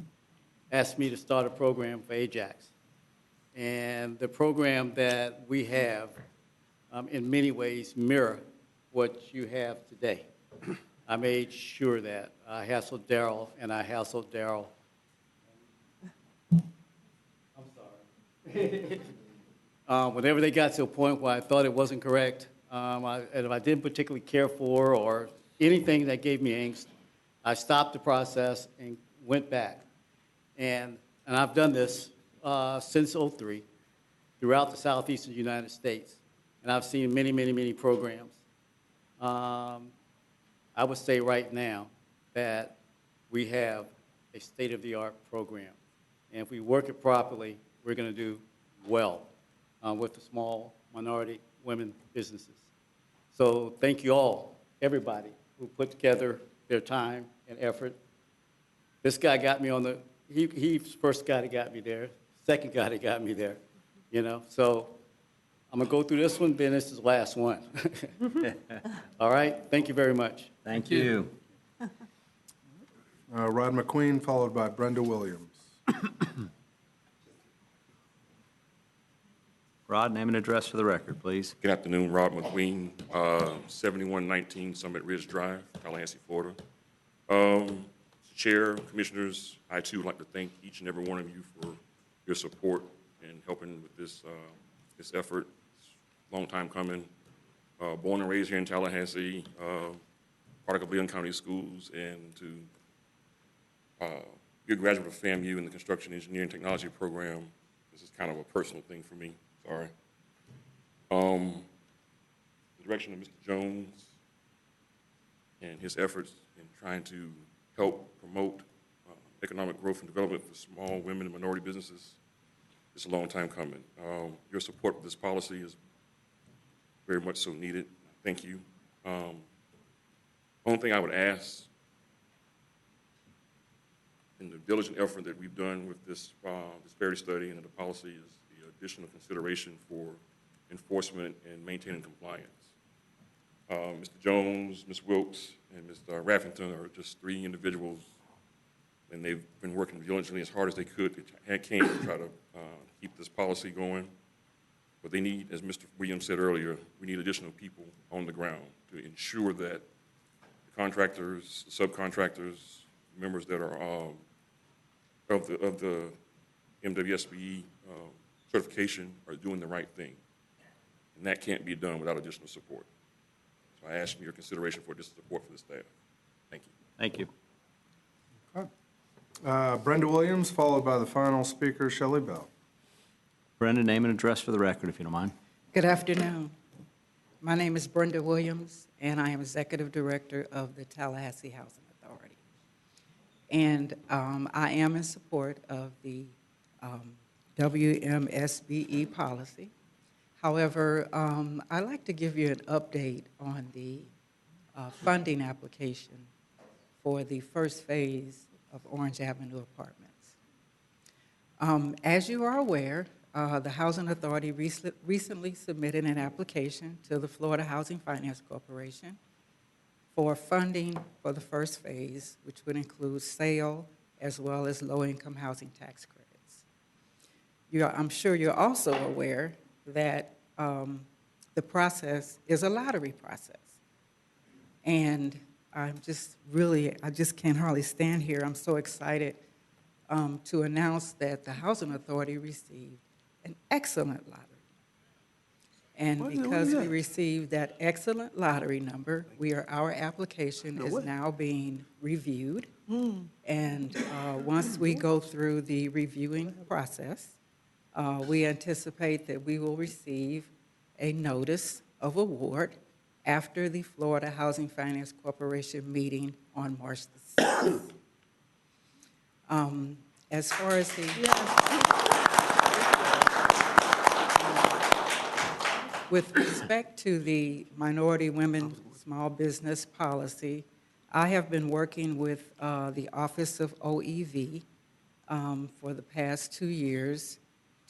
asked me to start a program for Ajax. And the program that we have, in many ways, mirror what you have today. I made sure that I hassled Daryl, and I hassled Daryl. I'm sorry. Whenever they got to a point where I thought it wasn't correct, and if I didn't particularly care for or anything that gave me angst, I stopped the process and went back. And I've done this since '03 throughout the southeastern United States. And I've seen many, many, many programs. I would say right now that we have a state-of-the-art program. And if we work it properly, we're going to do well with the small minority women businesses. So thank you all, everybody, who put together their time and effort. This guy got me on the, he's the first guy that got me there, second guy that got me there, you know. So I'm going to go through this one, then this is the last one. All right? Thank you very much.
Thank you.
Rod McQueen, followed by Brenda Williams.
Rod, name and address for the record, please.
Good afternoon, Rod McQueen, 7119 Summit Ridge Drive, Tallahassee, Florida. Chair, Commissioners, I too would like to thank each and every one of you for your support in helping with this effort. It's a long time coming. Born and raised here in Tallahassee, product of Leon County Schools, and to be a graduate of FAMU in the Construction Engineering Technology program. This is kind of a personal thing for me. Sorry. The direction of Mr. Jones and his efforts in trying to help promote economic growth and development for small women and minority businesses, it's a long time coming. Your support of this policy is very much so needed. Thank you. Only thing I would ask in the diligent effort that we've done with this disparity study and the policy is the additional consideration for enforcement and maintaining compliance. Mr. Jones, Ms. Wilkes, and Mr. Raffington are just three individuals, and they've been working diligently as hard as they could to try to keep this policy going. But they need, as Mr. Williams said earlier, we need additional people on the ground to ensure that the contractors, subcontractors, members that are of the MWSBE certification are doing the right thing. And that can't be done without additional support. So I ask for your consideration for additional support for the staff. Thank you.
Thank you.
Okay. Brenda Williams, followed by the final speaker, Shelley Bell.
Brenda, name and address for the record, if you don't mind.
Good afternoon. My name is Brenda Williams, and I am Executive Director of the Tallahassee Housing Authority. And I am in support of the WMSBE policy. However, I'd like to give you an update on the funding application for the first phase of Orange Avenue Apartments. As you are aware, the Housing Authority recently submitted an application to the Florida Housing Finance Corporation for funding for the first phase, which would include sale as well as low-income housing tax credits. I'm sure you're also aware that the process is a lottery process. And I'm just I just can't hardly stand here. I'm so excited to announce that the Housing Authority received an excellent lottery. And
What is
because we
that?
received that excellent lottery number, our application is now being reviewed. And once we go through the reviewing process, we anticipate that we will receive a notice of award after the Florida Housing Finance Corporation meeting on March the 6th. As far as with respect to the minority women small business policy, I have been working with the Office of OEV for the past 2 years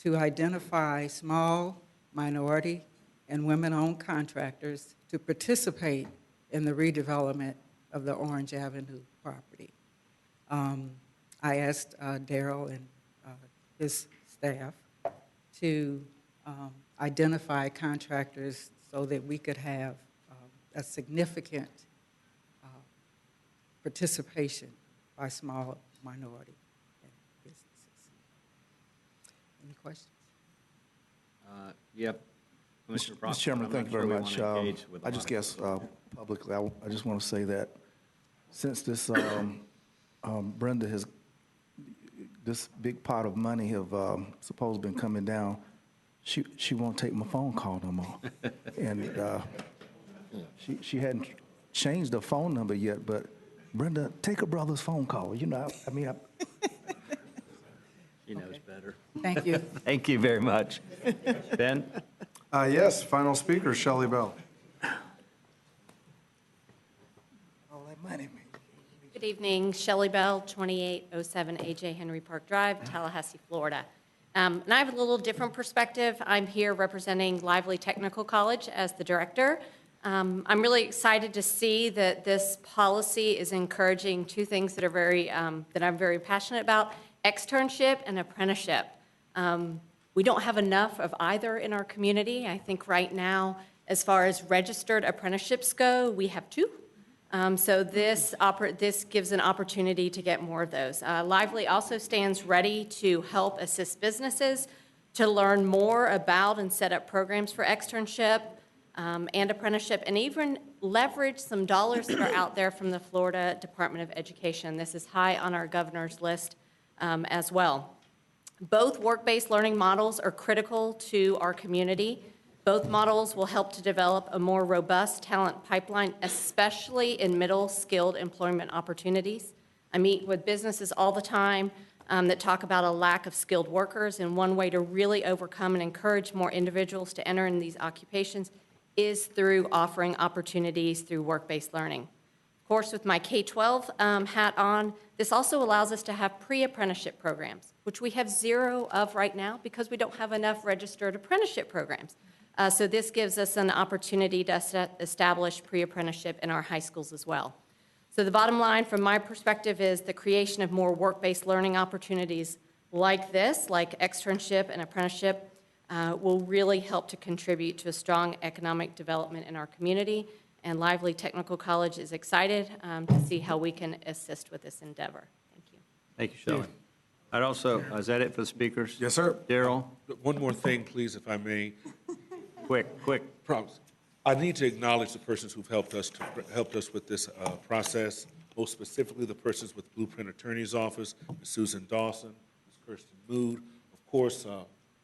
to identify small, minority, and women-owned contractors to participate in the redevelopment of the Orange Avenue property. I asked Darrell and his staff to identify contractors so that we could have a significant participation by small minority businesses. Any questions?
Yep. Commissioner
Mr.
Proctor,
Chairman,
I'm
thank
not
you very
sure we
much.
wanna engage with a
I
lot
just
of
guess publicly, I just want to say that since this Brenda has, this big pot of money have supposed been coming down, she won't take my phone call no more. And she hadn't changed her phone number yet, but Brenda, take her brother's phone call. You know, I mean,
She knows better.
Thank you.
Thank you very much. Ben?
Yes, final speaker, Shelley Bell.
all that money.
Good evening, Shelley Bell, 2807 A.J. Henry Park Drive, Tallahassee, Florida. And I have a little different perspective. I'm here representing Lively Technical College as the director. I'm really excited to see that this policy is encouraging two things that are that I'm very passionate about: externship and apprenticeship. We don't have enough of either in our community. I think right now, as far as registered apprenticeships go, we have two. So this gives an opportunity to get more of those. Lively also stands ready to help assist businesses to learn more about and set up programs for externship and apprenticeship, and even leverage some dollars that are out there from the Florida Department of Education. This is high on our governor's list as well. Both work-based learning models are critical to our community. Both models will help to develop a more robust talent pipeline, especially in middle-skilled employment opportunities. I meet with businesses all the time that talk about a lack of skilled workers, and one way to really overcome and encourage more individuals to enter in these occupations is through offering opportunities through work-based learning. Of course, with my K-12 hat on, this also allows us to have pre-apprenticeship programs, which we have zero of right now because we don't have enough registered apprenticeship programs. So this gives us an opportunity to establish pre-apprenticeship in our high schools as well. So the bottom line from my perspective is the creation of more work-based learning opportunities like this, like externship and apprenticeship, will really help to contribute to a strong economic development in our community. And Lively Technical College is excited to see how we can assist with this endeavor. Thank you.
Thank you, Shelley. I'd also, is that it for the speakers?
Yes, sir.
Darrell?
One more thing, please, if I may.
Quick.
Promise. I need to acknowledge the persons who've helped us with this process, most specifically the persons with Blueprint Attorney's Office, Ms. Susan Dawson, Ms. Kirsten Mood, of course,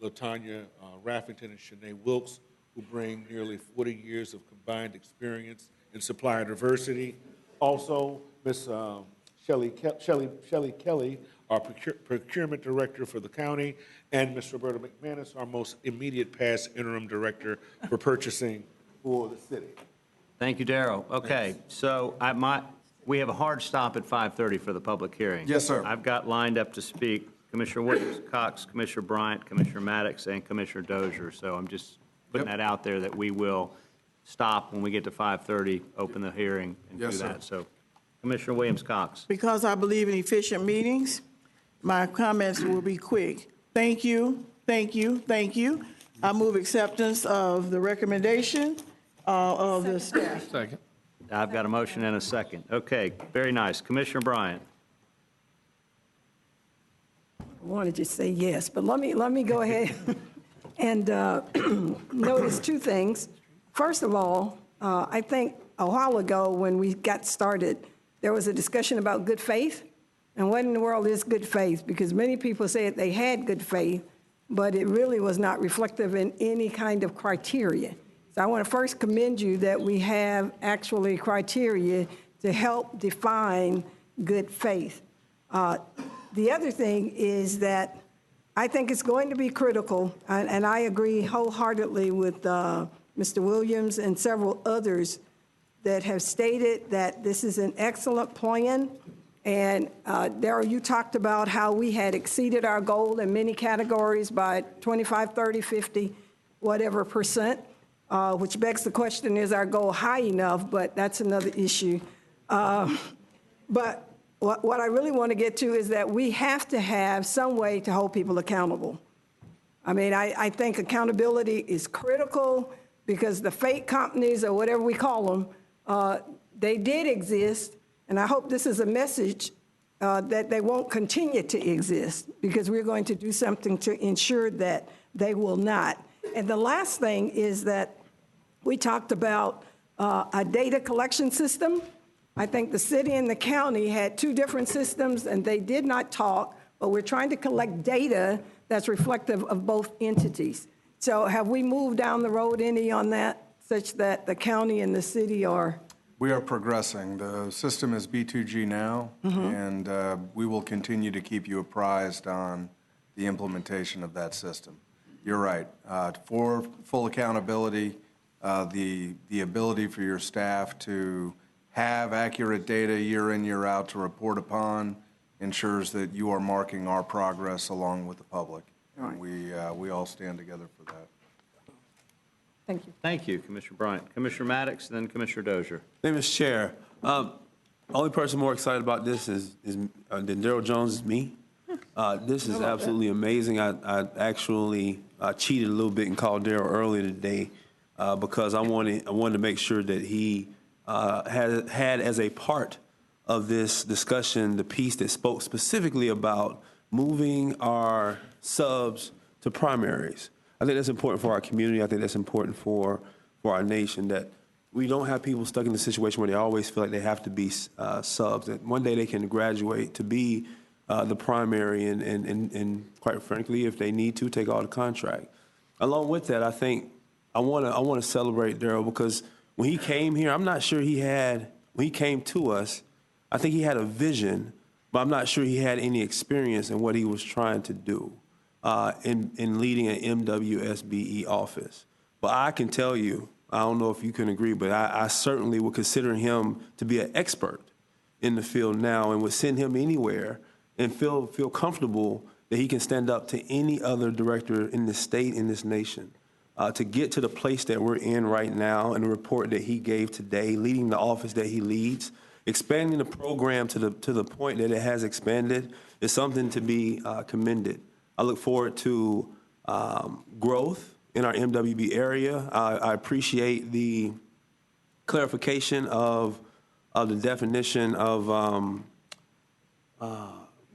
LaTanya Raffington and Shanae Wilkes, who bring nearly 40 years of combined experience in supplier diversity. Also, Ms. Shelley Kelly, our procurement director for the county, and Ms. Roberta McManus, our most immediate past interim director for purchasing for the city.
Thank you, Darrell. Okay, so we have a hard stop at 5:30 for the public hearing.
Yes, sir.
I've got lined up to speak Commissioner Williams, Cox, Commissioner Bryant, Commissioner Maddox, and Commissioner Dozier. So I'm just putting that out there that we will stop when we get to 5:30, open the hearing, and do
Yes,
that.
sir.
So Commissioner Williams, Cox.
Because I believe in efficient meetings, my comments will be quick. Thank you, thank you, thank you. I move acceptance of the recommendation of the staff.
Second.
I've got a motion and a second. Okay, very nice. Commissioner Bryant.
I wanted to say yes, but let me go ahead and notice two things. First of all, I think a while ago when we got started, there was a discussion about good faith. And what in the world is good faith? Because many people said they had good faith, but it really was not reflective in any kind of criteria. So I want to first commend you that we have actually criteria to help define good faith. The other thing is that I think it's going to be critical, and I agree wholeheartedly with Mr. Williams and several others that have stated that this is an excellent plan. And Darryl, you talked about how we had exceeded our goal in many categories by 25, 30, 50, whatever percent, which begs the question, is our goal high enough? But that's another issue. But what I really want to get to is that we have to have some way to hold people accountable. I mean, I think accountability is critical because the fake companies or whatever we call them, they did exist. And I hope this is a message that they won't continue to exist because we're going to do something to ensure that they will not. And the last thing is that we talked about a data collection system. I think the city and the county had two different systems and they did not talk, but we're trying to collect data that's reflective of both entities. So have we moved down the road any on that, such that the county and the city are?
We are progressing. The system is B2G now, and we will continue to keep you apprised on the implementation of that system. You're right. For full accountability, the ability for your staff to have accurate data year in, year out to report upon ensures that you are marking our progress along with the public.
Right.
We all stand together for that.
Thank you.
Thank you, Commissioner Bryant. Commissioner Maddox, then Commissioner Dozier.
Thank you, Mr. Chair. Only person more excited about this than Darryl Jones is me. This is absolutely amazing. I actually cheated a little bit and called Darryl earlier today because I wanted to make sure that he had as a part of this discussion the piece that spoke specifically about moving our subs to primaries. I think that's important for our community. I think that's important for our nation, that we don't have people stuck in a situation where they always feel like they have to be subs, that one day they can graduate to be the primary and quite frankly, if they need to, take all the contract. Along with that, I think I want to celebrate Darryl because when he came here, I'm not sure when he came to us, I think he had a vision, but I'm not sure he had any experience in what he was trying to do in leading an MWSBE office. But I can tell you, I don't know if you can agree, but I certainly would consider him to be an expert in the field now and would send him anywhere and feel comfortable that he can stand up to any other director in the state, in this nation. To get to the place that we're in right now and the report that he gave today, leading the office that he leads, expanding the program to the point that it has expanded is something to be commended. I look forward to growth in our MWB area. I appreciate the clarification of the definition of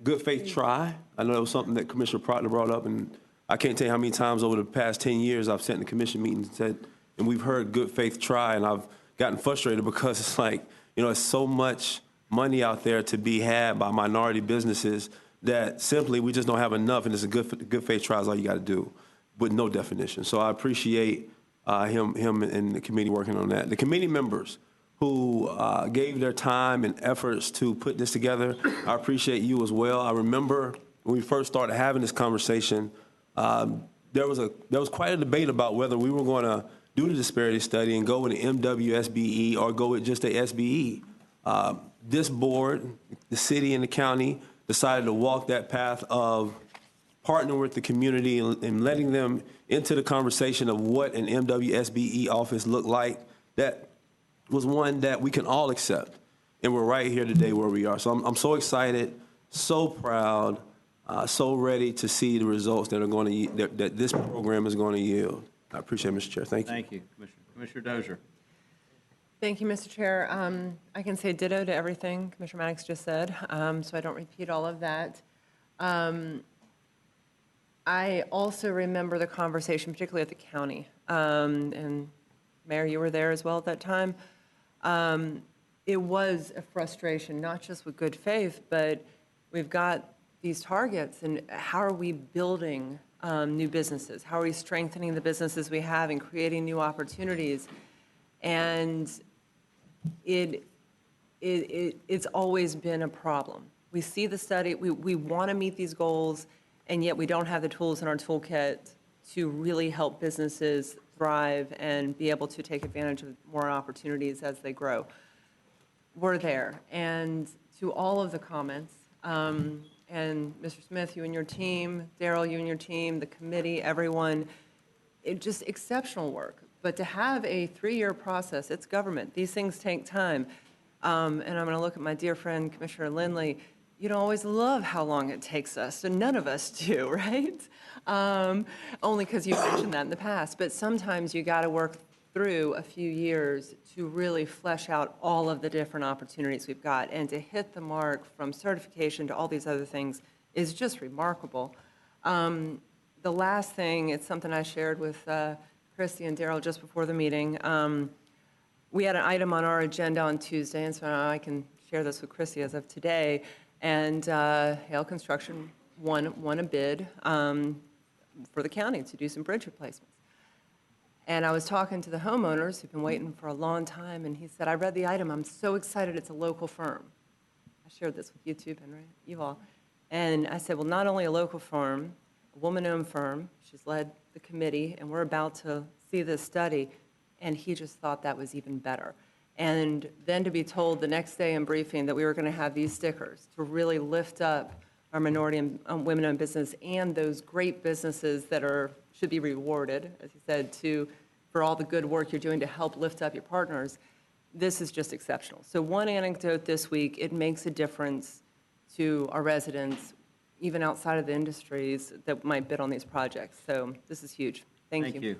good faith try. I know that was something that Commissioner Proctor brought up, and I can't tell you how many times over the past 10 years I've sat in the commission meetings and we've heard good faith try, and I've gotten frustrated because it's like, there's so much money out there to be had by minority businesses that simply we just don't have enough, and it's a good faith try is all you got to do, with no definition. So I appreciate him and the committee working on that. The committee members who gave their time and efforts to put this together, I appreciate you as well. I remember when we first started having this conversation, there was quite a debate about whether we were going to do the disparity study and go with an MWSBE or go with just a SBE. This board, the city and the county, decided to walk that path of partnering with the community and letting them into the conversation of what an MWSBE office looked like. That was one that we can all accept. And we're right here today where we are. So I'm so excited, so proud, so ready to see the results that are going to that this program is going to yield. I appreciate it, Mr. Chair. Thank you.
Thank you, Commissioner. Commissioner Dozier.
Thank you, Mr. Chair. I can say ditto to everything Commissioner Maddox just said, so I don't repeat all of that. I also remember the conversation, particularly at the county, and Mayor, you were there as well at that time. It was a frustration, not just with good faith, but we've got these targets, and how are we building new businesses? How are we strengthening the businesses we have and creating new opportunities? And it's always been a problem. We see the study, we want to meet these goals, and yet we don't have the tools in our toolkit to really help businesses thrive and be able to take advantage of more opportunities as they grow. We're there. And to all of the comments, and Mr. Smith, you and your team, Daryl, you and your team, the committee, everyone, just exceptional work. But to have a 3-year process, it's government. These things take time. And I'm going to look at my dear friend, Commissioner Lindley. You don't always love how long it takes us, and none of us do, right? Only because you mentioned that in the past. But sometimes you got to work through a few years to really flesh out all of the different opportunities we've got. And to hit the mark from certification to all these other things is just remarkable. The last thing, it's something I shared with Christy and Daryl just before the meeting. We had an item on our agenda on Tuesday, and so I can share this with Christy as of today. And Hale Construction won a bid for the county to do some bridge replacements. And I was talking to the homeowners who've been waiting for a long time, and he said, I read the item, I'm so excited it's a local firm. I shared this with you too, Ben, right? You all. And I said, well, not only a local firm, a woman-owned firm, she's led the committee, and we're about to see this study, and he just thought that was even better. And then to be told the next day in briefing that we were going to have these stickers to really lift up our minority and women-owned business and those great businesses that should be rewarded, as you said, for all the good work you're doing to help lift up your partners, this is just exceptional. So one anecdote this week, it makes a difference to our residents, even outside of the industries that might bid on these projects. So this is huge. Thank you.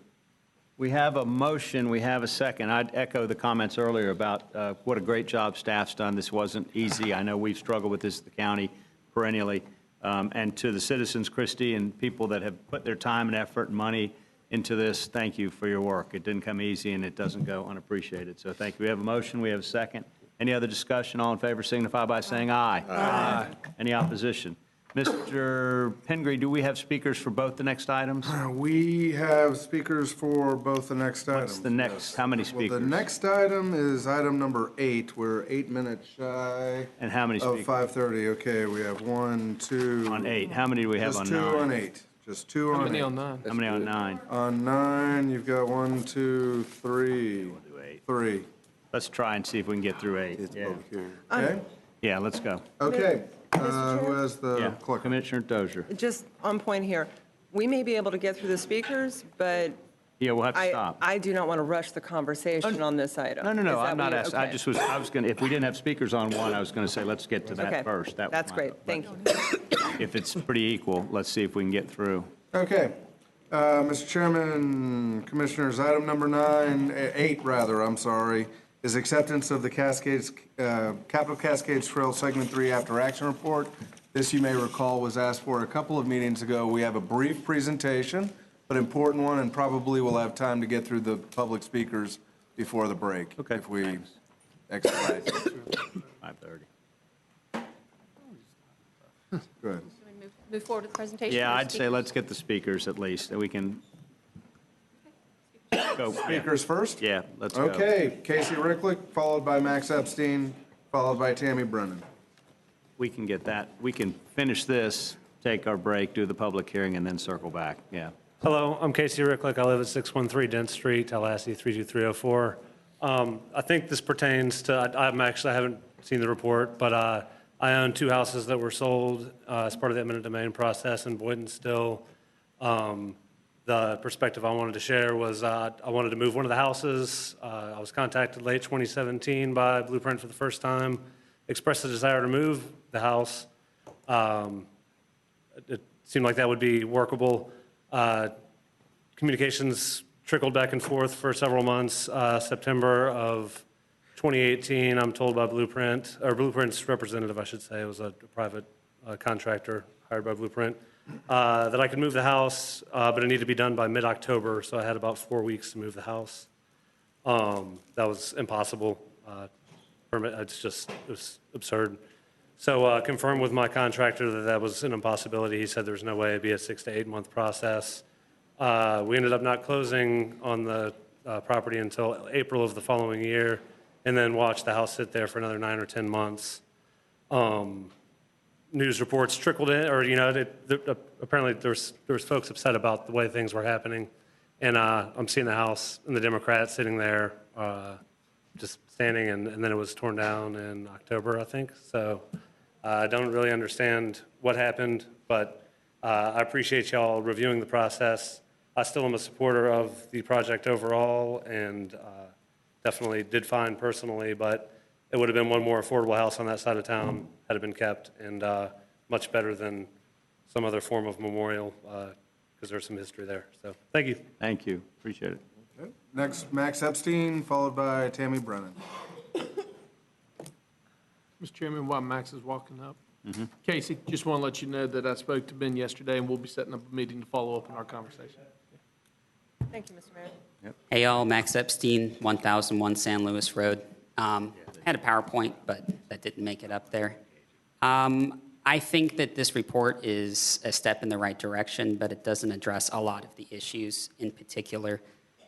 We have a motion, we have a second. I'd echo the comments earlier about what a great job staff's done. This wasn't easy. I know we've struggled with this at the county perennially. And to the citizens, Christy, and people that have put their time and effort and money into this, thank you for your work. It didn't come easy, and it doesn't go unappreciated. So thank you. We have a motion, we have a second. Any other discussion? All in favor signify by saying aye. Aye. Any opposition? Mr. Pingree, do we have speakers for both the next items?
We have speakers for both the next items.
What's the next? How many speakers?
Well, the next item is item number 8. We're 8 minutes shy.
And how many speakers?
Of 5:30. Okay, we have 1, 2.
On 8. How many do we have on 9?
Just 2 on 8. Just 2 on 8.
How many on 9?
How many on 9?
On 9, you've got 1, 2, 3. 3.
Let's try and see if we can get through 8. Yeah.
Okay?
Yeah, let's go.
Okay. Who has the
Yeah,
clicker?
Commissioner Dozier.
Just on point here, we may be able to get through the speakers, but
Yeah, we'll have to stop.
I do not want to rush the conversation on this item.
No,
Is that
I'm not
what you-
asking. I
okay.
just was, I was going to, if we didn't have speakers on one, I was going to say, let's get to
Okay.
that first. That was
That's
my
great.
hope.
Thank you.
If it's pretty equal, let's see if we can get through.
Okay. Mr. Chairman, Commissioners, item number 8 rather, I'm sorry, is acceptance of the Cascades, Capital Cascades Trail Segment 3 After Action Report. This, you may recall, was asked for a couple of meetings ago. We have a brief presentation, but important one, and probably we'll have time to get through the public speakers before the break.
Okay,
if we
thanks.
expedite.
5:30.
Go ahead.
Should we move forward with the presentation?
Yeah,
or
I'd say
speakers?
let's get the speakers at least, and we can go.
Speakers first?
Yeah, let's go.
Okay, Casey Ricklick, followed by Max Epstein, followed by Tammy Brennan.
We can get that. We can finish this, take our break, do the public hearing, and then circle back. Yeah.
Hello, I'm Casey Ricklick. I live at 613 Dent Street, Tallahassee 32304. I think this pertains to, I haven't seen the report, but I own 2 houses that were sold as part of the eminent domain process in Boynton still. The perspective I wanted to share was I wanted to move one of the houses. I was contacted late 2017 by Blueprint for the first time, expressed the desire to move the house. It seemed like that would be workable. Communications trickled back and forth for several months. September of 2018, I'm told by Blueprint, or Blueprint's representative, I should say, it was a private contractor hired by Blueprint, that I could move the house, but it needed to be done by mid-October, so I had about 4 weeks to move the house. That was impossible. It was absurd. So confirmed with my contractor that that was an impossibility. He said there was no way it'd be a 6 to 8 month process. We ended up not closing on the property until April of the following year, and then watched the house sit there for another 9 or 10 months. News reports trickled in, or apparently there was folks upset about the way things were happening, and I'm seeing the house and the Democrats sitting there, just standing, and then it was torn down in October, I think. So I don't really understand what happened, but I appreciate y'all reviewing the process. I still am a supporter of the project overall, and definitely did fine personally, but it would have been one more affordable house on that side of town had it been kept, and much better than some other form of memorial, because there's some history there. So thank you.
Thank you. Appreciate it.
Okay. Next, Max Epstein, followed by Tammy Brennan.
Mr. Chairman, while Max is walking up, Casey, just want to let you know that I spoke to Ben yesterday, and we'll be setting up a meeting to follow up on our conversation.
Thank you, Mr. Mayor.
Hey, y'all, Max Epstein, 1001 San Luis Road. I had a PowerPoint, but that didn't make it up there. I think that this report is a step in the right direction, but it doesn't address a lot of the issues, in particular,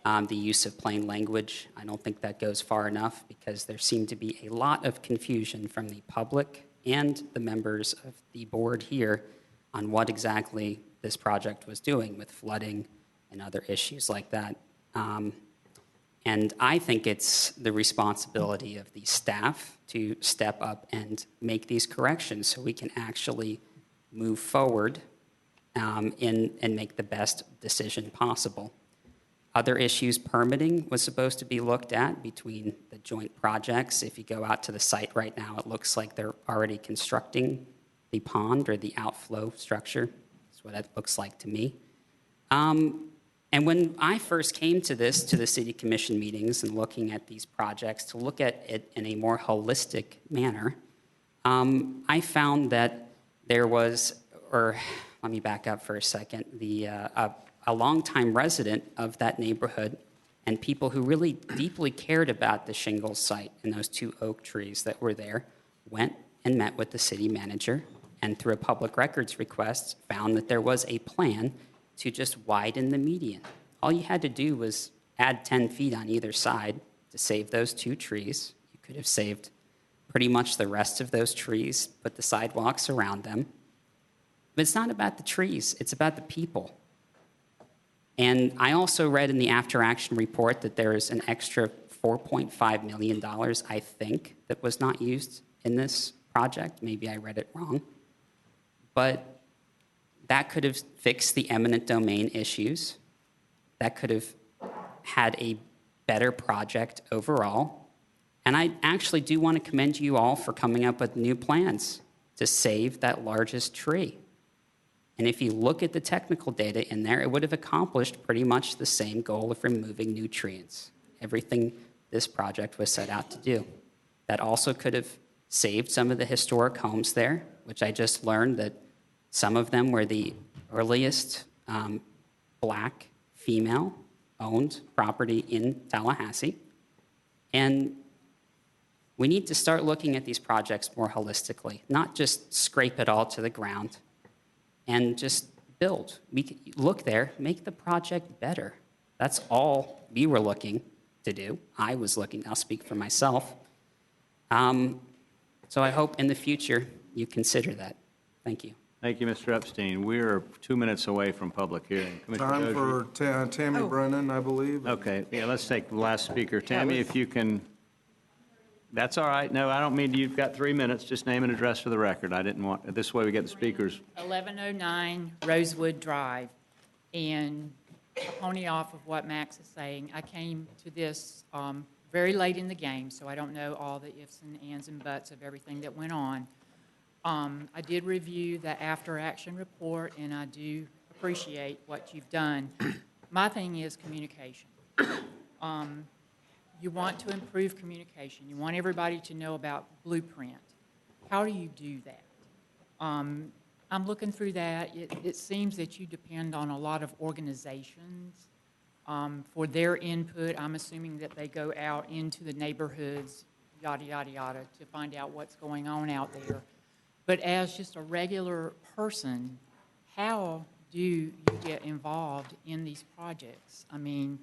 the use of plain language. I don't think that goes far enough, because there seemed to be a lot of confusion from the public and the members of the board here on what exactly this project was doing with flooding and other issues like that. And I think it's the responsibility of the staff to step up and make these corrections so we can actually move forward and make the best decision possible. Other issues, permitting was supposed to be looked at between the joint projects. If you go out to the site right now, it looks like they're already constructing the pond or the outflow structure. That's what it looks like to me. And when I first came to the city commission meetings and looking at these projects to look at it in a more holistic manner, I found that there was, or let me back up for a second, a longtime resident of that neighborhood and people who really deeply cared about the shingles site and those 2 oak trees that were there went and met with the city manager, and through a public records request found that there was a plan to just widen the median. All you had to do was add 10 feet on either side to save those 2 trees. You could have saved pretty much the rest of those trees, put the sidewalks around them. But it's not about the trees, it's about the people. And I also read in the after-action report that there is an extra $4.5 million, I think, that was not used in this project. Maybe I read it wrong. But that could have fixed the eminent domain issues. That could have had a better project overall. And I actually do want to commend you all for coming up with new plans to save that largest tree. And if you look at the technical data in there, it would have accomplished pretty much the same goal of removing nutrients, everything this project was set out to do. That also could have saved some of the historic homes there, which I just learned that some of them were the earliest Black female-owned property in Tallahassee. And we need to start looking at these projects more holistically, not just scrape it all to the ground and just build. We could look there, make the project better. That's all we were looking to do. I was looking, I'll speak for myself. So I hope in the future you consider that. Thank you.
Thank you, Mr. Epstein. We're 2 minutes away from public hearing. Commissioner
Time
Dozier?
for Tammy Brennan, I believe.
Okay, yeah, let's take the last speaker. Tammy, if you can, that's all right. No, I don't mean you've got 3 minutes. Just name and address for the record. I didn't want, this way we get the speakers.
1109 Rosewood Drive. And pony off of what Max is saying, I came to this very late in the game, so I don't know all the ifs and ands and buts of everything that went on. I did review the after-action report, and I do appreciate what you've done. My thing is communication. you want to improve communication. You want everybody to know about Blueprint. How do you do that? I'm looking through that. It seems that you depend on a lot of organizations for their input. I'm assuming that they go out into the neighborhoods, yada, yada, yada, to find out what's going on out there. But as just a regular person, how do you get involved in these projects? I mean,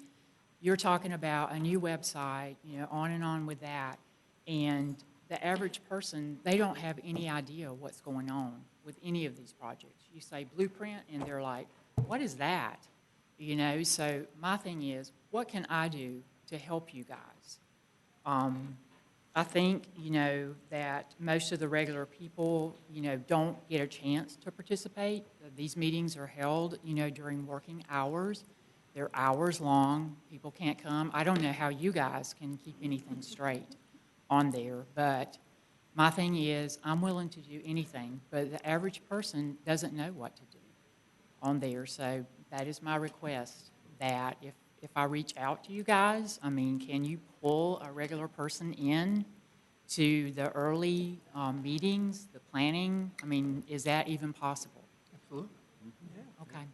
you're talking about a new website, you know, on and on with that. And the average person, they don't have any idea what's going on with any of these projects. You say Blueprint, and they're like, what is that? You know, so my thing is, what can I do to help you guys? I think, you know, that most of the regular people, you know, don't get a chance to participate. These meetings are held, you know, during working hours. They're hours long. People can't come. I don't know how you guys can keep anything straight on there, but my thing is, I'm willing to do anything, but the average person doesn't know what to do on there. So that is my request, that if I reach out to you guys, I mean, can you pull a regular person in to the early meetings, the planning? I mean, is that even possible?
Absolutely.
Okay.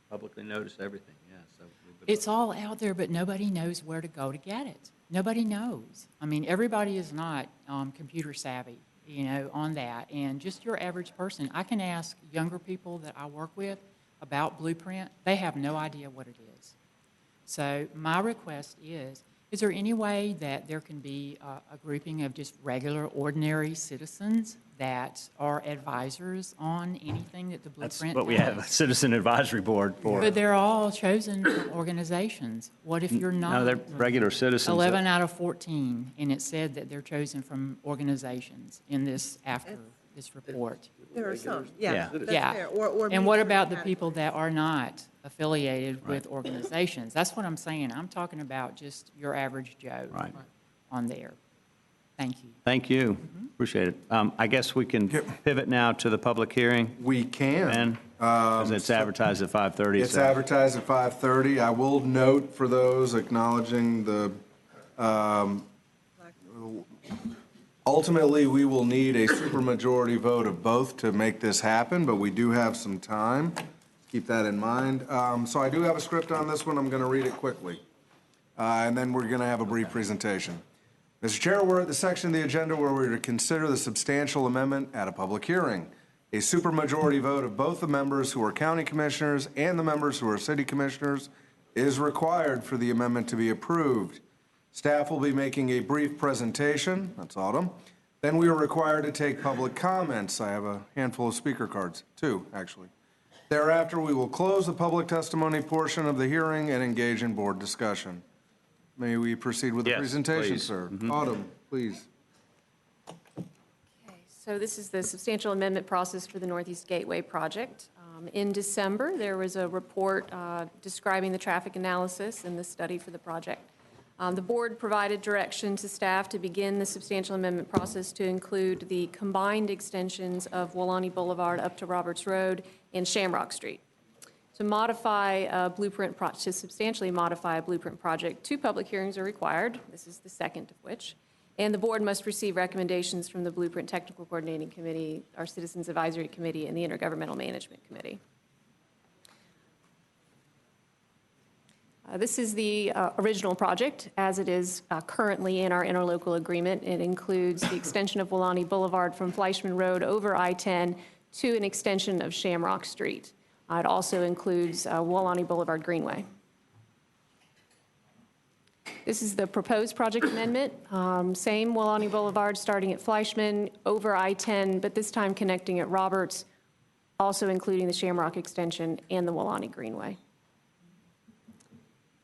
Publicly notice everything, yeah, so.
It's all out there, but nobody knows where to go to get it. Nobody knows. I mean, everybody is not computer savvy, you know, on that. And just your average person, I can ask younger people that I work with about Blueprint. They have no idea what it is. So my request is there any way that there can be a grouping of just regular, ordinary citizens that are advisors on anything that the
That's
Blueprint
what we have, a
does?
citizen advisory board for.
But they're all chosen from organizations. What if you're not?
No, they're regular citizens.
11 out of 14, and it said that they're chosen from organizations in this, after this report.
There are some,
Yeah.
that's
Yeah.
fair. Or
And what
mutual
about the
impact.
people that are not affiliated with organizations? That's what I'm saying. I'm talking about just your average Joe
Right.
on there. Thank you.
Thank you, appreciate it. I guess we can pivot now to the public hearing.
We can.
Ben, because it's advertised at 5:30.
It's
so-
advertised at 5:30. I will note for those acknowledging the, ultimately, we will need a supermajority vote of both to make this happen, but we do have some time. Keep that in mind. So I do have a script on this one. I'm going to read it quickly. And then we're going to have a brief presentation. Mr. Chair, we're at the section of the agenda where we're to consider the substantial amendment at a public hearing. A supermajority vote of both the members who are county commissioners and the members who are city commissioners is required for the amendment to be approved. Staff will be making a brief presentation. That's Autumn. Then we are required to take public comments. I have a handful of speaker cards, 2 actually. Thereafter, we will close the public testimony portion of the hearing and engage in board discussion. May we proceed with the
Yes,
presentation,
please.
sir?
Mhm.
Autumn, please.
So this is the substantial amendment process for the Northeast Gateway project. In December, there was a report describing the traffic analysis and the study for the project. The board provided direction to staff to begin the substantial amendment process to include the combined extensions of Wolani Boulevard up to Roberts Road and Shamrock Street. To to substantially modify a blueprint project, 2 public hearings are required. This is the second of which. And the board must receive recommendations from the Blueprint Technical Coordinating Committee, our Citizens Advisory Committee, and the Intergovernmental Management Committee. This is the original project as it is currently in our interlocal agreement. It includes the extension of Wolani Boulevard from Fleischman Road over I-10 to an extension of Shamrock Street. It also includes Wolani Boulevard Greenway. This is the proposed project amendment. Same Wolani Boulevard starting at Fleischman over I-10, but this time connecting at Roberts, also including the Shamrock extension and the Wolani Greenway.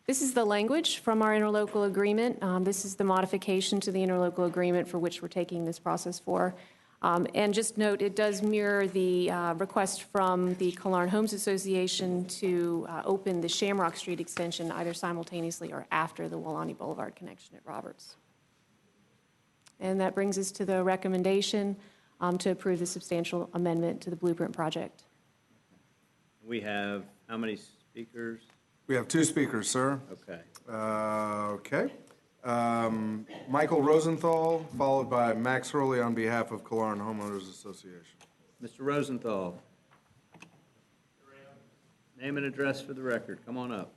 This is the language from our interlocal agreement. This is the modification to the interlocal agreement for which we're taking this process for. And just note, it does mirror the request from the Killarn Homes Association to open the Shamrock Street extension either simultaneously or after the Wolani Boulevard connection at Roberts. And that brings us to the recommendation to approve the substantial amendment to the Blueprint project.
We have how many speakers?
We have 2 speakers, sir.
Okay.
Okay. Michael Rosenthal, followed by Max Hurley on behalf of Killearn Homeowners Association.
Mr. Rosenthal. Name and address for the record. Come on up.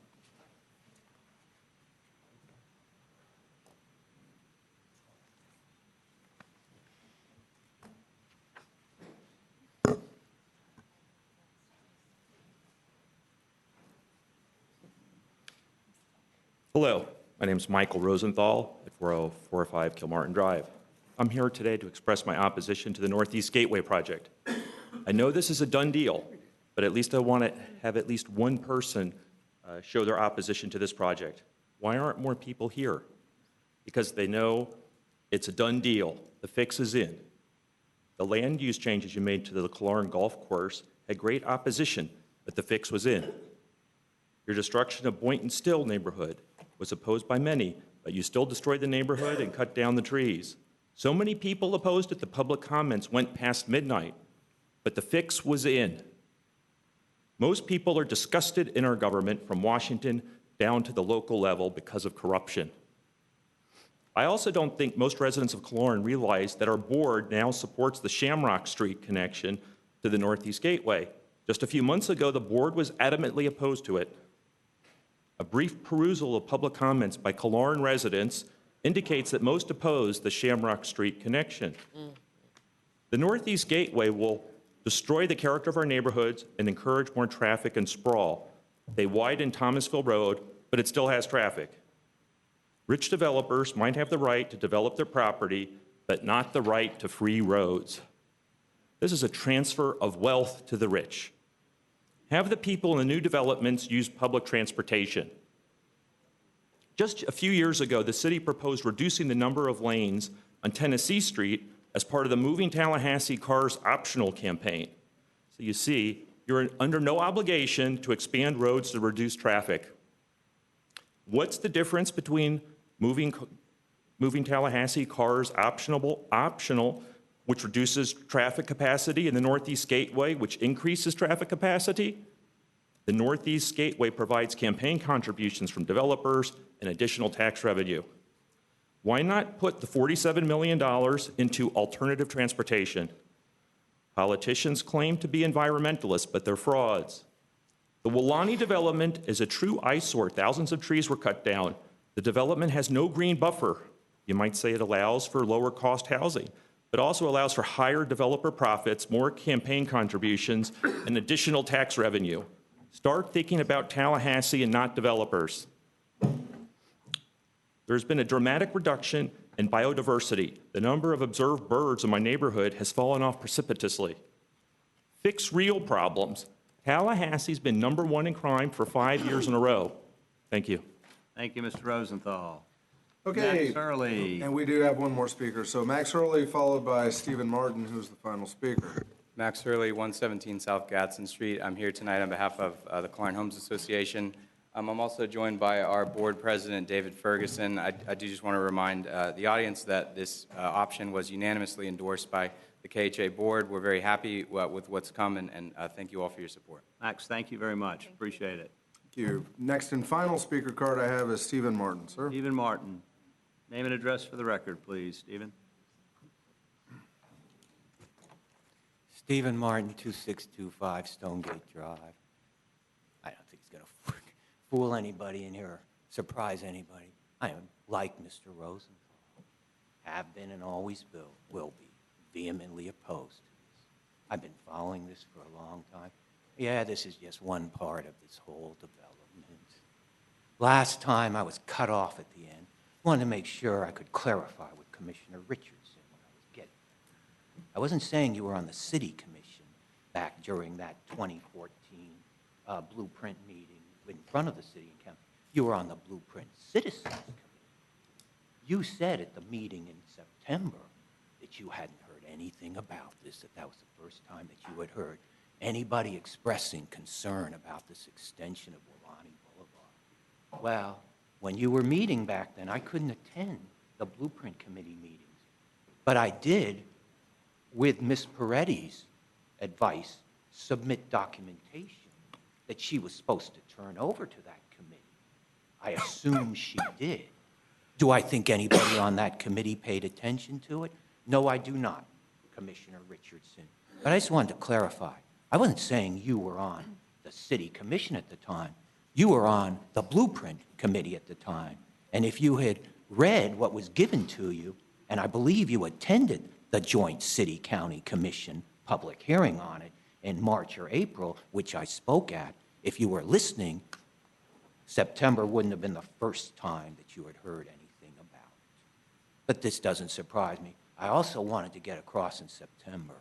Hello, my name is Michael Rosenthal at 40405 Kilmartin Drive. I'm here today to express my opposition to the Northeast Gateway project. I know this is a done deal, but at least I want to have at least one person show their opposition to this project. Why aren't more people here? Because they know it's a done deal. The fix is in. The land use changes you made to the Killearn Golf Course had great opposition, but the fix was in. Your destruction of Boynton Still neighborhood was opposed by many, but you still destroyed the neighborhood and cut down the trees. So many people opposed it, the public comments went past midnight, but the fix was in. Most people are disgusted in our government from Washington down to the local level because of corruption. I also don't think most residents of Killearn realize that our board now supports the Shamrock Street connection to the Northeast Gateway. Just a few months ago, the board was adamantly opposed to it. A brief perusal of public comments by Killearn residents indicates that most oppose the Shamrock Street connection. The Northeast Gateway will destroy the character of our neighborhoods and encourage more traffic and sprawl. They widen Thomasville Road, but it still has traffic. Rich developers might have the right to develop their property, but not the right to free roads. This is a transfer of wealth to the rich. Have the people in the new developments use public transportation. Just a few years ago, the city proposed reducing the number of lanes on Tennessee Street as part of the Moving Tallahassee Cars Optional campaign. So you see, you're under no obligation to expand roads to reduce traffic. What's the difference between moving Tallahassee Cars optional, which reduces traffic capacity, and the Northeast Gateway, which increases traffic capacity? The Northeast Gateway provides campaign contributions from developers and additional tax revenue. Why not put the $47 million into alternative transportation? Politicians claim to be environmentalists, but they're frauds. The Wulani development is a true eyesore. Thousands of trees were cut down. The development has no green buffer. You might say it allows for lower cost housing, but also allows for higher developer profits, more campaign contributions, and additional tax revenue. Start thinking about Tallahassee and not developers. There's been a dramatic reduction in biodiversity. The number of observed birds in my neighborhood has fallen off precipitously. Fix real problems. Tallahassee's been #1 in crime for 5 years in a row. Thank you.
Thank you, Mr. Rosenthal.
Okay.
Max Hurley.
And we do have one more speaker. So Max Hurley, followed by Stephen Martin, who's the final speaker.
Max Hurley, 117 South Gadsden Street. I'm here tonight on behalf of the Killearn Homes Association. I'm also joined by our board president, David Ferguson. I do just want to remind the audience that this option was unanimously endorsed by the KHA board. We're very happy with what's come, and thank you all for your support.
Max, thank you very much. Appreciate it.
Thank you. Next and final speaker card I have is Stephen Martin, sir.
Stephen Martin. Name and address for the record, please, Stephen.
Stephen Martin, 2625 Stonegate Drive. I don't think he's going to fool anybody in here or surprise anybody. I am like Mr. Rosenthal. Have been and always will be vehemently opposed to this. I've been following this for a long time. Yeah, this is just one part of this whole development. Last time I was cut off at the end. Wanted to make sure I could clarify what Commissioner Richards said when I was getting there. I wasn't saying you were on the city commission back during that 2014 blueprint meeting in front of the city and county. You were on the Blueprint Citizens Committee. You said at the meeting in September that you hadn't heard anything about this, that was the first time that you had heard anybody expressing concern about this extension of Wulani Boulevard. Well, when you were meeting back then, I couldn't attend the Blueprint Committee meetings. But I did, with Ms. Peretti's advice, submit documentation that she was supposed to turn over to that committee. I assume she did. Do I think anybody on that committee paid attention to it? No, I do not, Commissioner Richardson. But I just wanted to clarify. I wasn't saying you were on the city commission at the time. You were on the blueprint committee at the time. And if you had read what was given to you, and I believe you attended the joint city-county commission public hearing on it in March or April, which I spoke at, if you were listening, September wouldn't have been the first time that you had heard anything about it. But this doesn't surprise me. I also wanted to get across in September,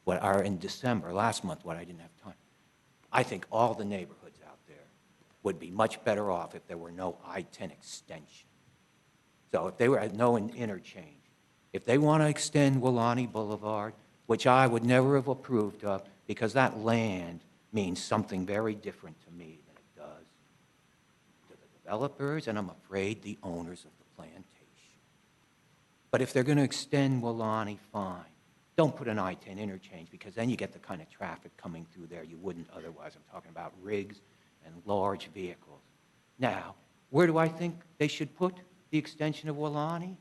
or in December, last month, what I didn't have time. I think all the neighborhoods out there would be much better off if there were no I-10 extension. So if they were at no interchange, if they want to extend Wilani Boulevard, which I would never have approved of, because that land means something very different to me than it does to the developers, and I'm afraid the owners of the plantation. But if they're going to extend Wilani, fine. Don't put an I-10 interchange, because then you get the kind of traffic coming through there you wouldn't otherwise. I'm talking about rigs and large vehicles. Now, where do I think they should put the extension of Wilani?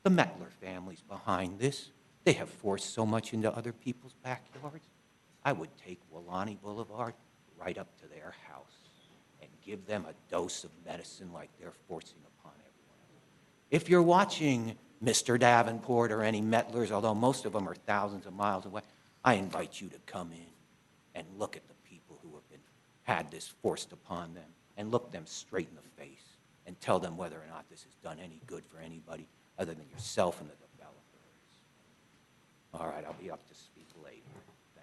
The Mettler family's behind this. They have forced so much into other people's backyards. I would take Wilani Boulevard right up to their house and give them a dose of medicine like they're forcing upon everyone else. If you're watching Mr. Davenport or any Mettlers, although most of them are thousands of miles away, I invite you to come in and look at the people who have had this forced upon them, and look them straight in the face and tell them whether or not this has done any good for anybody other than yourself and the developers. All right, I'll be up to speak later.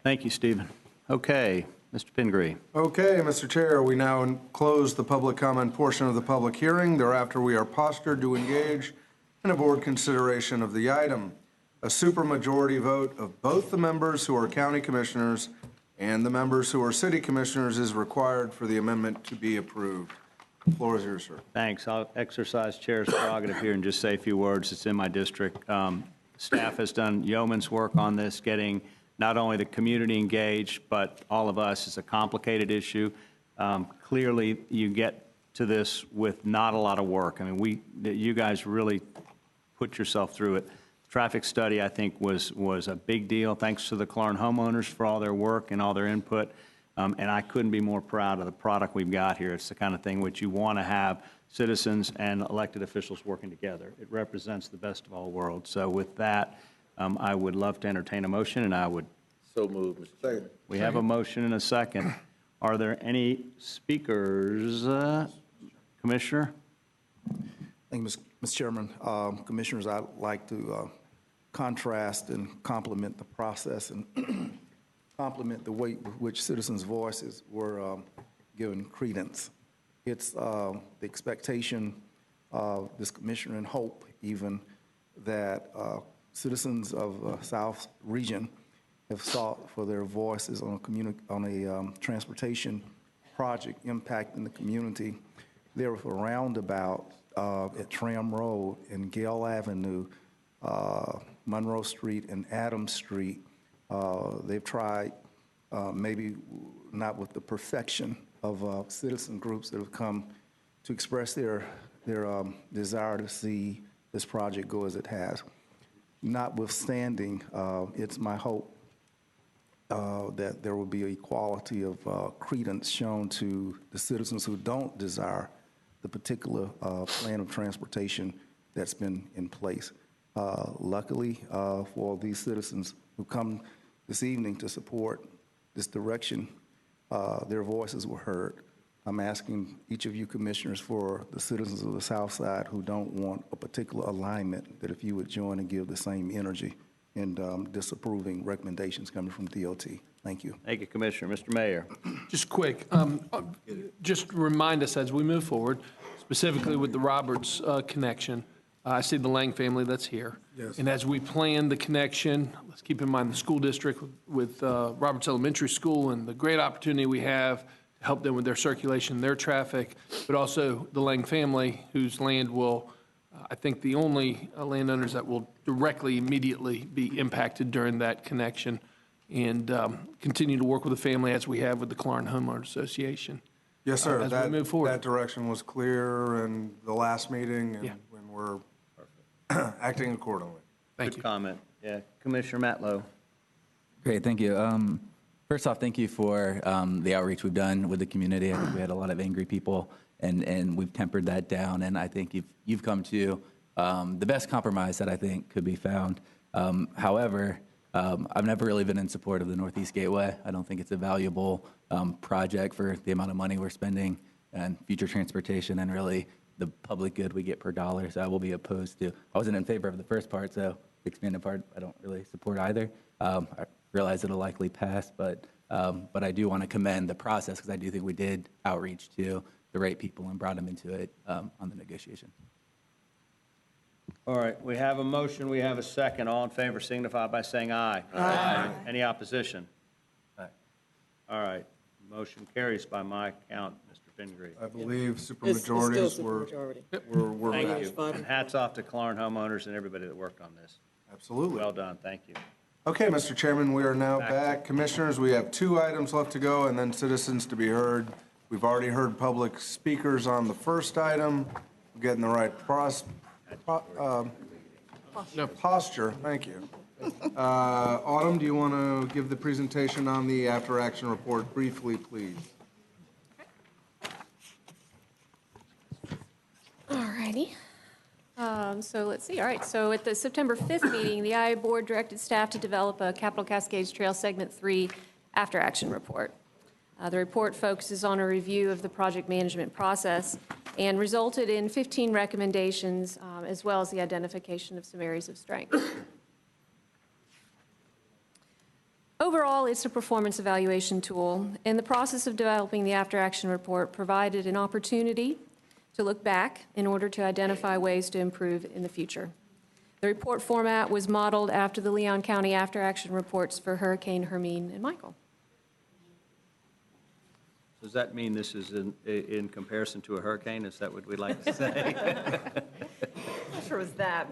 Thank you, Stephen. Okay, Mr. Pingree.
Okay, Mr. Chair, we now close the public comment portion of the public hearing. Thereafter, we are postured to engage in a board consideration of the item. A supermajority vote of both the members who are county commissioners and the members who are city commissioners is required for the amendment to be approved. The floor is yours, sir.
Thanks. I'll exercise chair's prerogative here and just say a few words. It's in my district. Staff has done yeoman's work on this, getting not only the community engaged, but all of us. It's a complicated issue. Clearly, you get to this with not a lot of work. I mean, you guys really put yourself through it. Traffic study, I think, was a big deal. Thanks to the Clarn homeowners for all their work and all their input. And I couldn't be more proud of the product we've got here. It's the kind of thing which you want to have citizens and elected officials working together. It represents the best of all worlds. So with that, I would love to entertain a motion, and I would.
So moved, Mr. Chairman.
We have a motion and a second. Are there any speakers? Commissioner?
Thank you, Mr. Chairman. Commissioners, I'd like to contrast and complement the process and complement the way with which citizens' voices were given credence. It's the expectation of this commissioner and hope even that citizens of South Region have sought for their voices on a transportation project impacting the community. There was a roundabout at Tram Road and Gale Avenue, Monroe Street and Adams Street. They've tried, maybe not with the perfection of citizen groups that have come to express their desire to see this project go as it has. Notwithstanding, it's my hope that there will be a quality of credence shown to the citizens who don't desire the particular plan of transportation that's been in place. Luckily, for these citizens who come this evening to support this direction, their voices were heard. I'm asking each of you commissioners for the citizens of the South Side who don't want a particular alignment, that if you would join and give the same energy in disapproving recommendations coming from DOT. Thank you.
Thank you, Commissioner. Mr. Mayor.
Just quick, just remind us as we move forward, specifically with the Roberts connection. I see the Lang family that's here.
Yes.
And as we plan the connection, let's keep in mind the school district with Roberts Elementary School and the great opportunity we have to help them with their circulation, their traffic, but also the Lang family whose land will, I think the only landowners that will directly, immediately be impacted during that connection, and continue to work with the family as we have with the Clarn Homeowners Association.
Yes, sir.
As we move forward.
That direction was clear in the last meeting, and
Yeah.
when we're acting accordingly.
Good comment. Yeah, Commissioner Matlow.
Great, thank you. First off, thank you for the outreach we've done with the community. I think we had a lot of angry people, and we've tempered that down. And I think you've come to the best compromise that I think could be found. However, I've never really been in support of the Northeast Gateway. I don't think it's a valuable project for the amount of money we're spending and future transportation and really the public good we get per dollar. So I will be opposed to. I wasn't in favor of the first part, so the expanded part I don't really support either. I realize it'll likely pass, but I do want to commend the process because I do think we did outreach to the right people and brought them into it on the negotiation.
All right, we have a motion, we have a second. All in favor signify by saying aye. Aye. Any opposition?
Aye.
All right, motion carries by my count, Mr. Pingree.
I believe supermajorities were
Thank
met.
you. And hats off to Clarn homeowners and everybody that worked on this.
Absolutely.
Well done, thank you.
Okay, Mr. Chairman, we are now back. Commissioners, we have 2 items left to go, and then citizens to be heard. We've already heard public speakers on the first item. We're getting the right posture. Thank you. Autumn, do you want to give the presentation on the after-action report briefly, please?
All righty. So let's see. All right. So at the September 5th meeting, the IA Board directed staff to develop a Capital Cascades Trail Segment 3 after-action report. The report focuses on a review of the project management process and resulted in 15 recommendations, as well as the identification of some areas of strength. Overall, it's a performance evaluation tool, and the process of developing the after-action report provided an opportunity to look back in order to identify ways to improve in the future. The report format was modeled after the Leon County after-action reports for Hurricane Hermine and Michael.
Does that mean this is in comparison to a hurricane? Is that what we'd like to say?
Not sure it was that.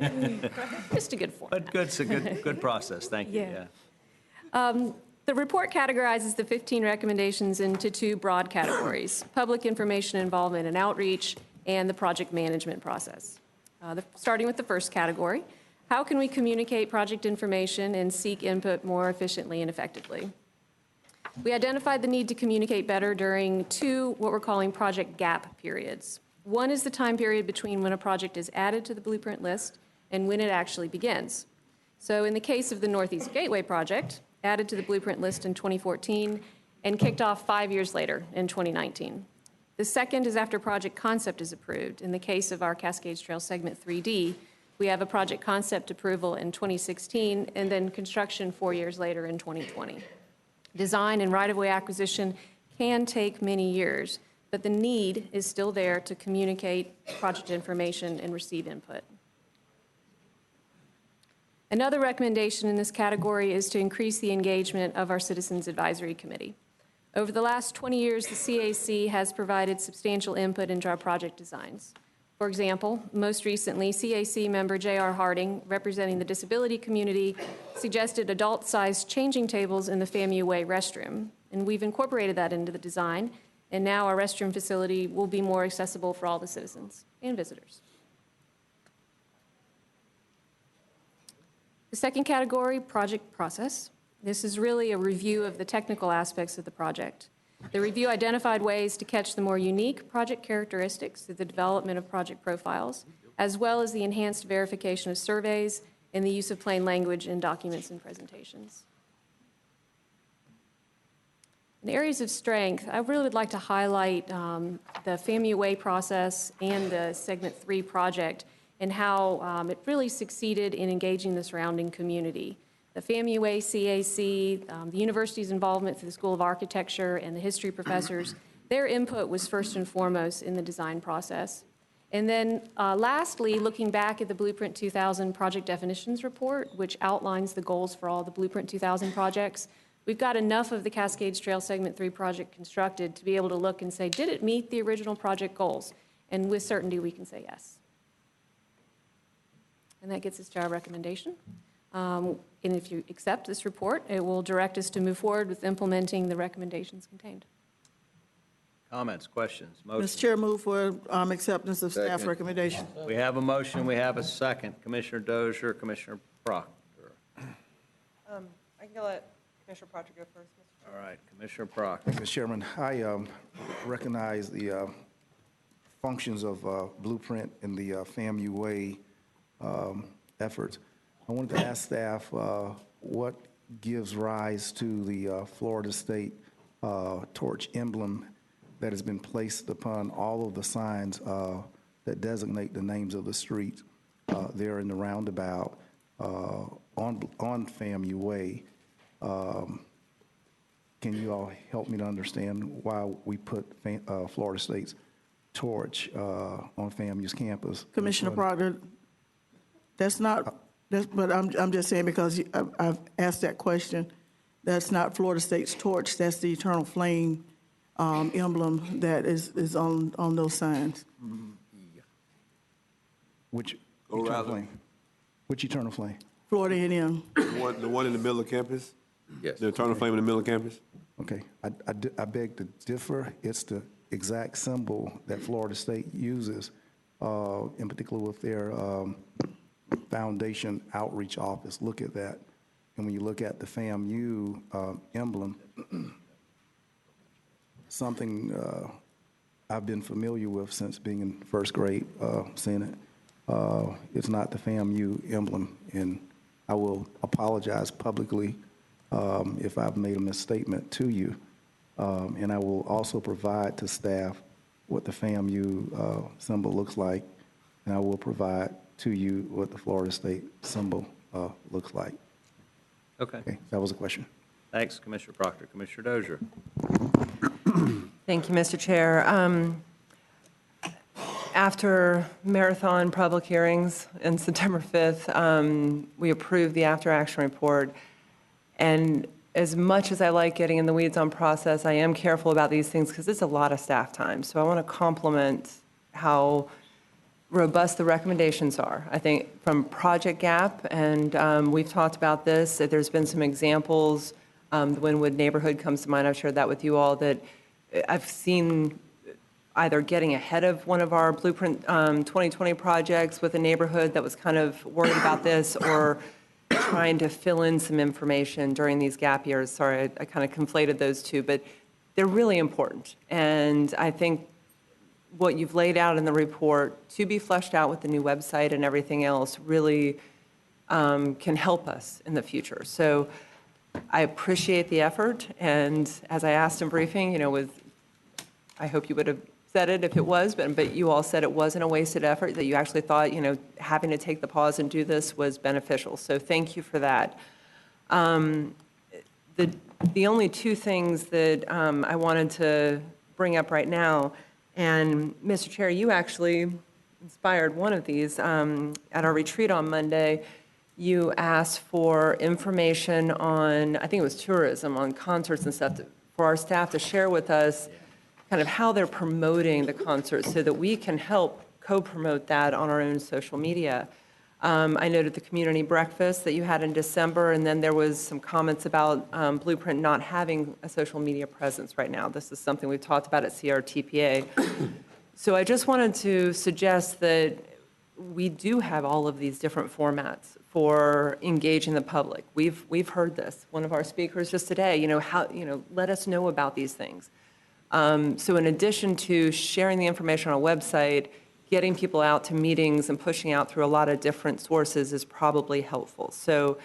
Just a good format.
But good, it's a good process, thank you, yeah.
The report categorizes the 15 recommendations into 2 broad categories: public information involvement and outreach, and the project management process. Starting with the first category, how can we communicate project information and seek input more efficiently and effectively? We identified the need to communicate better during 2 what we're calling project gap periods. One is the time period between when a project is added to the blueprint list and when it actually begins. So in the case of the Northeast Gateway project, added to the blueprint list in 2014 and kicked off 5 years later in 2019. The second is after project concept is approved. In the case of our Cascades Trail Segment 3D, we have a project concept approval in 2016 and then construction 4 years later in 2020. Design and right-of-way acquisition can take many years, but the need is still there to communicate project information and receive input. Another recommendation in this category is to increase the engagement of our Citizens Advisory Committee. Over the last 20 years, the CAC has provided substantial input into our project designs. For example, most recently, CAC member J.R. Harding, representing the disability community, suggested adult-sized changing tables in the FAMU Way restroom, and we've incorporated that into the design, and now our restroom facility will be more accessible for all the citizens and visitors. The second category, project process. This is really a review of the technical aspects of the project. The review identified ways to catch the more unique project characteristics through the development of project profiles, as well as the enhanced verification of surveys and the use of plain language in documents and presentations. In areas of strength, I really would like to highlight the FAMU Way process and the Segment 3 project and how it really succeeded in engaging the surrounding community. The FAMU Way CAC, the university's involvement through the School of Architecture and the history professors, their input was first and foremost in the design process. And then lastly, looking back at the Blueprint 2000 Project Definitions Report, which outlines the goals for all the Blueprint 2000 projects, we've got enough of the Cascades Trail Segment 3 project constructed to be able to look and say, did it meet the original project goals? And with certainty, we can say yes. And that gets us to our recommendation. And if you accept this report, it will direct us to move forward with implementing the recommendations contained.
Comments, questions, motion?
Mr. Chair, move for acceptance of staff recommendation.
We have a motion, we have a second. Commissioner Dozier, Commissioner Proctor.
I can let Commissioner Proctor go first.
All right, Commissioner Proctor.
Mr. Chairman, I recognize the functions of Blueprint in the FAMU Way efforts. I wanted to ask staff what gives rise to the Florida State torch emblem that has been placed upon all of the signs that designate the names of the streets there in the roundabout on FAMU Way. Can you all help me to understand why we put Florida State's torch on FAMU's campus?
Commissioner Proctor, but I'm just saying because I've asked that question, that's not Florida State's torch, that's the eternal flame emblem that is on those signs.
Which eternal flame? Which eternal flame?
Florida A&M.
The one in the middle of campus?
Yes.
The eternal flame in the middle of campus?
Okay, I beg to differ. It's the exact symbol that Florida State uses, in particular with their foundation outreach office. Look at that. And when you look at the FAMU emblem, something I've been familiar with since being in first grade, seeing it. It's not the FAMU emblem, and I will apologize publicly if I've made a misstatement to you. And I will also provide to staff what the FAMU symbol looks like, and I will provide to you what the Florida State symbol looks like.
Okay.
That was a question.
Thanks, Commissioner Proctor. Commissioner Dozier.
Thank you, Mr. Chair. After marathon public hearings on September 5th, we approved the after-action report. And as much as I like getting in the weeds on process, I am careful about these things because it's a lot of staff time. So I want to compliment how robust the recommendations are. I think from Project Gap, and we've talked about this, that there's been some examples. The Wynwood neighborhood comes to mind. I've shared that with you all, that I've seen either getting ahead of one of our Blueprint 2020 projects with a neighborhood that was kind of worried about this, or trying to fill in some information during these gap years. Sorry, I kind of conflated those two, but they're really important. And I think what you've laid out in the report, to be fleshed out with the new website and everything else, really can help us in the future. So I appreciate the effort, and as I asked in briefing, I hope you would have said it if it was, but you all said it wasn't a wasted effort, that you actually thought, having to take the pause and do this was beneficial. So thank you for that. The only two things that I wanted to bring up right now, and Mr. Chair, you actually inspired one of these. At our retreat on Monday, you asked for information on, I think it was tourism, on concerts and stuff, for our staff to share with us kind of how they're promoting the concerts so that we can help co-promote that on our own social media. I noted the community breakfast that you had in December, and then there was some comments about Blueprint not having a social media presence right now. This is something we've talked about at CRTPA. So I just wanted to suggest that we do have all of these different formats for engaging the public. We've heard this. One of our speakers just today, let us know about these things. So in addition to sharing the information on our website, getting people out to meetings and pushing out through a lot of different sources is probably helpful. So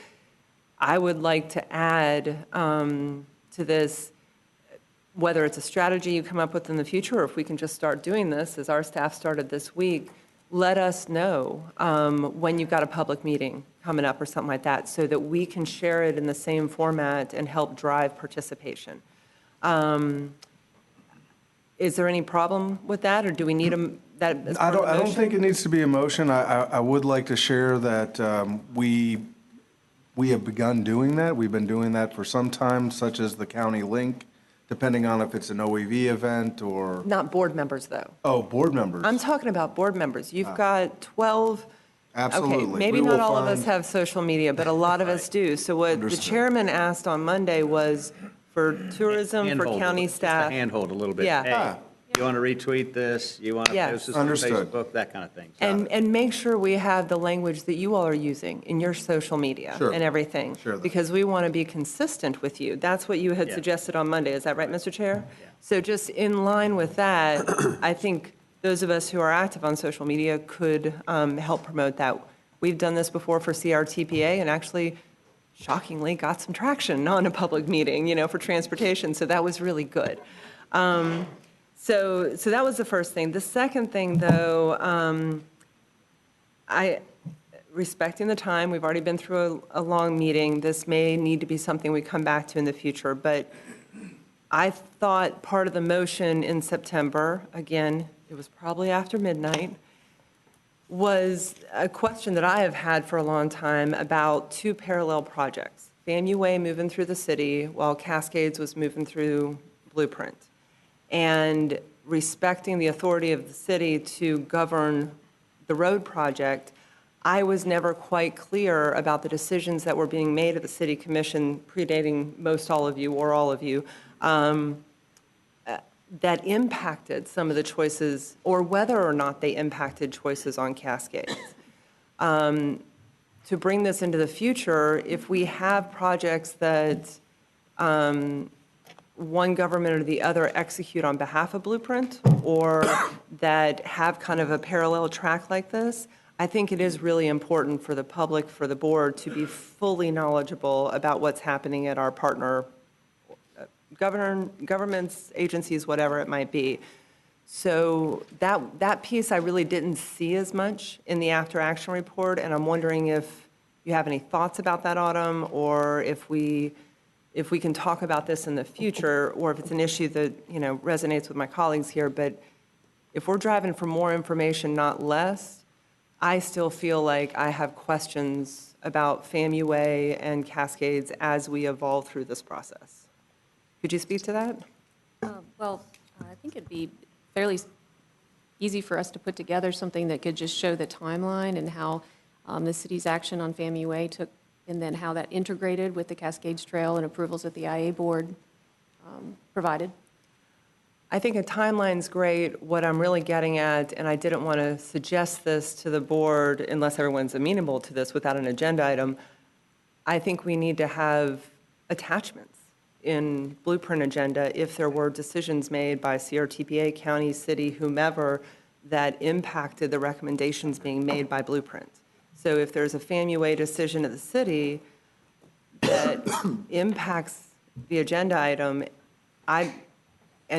I would like to add to this, whether it's a strategy you come up with in the future, or if we can just start doing this, as our staff started this week, let us know when you've got a public meeting coming up or something like that, so that we can share it in the same format and help drive participation. Is there any problem with that, or do we need that as
I
part of the
don't
motion?
think it needs to be a motion. I would like to share that we have begun doing that. We've been doing that for some time, such as the county link, depending on if it's an OEV event or.
Not board members, though.
Oh, board members.
I'm talking about board members. You've got 12.
Absolutely.
Okay, maybe
We
not
will
all of us
find-
have social media, but a lot of us do. So what the
Understood.
chairman asked on Monday was for tourism, for
Handhold a
county
little-
staff.
Just a handhold a little bit.
Yeah.
Hey, you want to retweet this, you want to
Yes.
post this on
Understood.
Facebook, that kind of thing.
And make sure we have the language that you all are using in your social media
Sure.
and everything.
Sure.
Because we want to be consistent with you. That's what you had
Yeah.
suggested on Monday, is that right, Mr. Chair? So just in line with that, I think those of us who are active on social media could help promote that. We've done this before for CRTPA and actually shockingly got some traction on a public meeting, for transportation, so that was really good. So that was the first thing. The second thing, though, respecting the time, we've already been through a long meeting. This may need to be something we come back to in the future, but I thought part of the motion in September, again, it was probably after midnight, was a question that I have had for a long time about two parallel projects. FAMU Way moving through the city while Cascades was moving through Blueprint. And respecting the authority of the city to govern the road project, I was never quite clear about the decisions that were being made at the city commission, predating most all of you or all of you, that impacted some of the choices, or whether or not they impacted choices on Cascades. To bring this into the future, if we have projects that one government or the other execute on behalf of Blueprint, or that have kind of a parallel track like this, I think it is really important for the public, for the board, to be fully knowledgeable about what's happening at our partner governments, agencies, whatever it might be. So that piece I really didn't see as much in the after-action report, and I'm wondering if you have any thoughts about that, Autumn, or if we can talk about this in the future, or if it's an issue that, resonates with my colleagues here. But if we're driving for more information, not less, I still feel like I have questions about FAMU Way and Cascades as we evolve through this process. Could you speak to that?
Well, I think it'd be fairly easy for us to put together something that could just show the timeline and how the city's action on FAMU Way took, and then how that integrated with the Cascades Trail and approvals that the IA board provided.
I think a timeline's great. What I'm really getting at, and I didn't want to suggest this to the board unless everyone's amenable to this without an agenda item, I think we need to have attachments in Blueprint agenda if there were decisions made by CRTPA, county, city, whomever, that impacted the recommendations being made by Blueprint. So if there's a FAMU Way decision of the city that impacts the agenda item, and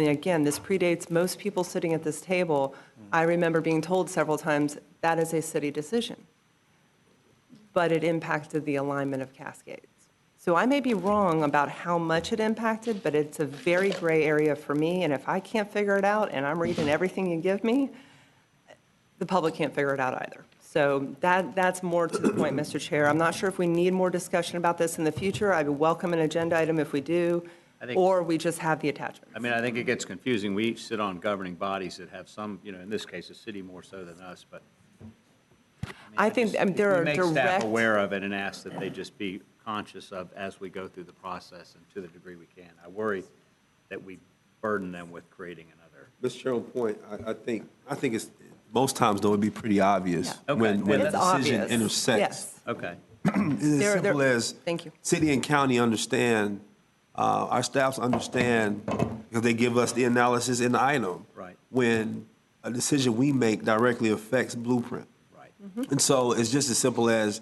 again, this predates most people sitting at this table, I remember being told several times, that is a city decision. But it impacted the alignment of Cascades. So I may be wrong about how much it impacted, but it's a very gray area for me, and if I can't figure it out, and I'm reading everything you give me, the public can't figure it out either. So that's more to the point, Mr. Chair. I'm not sure if we need more discussion about this in the future. I would welcome an agenda item if we do, or we just have the attachment.
I mean, I think it gets confusing. We each sit on governing bodies that have some, in this case, the city more so than us, but
I think there are
we make staff
direct,
aware of it and ask that they just be conscious of as we go through the process and to the degree we can. I worry that we burden them with creating another.
Mr. Chair, on point, I think it's, most times though, it'd be pretty obvious when the
It's
decision
obvious.
intersects.
Yes.
Okay.
It's as simple as
thank you.
city and county understand, our staffs understand, because they give us the analysis in the item.
Right.
When a decision we make directly affects Blueprint.
Right.
And so it's just as simple as,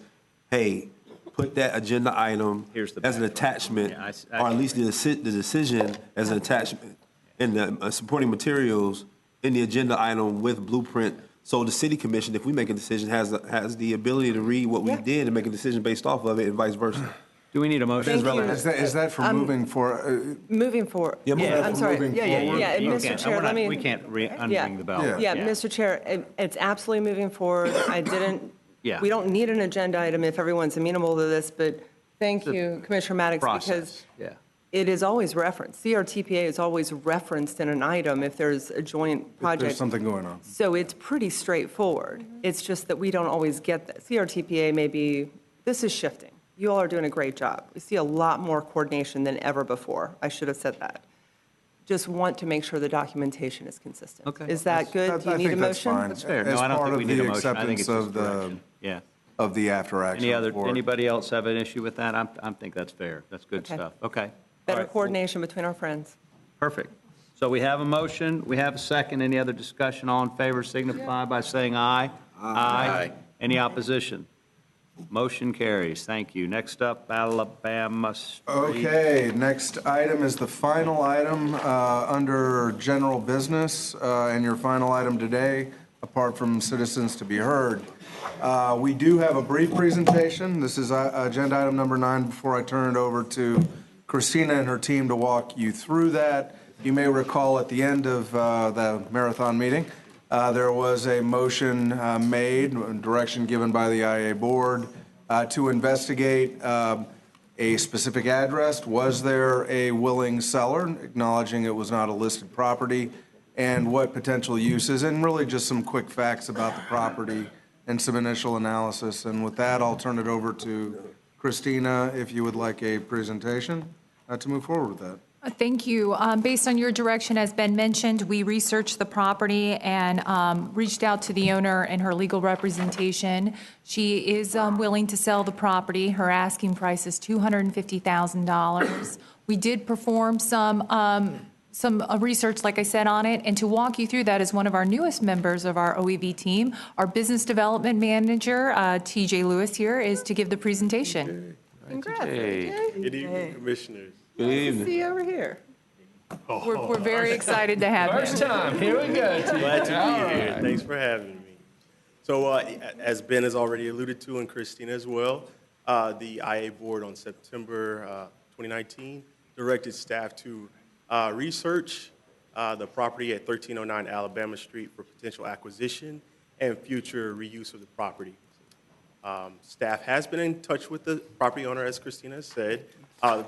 hey, put that agenda item as an attachment, or at least the decision as an attachment, and the supporting materials in the agenda item with Blueprint. So the city commission, if we make a decision, has the ability to read what we did and make a decision based off of it, and vice versa.
Do we need a motion?
Is that for moving for?
Moving forward.
Yeah, moving
I'm sorry.
moving
Yeah,
forward.
and Mr. Chair, let me.
We can't unring the bell.
Yeah, Mr. Chair, it's absolutely moving forward. I didn't, we don't need an agenda item if everyone's amenable to this, but thank you, Commissioner Maddox, because it is always referenced. CRTPA is always referenced in an item if there's a joint project.
There's something going on.
So it's pretty straightforward. It's just that we don't always get that. CRTPA may be, this is shifting. You all are doing a great job. We see a lot more coordination than ever before. I should have said that. just want to make sure the documentation is consistent.
Okay.
Is that good? Do you
I
need a
think that's
motion?
fine.
That's fair.
As
No, I don't
part
think we
of
need a
the
motion. I think it's
acceptance
just
of the,
direction. Yeah.
of the after action
Any other,
report.
anybody else have an issue with that? I think that's fair. That's good
Okay.
stuff. Okay.
Better
All right.
coordination between our friends.
Perfect. So we have a motion, we have a second. Any other discussion? All in favor signify by saying aye. Aye. Any opposition? Motion carries. Thank you. Next up, Alabama Street.
Okay, next item is the final item under general business, and your final item today, apart from citizens to be heard. We do have a brief presentation. This is agenda item number 9 before I turn it over to Christina and her team to walk you through that. You may recall at the end of the marathon meeting, there was a motion made, direction given by the IA board to investigate a specific address. Was there a willing seller, acknowledging it was not a listed property, and what potential uses, and really just some quick facts about the property and some initial analysis. And with that, I'll turn it over to Christina, if you would like a presentation to move forward with that.
Thank you. Based on your direction, as Ben mentioned, we researched the property and reached out to the owner and her legal representation. She is willing to sell the property. Her asking price is $250,000. We did perform some research, like I said, on it, and to walk you through that is one of our newest members of our OEV team. Our business development manager, TJ Lewis, here is to give the presentation.
Congrats.
Good evening, Commissioners.
Nice to see you over here.
We're very excited to have you.
First time, here we go.
Glad to
All
be here.
right.
Thanks for having me. So as Ben has already alluded to, and Christina as well, the IA Board on September 2019 directed staff to research the property at 1309 Alabama Street for potential acquisition and future reuse of the property. Staff has been in touch with the property owner, as Christina said,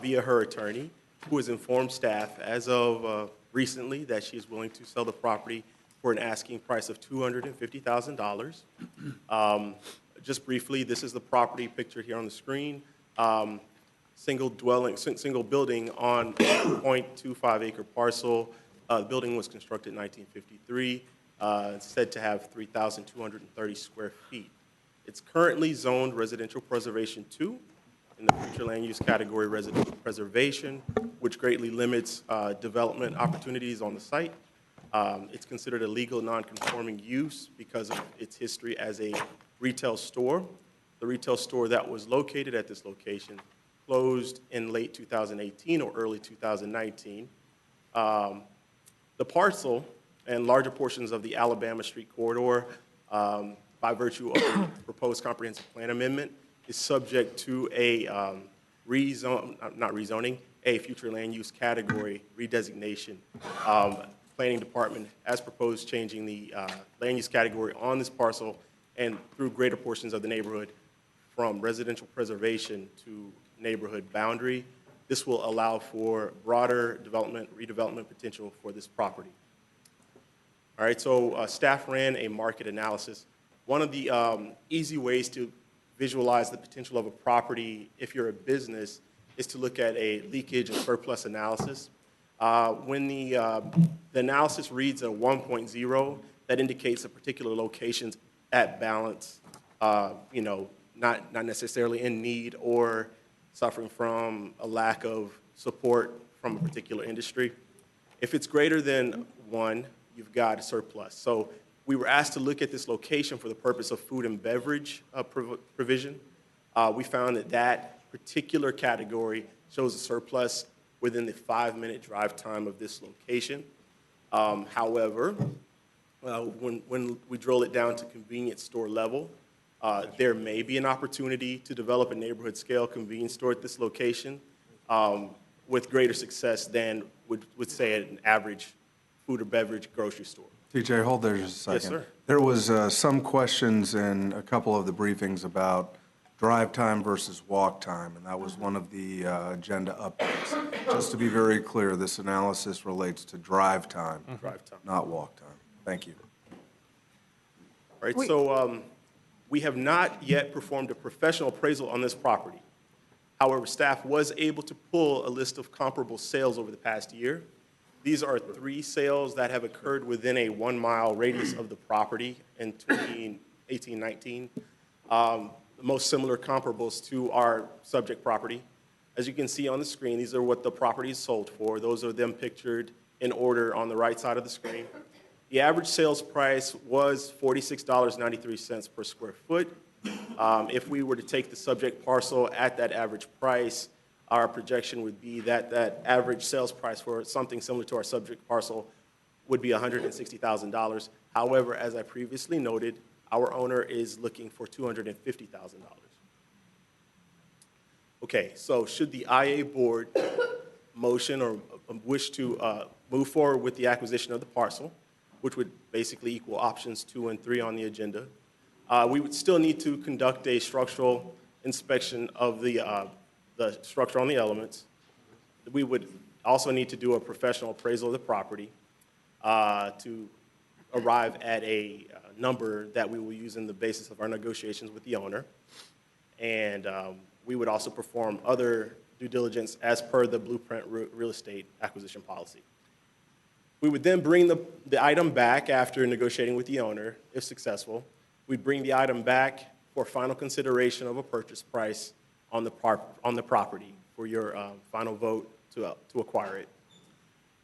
via her attorney, who has informed staff as of recently that she is willing to sell the property for an asking price of $250,000. Just briefly, this is the property pictured here on the screen. Single building on 0.25 acre parcel. The building was constructed in 1953. It's said to have 3,230 square feet. It's currently zoned residential preservation 2 in the future land use category residential preservation, which greatly limits development opportunities on the site. It's considered a legal non-conforming use because of its history as a retail store. The retail store that was located at this location closed in late 2018 or early 2019. The parcel and larger portions of the Alabama Street corridor, by virtue of the proposed comprehensive plan amendment, is subject to a a future land use category redesignation. Planning Department has proposed changing the land use category on this parcel and through greater portions of the neighborhood from residential preservation to neighborhood boundary. This will allow for broader development, redevelopment potential for this property. All right, so staff ran a market analysis. One of the easy ways to visualize the potential of a property if you're a business is to look at a leakage and surplus analysis. When the analysis reads a 1.0, that indicates a particular location's at balance, not necessarily in need or suffering from a lack of support from a particular industry. If it's greater than 1, you've got a surplus. So we were asked to look at this location for the purpose of food and beverage provision. We found that that particular category shows a surplus within the 5-minute drive time of this location. However, when we drill it down to convenience store level, there may be an opportunity to develop a neighborhood scale convenience store at this location with greater success than would say at an average food or beverage grocery store.
TJ, hold there just a second.
Yes, sir.
There was some questions in a couple of the briefings about drive time versus walk time, and that was one of the agenda updates. Just to be very clear, this analysis relates to drive time, not walk time. Thank you.
All right, so we have not yet performed a professional appraisal on this property. However, staff was able to pull a list of comparable sales over the past year. These are 3 sales that have occurred within a 1-mile radius of the property in 2018-19. The most similar comparables to our subject property. As you can see on the screen, these are what the property is sold for. Those are them pictured in order on the right side of the screen. The average sales price was $46.93 per square foot. If we were to take the subject parcel at that average price, our projection would be that that average sales price for something similar to our subject parcel would be $160,000. However, as I previously noted, our owner is looking for $250,000. Okay, so should the IA board motion or wish to move forward with the acquisition of the parcel, which would basically equal options 2 and 3 on the agenda, we would still need to conduct a structural inspection of the structure on the elements. We would also need to do a professional appraisal of the property to arrive at a number that we will use in the basis of our negotiations with the owner. And we would also perform other due diligence as per the blueprint real estate acquisition policy. We would then bring the item back after negotiating with the owner, if successful. We'd bring the item back for final consideration of a purchase price on the property for your final vote to acquire it.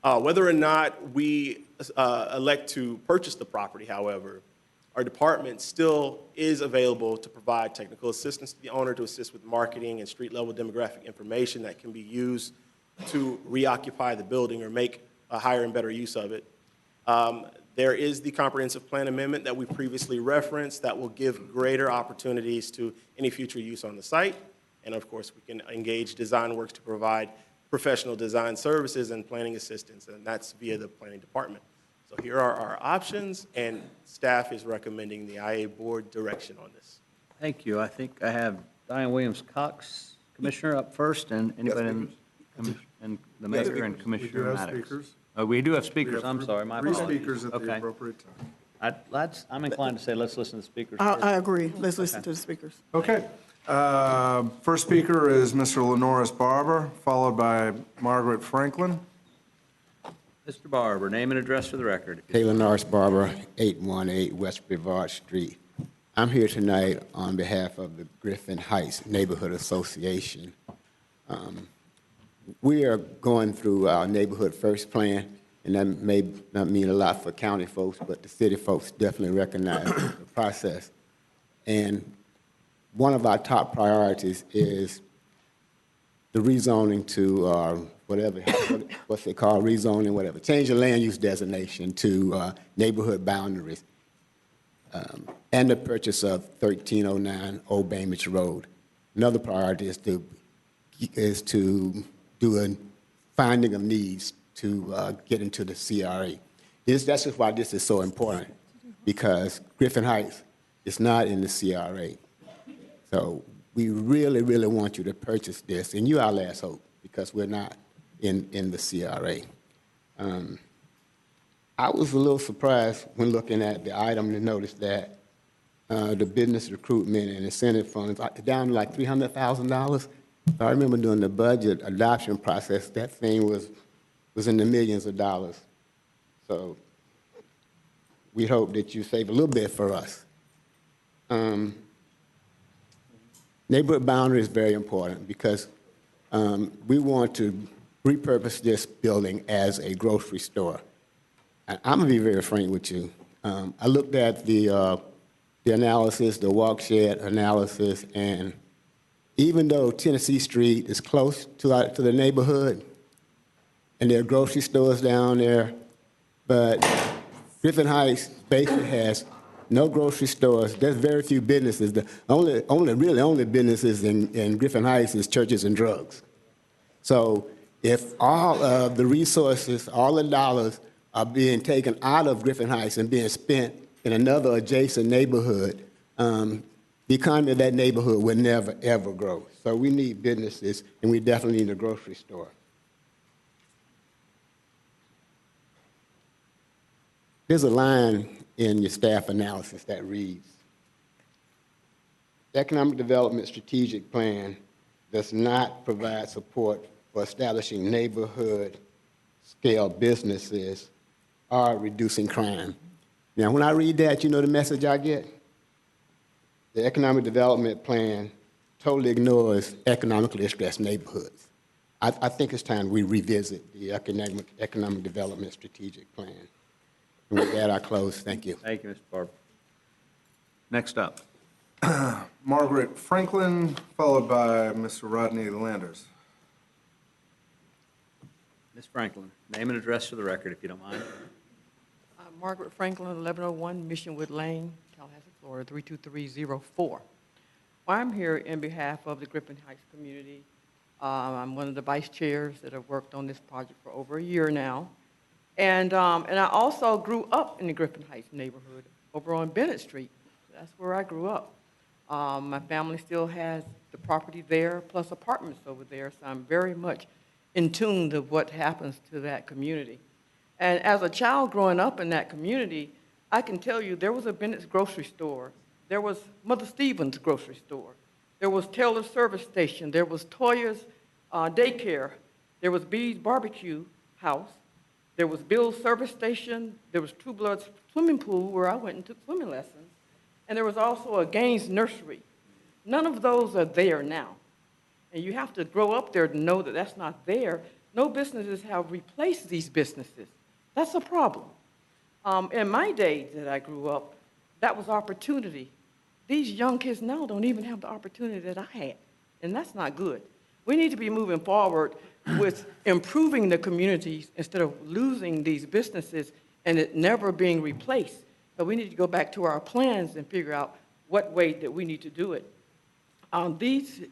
Whether or not we elect to purchase the property, however, our department still is available to provide technical assistance to the owner to assist with marketing and street-level demographic information that can be used to reoccupy the building or make a higher and better use of it. There is the comprehensive plan amendment that we previously referenced that will give greater opportunities to any future use on the site. And of course, we can engage Design Works to provide professional design services and planning assistance, and that's via the planning department. So here are our options, and staff is recommending the IA board direction on this.
Thank you. I think I have Diane Williams-Cox, Commissioner, up first, and anybody and the mayor and Commissioner Maddox. We do have speakers, I'm sorry, my apologies.
3 speakers at the
Okay.
appropriate time.
I'm inclined to say let's listen to the speakers
I
first.
agree. Let's listen to the speakers.
Okay. First speaker is Mr. Lenoris Barber, followed by Margaret Franklin.
Mr. Barber, name and address for the record.
Taylor Norris Barber, 818 West Brevard Street. I'm here tonight on behalf of the Griffin Heights Neighborhood Association. We are going through our Neighborhood First Plan, and that may not mean a lot for county folks, but the city folks definitely recognize the process. And one of our top priorities is the rezoning to what's it called, rezoning, whatever. Change the land use designation to neighborhood boundaries, and the purchase of 1309 Old Bainbridge Road. Another priority is to do a finding of needs to get into the CRA. That's just why this is so important, because Griffin Heights is not in the CRA. So we really, really want you to purchase this, and you're our last hope, because we're not in the CRA. I was a little surprised when looking at the item to notice that the business recruitment and incentive funds are down to like $300,000. I remember during the budget adoption process, that thing was in the millions of dollars. So we hope that you save a little bit for us. Neighborhood boundary is very important because we want to repurpose this building as a grocery store. And I'm gonna be very frank with you. I looked at the analysis, the walk shed analysis, and even though Tennessee Street is close to the neighborhood, and there are grocery stores down there, but Griffin Heights basically has no grocery stores. There's very few businesses. The only businesses in Griffin Heights is churches and drugs. So if all of the resources, all the dollars are being taken out of Griffin Heights and being spent in another adjacent neighborhood, the economy of that neighborhood will never, ever grow. So we need businesses, and we definitely need a grocery store. There's a line in your staff analysis that reads, "The Economic Development Strategic Plan does not provide support for establishing neighborhood scale businesses are reducing crime. Now, when I read that, you know the message I get? The economic development plan totally ignores economically stressed neighborhoods. I think it's time we revisit the economic development strategic plan. And with that, I close. Thank you.
Thank you, Mr. Barber. Next up.
Margaret Franklin, followed by Mr. Rodney Landers.
Ms. Franklin, name and address for the record, if you don't mind.
Margaret Franklin, 1101 Missionwood Lane, Tallahassee, Florida, 32304. Well, I'm here in behalf of the Griffin Heights community. I'm one of the vice chairs that have worked on this project for over a year now. And I also grew up in the Griffin Heights neighborhood over on Bennett Street. That's where I grew up. My family still has the property there, plus apartments over there, so I'm very much in tune to what happens to that community. And as a child growing up in that community, I can tell you there was a Bennett's grocery store. There was Mother Stevens grocery store. There was Taylor's service station. There was Toya's daycare. There was Bee's barbecue house. There was Bill's service station. There was True Blood's swimming pool where I went and took swimming lessons. And there was also a Gaines nursery. None of those are there now. And you have to grow up there to know that that's not there. No businesses have replaced these businesses. That's a problem. In my days that I grew up, that was opportunity. These young kids now don't even have the opportunity that I had, and that's not good. We need to be moving forward with improving the communities instead of losing these businesses and it never being replaced. So we need to go back to our plans and figure out what way that we need to do it. These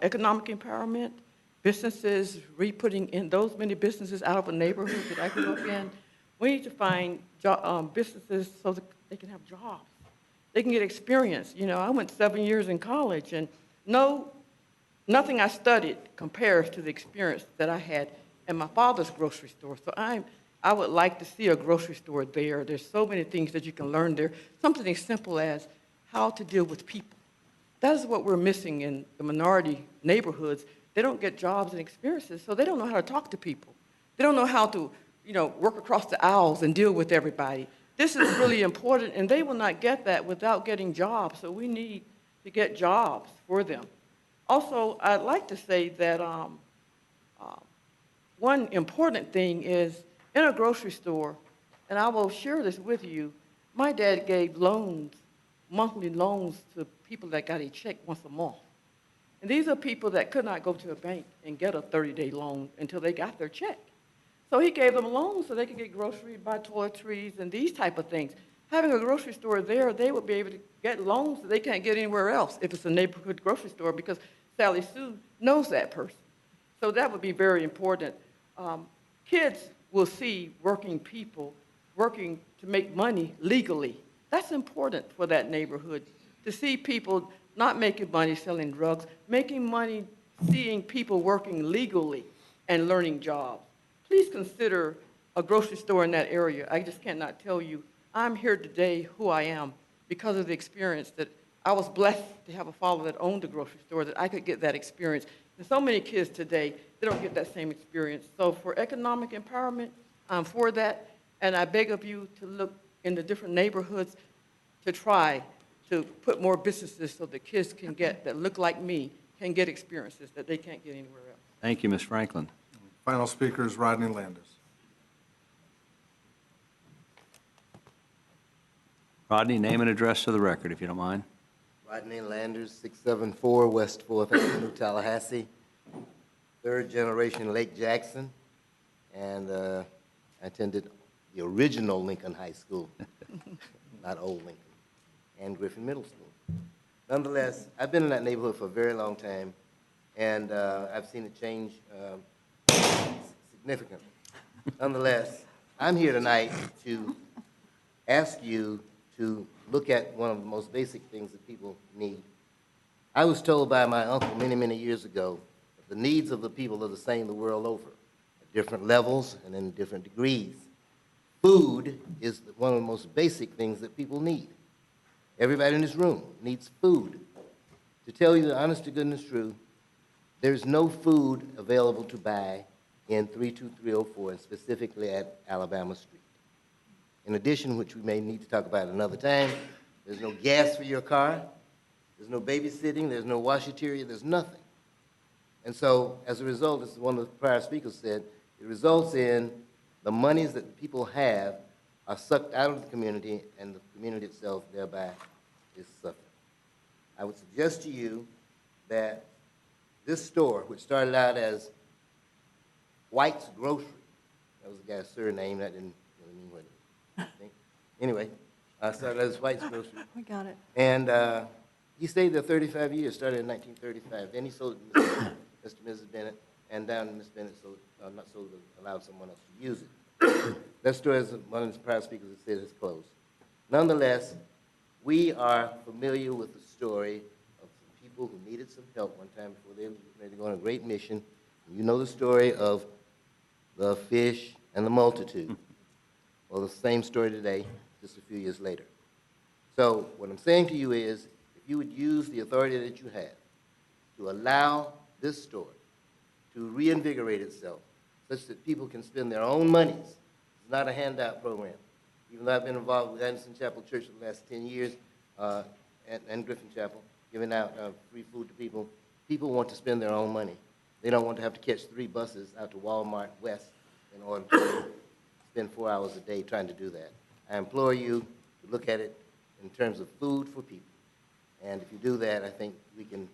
economic empowerment, businesses, re-putting in those many businesses out of a neighborhood that I grew up in, we need to find businesses so that they can have jobs. They can get experience. You know, I went 7 years in college, and nothing I studied compares to the experience that I had in my father's grocery store. So I would like to see a grocery store there. There's so many things that you can learn there. Something as simple as how to deal with people. That is what we're missing in the minority neighborhoods. They don't get jobs and experiences, so they don't know how to talk to people. They don't know how to, work across the aisles and deal with everybody. This is really important, and they will not get that without getting jobs, so we need to get jobs for them. Also, I'd like to say that one important thing is in a grocery store, and I will share this with you, my dad gave loans, monthly loans to people that got a check once a month. And these are people that could not go to a bank and get a 30-day loan until they got their check. So he gave them loans so they could get groceries, buy toiletries, and these type of things. Having a grocery store there, they would be able to get loans that they can't get anywhere else if it's a neighborhood grocery store because Sally Sue knows that person. So that would be very important. Kids will see working people working to make money legally. That's important for that neighborhood, to see people not making money selling drugs, making money seeing people working legally and learning jobs. Please consider a grocery store in that area. I just cannot tell you. I'm here today who I am because of the experience that I was blessed to have a father that owned a grocery store, that I could get that experience. And so many kids today, they don't get that same experience. So for economic empowerment, I'm for that. And I beg of you to look in the different neighborhoods to try to put more businesses so the kids can get, that look like me, can get experiences that they can't get anywhere else.
Thank you, Ms. Franklin.
Final speaker is Rodney Landers.
Rodney, name and address for the record, if you don't mind.
Rodney Landers, 674 West 4th Avenue, Tallahassee. Third generation Lake Jackson, and I attended the original Lincoln High School, not Old Lincoln, and Griffin Middle School. Nonetheless, I've been in that neighborhood for a very long time, and I've seen it change significantly. Nonetheless, I'm here tonight to ask you to look at one of the most basic things that people need. I was told by my uncle many, many years ago that the needs of the people are the same the world over, at different levels and in different degrees. Food is one of the most basic things that people need. Everybody in this room needs food. To tell you the honest to goodness truth, there's no food available to buy in 32304, and specifically at Alabama Street. In addition, which we may need to talk about another time, there's no gas for your car, there's no babysitting, there's no washateria, there's nothing. And so, as a result, as one of the prior speakers said, it results in the monies that people have are sucked out of the community, and the community itself thereby is suffering. I would suggest to you that this store, which started out as White's Grocery, that was the guy's surname, that didn't really mean what it was. Anyway, started as White's Grocery.
We got it.
And he stayed there 35 years, started in 1935. Then he sold it to Mr. and Mrs. Bennett, and down to Miss Bennett not sold it, allowed someone else to use it. That store, as one of the prior speakers has said, is closed. Nonetheless, we are familiar with the story of some people who needed some help one time before they were ready to go on a great mission. You know the story of the fish and the multitude. Well, the same story today, just a few years later. So what I'm saying to you is, if you would use the authority that you have to allow this store to reinvigorate itself such that people can spend their own monies. It's not a handout program. Even though I've been involved with Anderson Chapel Church for the last 10 years and Griffin Chapel, giving out free food to people, people want to spend their own money. They don't want to have to catch 3 buses out to Walmart West in order to spend 4 hours a day trying to do that. I implore you to look at it in terms of food for people. And if you do that, I think we can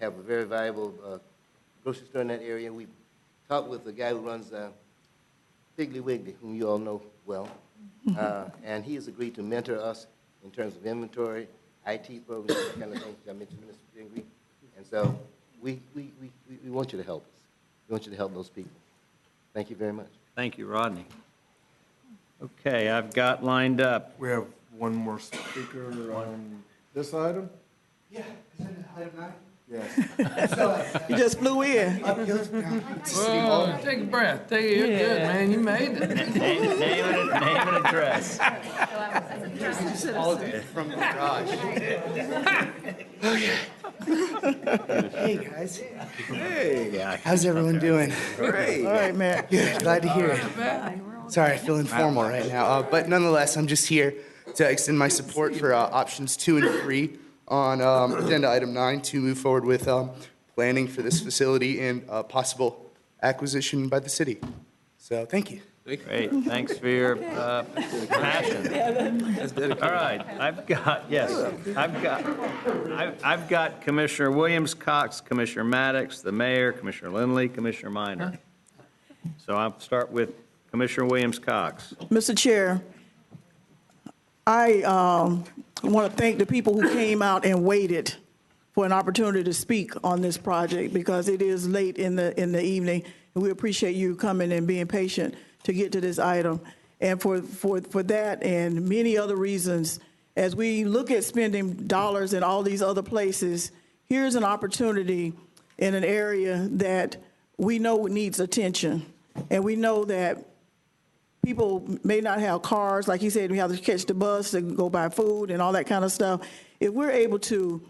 have a very valuable grocery store in that area. We talked with the guy who runs Piggly Wiggly, whom you all know well, and he has agreed to mentor us in terms of inventory, IT programs, that kind of thing. I mentioned Mr. Pingree. And so we want you to help us. We want you to help those people. Thank you very much.
Thank you, Rodney. Okay, I've got lined up.
We have one more speaker on this item?
Yeah, is it item 9?
Yes.
You just flew in.
Whoa, take a breath. You're good, man. You made it.
Name and address.
From the garage. Hey, guys.
Hey.
How's everyone doing?
Great.
All right, man.
Good. Glad to hear it. Sorry, I feel informal right now. But nonetheless, I'm just here to extend my support for options 2 and 3 on agenda item 9 to move forward with planning for this facility and possible acquisition by the city. So thank you.
Great, thanks for your passion. All right, I've got Commissioner Williams, Cox, Commissioner Maddox, the mayor, Commissioner Lindley, Commissioner Minor. So I'll start with Commissioner Williams, Cox.
Mr. Chair, I want to thank the people who came out and waited for an opportunity to speak on this project because it is late in the evening, and we appreciate you coming and being patient to get to this item. And for that and many other reasons, as we look at spending dollars in all these other places, here's an opportunity in an area that we know needs attention. And we know that people may not have cars, like he said, we have to catch the bus to go buy food and all that kind of stuff. If we're able to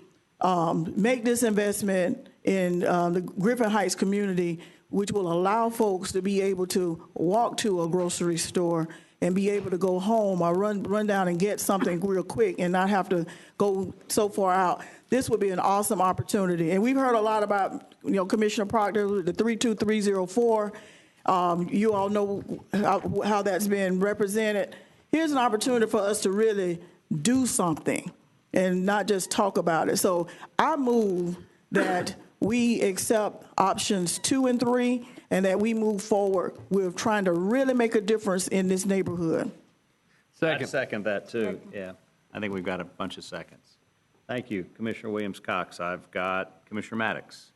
make this investment in the Griffin Heights community, which will allow folks to be able to walk to a grocery store and be able to go home or run down and get something real quick and not have to go so far out, this would be an awesome opportunity. And we've heard a lot about, Commissioner Proctor, the 32304. You all know how that's been represented. Here's an opportunity for us to really do something and not just talk about it. So I move that we accept options 2 and 3 and that we move forward with trying to really make a difference in this neighborhood.
I second that too, yeah. I think we've got a bunch of seconds. Thank you, Commissioner Williams, Cox. I've got Commissioner Maddox.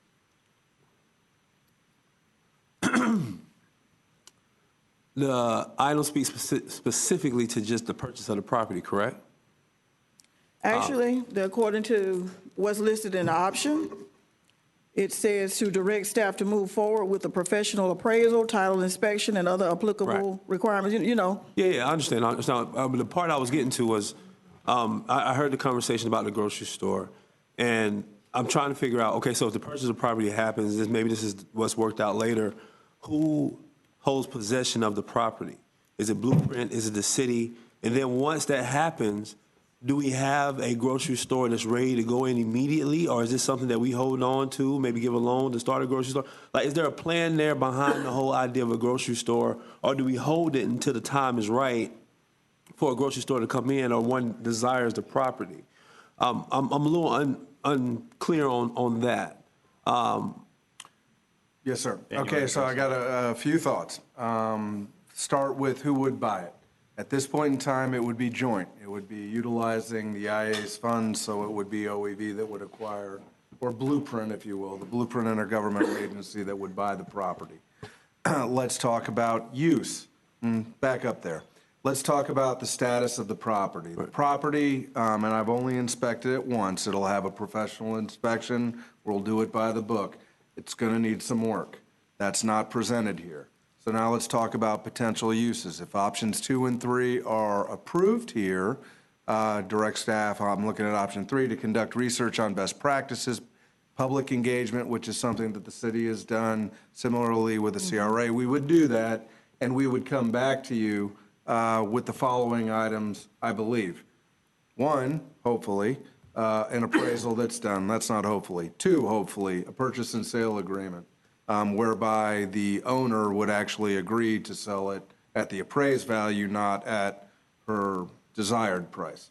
The item speaks specifically to just the purchase of the property, correct?
Actually, according to what's listed in the option, it says to direct staff to move forward with a professional appraisal, title inspection, and other applicable requirements,
Yeah, I understand. The part I was getting to was, I heard the conversation about the grocery store, and I'm trying to figure out, okay, so if the purchase of property happens, maybe this is what's worked out later, who holds possession of the property? Is it Blueprint? Is it the city? And then once that happens, do we have a grocery store that's ready to go in immediately, or is this something that we hold on to, maybe give a loan to start a grocery store? Like, is there a plan there behind the whole idea of a grocery store, or do we hold it until the time is right for a grocery store to come in, or one desires the property? I'm a little unclear on that.
Yes, sir.
Daniel,
Okay, so I got a few thoughts. Start with who would buy it. At this point in time, it would be joint. It would be utilizing the IA's funds, so it would be OEV that would acquire, or Blueprint, if you will, the Blueprint Intergovernmental Agency that would buy the property. Let's talk about use. Back up there. Let's talk about the status of the property. The property, and I've only inspected it once. It'll have a professional inspection. We'll do it by the book. It's going to need some work. That's not presented here. So now let's talk about potential uses. If options 2 and 3 are approved here, direct staff, I'm looking at option 3, to conduct research on best practices, public engagement, which is something that the city has done similarly with the CRA. We would do that, and we would come back to you with the following items, I believe. 1, hopefully, an appraisal that's done. That's not hopefully. 2, hopefully, a purchase and sale agreement, whereby the owner would actually agree to sell it at the appraised value, not at her desired price.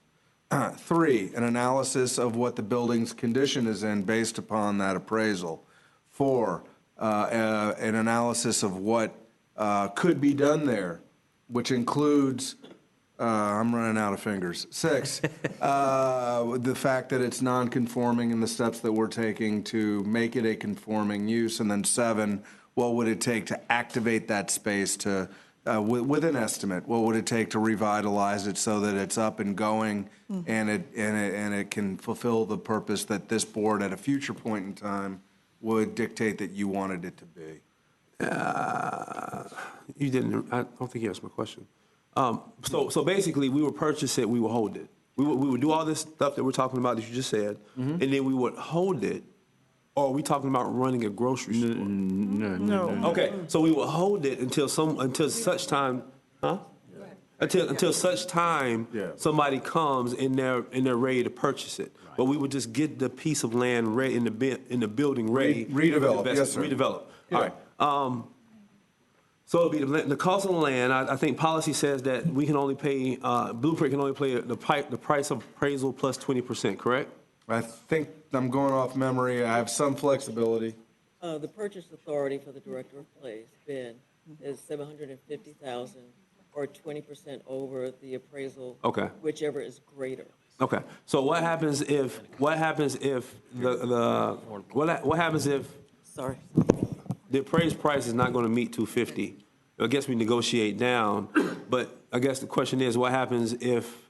3, an analysis of what the building's condition is in based upon that appraisal. 4, an analysis of what could be done there, which includes, I'm running out of fingers. 6, the fact that it's non-conforming and the steps that we're taking to make it a conforming use. And then 7, what would it take to activate that space to, with an estimate, what would it take to revitalize it so that it's up and going and it can fulfill the purpose that this board at a future point in time would dictate that you wanted it to be?
You didn't, I don't think you asked my question. So basically, we would purchase it, we would hold it. We would do all this stuff that we're talking about that you just said, and then we would hold it. Or are we talking about running a grocery store?
No.
Okay, so we would hold it until such time, huh? Until such time somebody comes and they're ready to purchase it. But we would just get the piece of land ready in the building ready.
Redevelop, yes, sir.
Redevelop. All right. So it'll be the cost of the land. I think policy says that we can only pay, Blueprint can only pay the price of appraisal plus 20%, correct?
I think I'm going off memory. I have some flexibility.
The purchase authority for the director of plays bid is $750,000 or 20% over the appraisal.
Okay.
Whichever is greater.
Okay. So what happens if
Sorry.
the appraised price is not going to meet 250? I guess we negotiate down, but I guess the question is, what happens if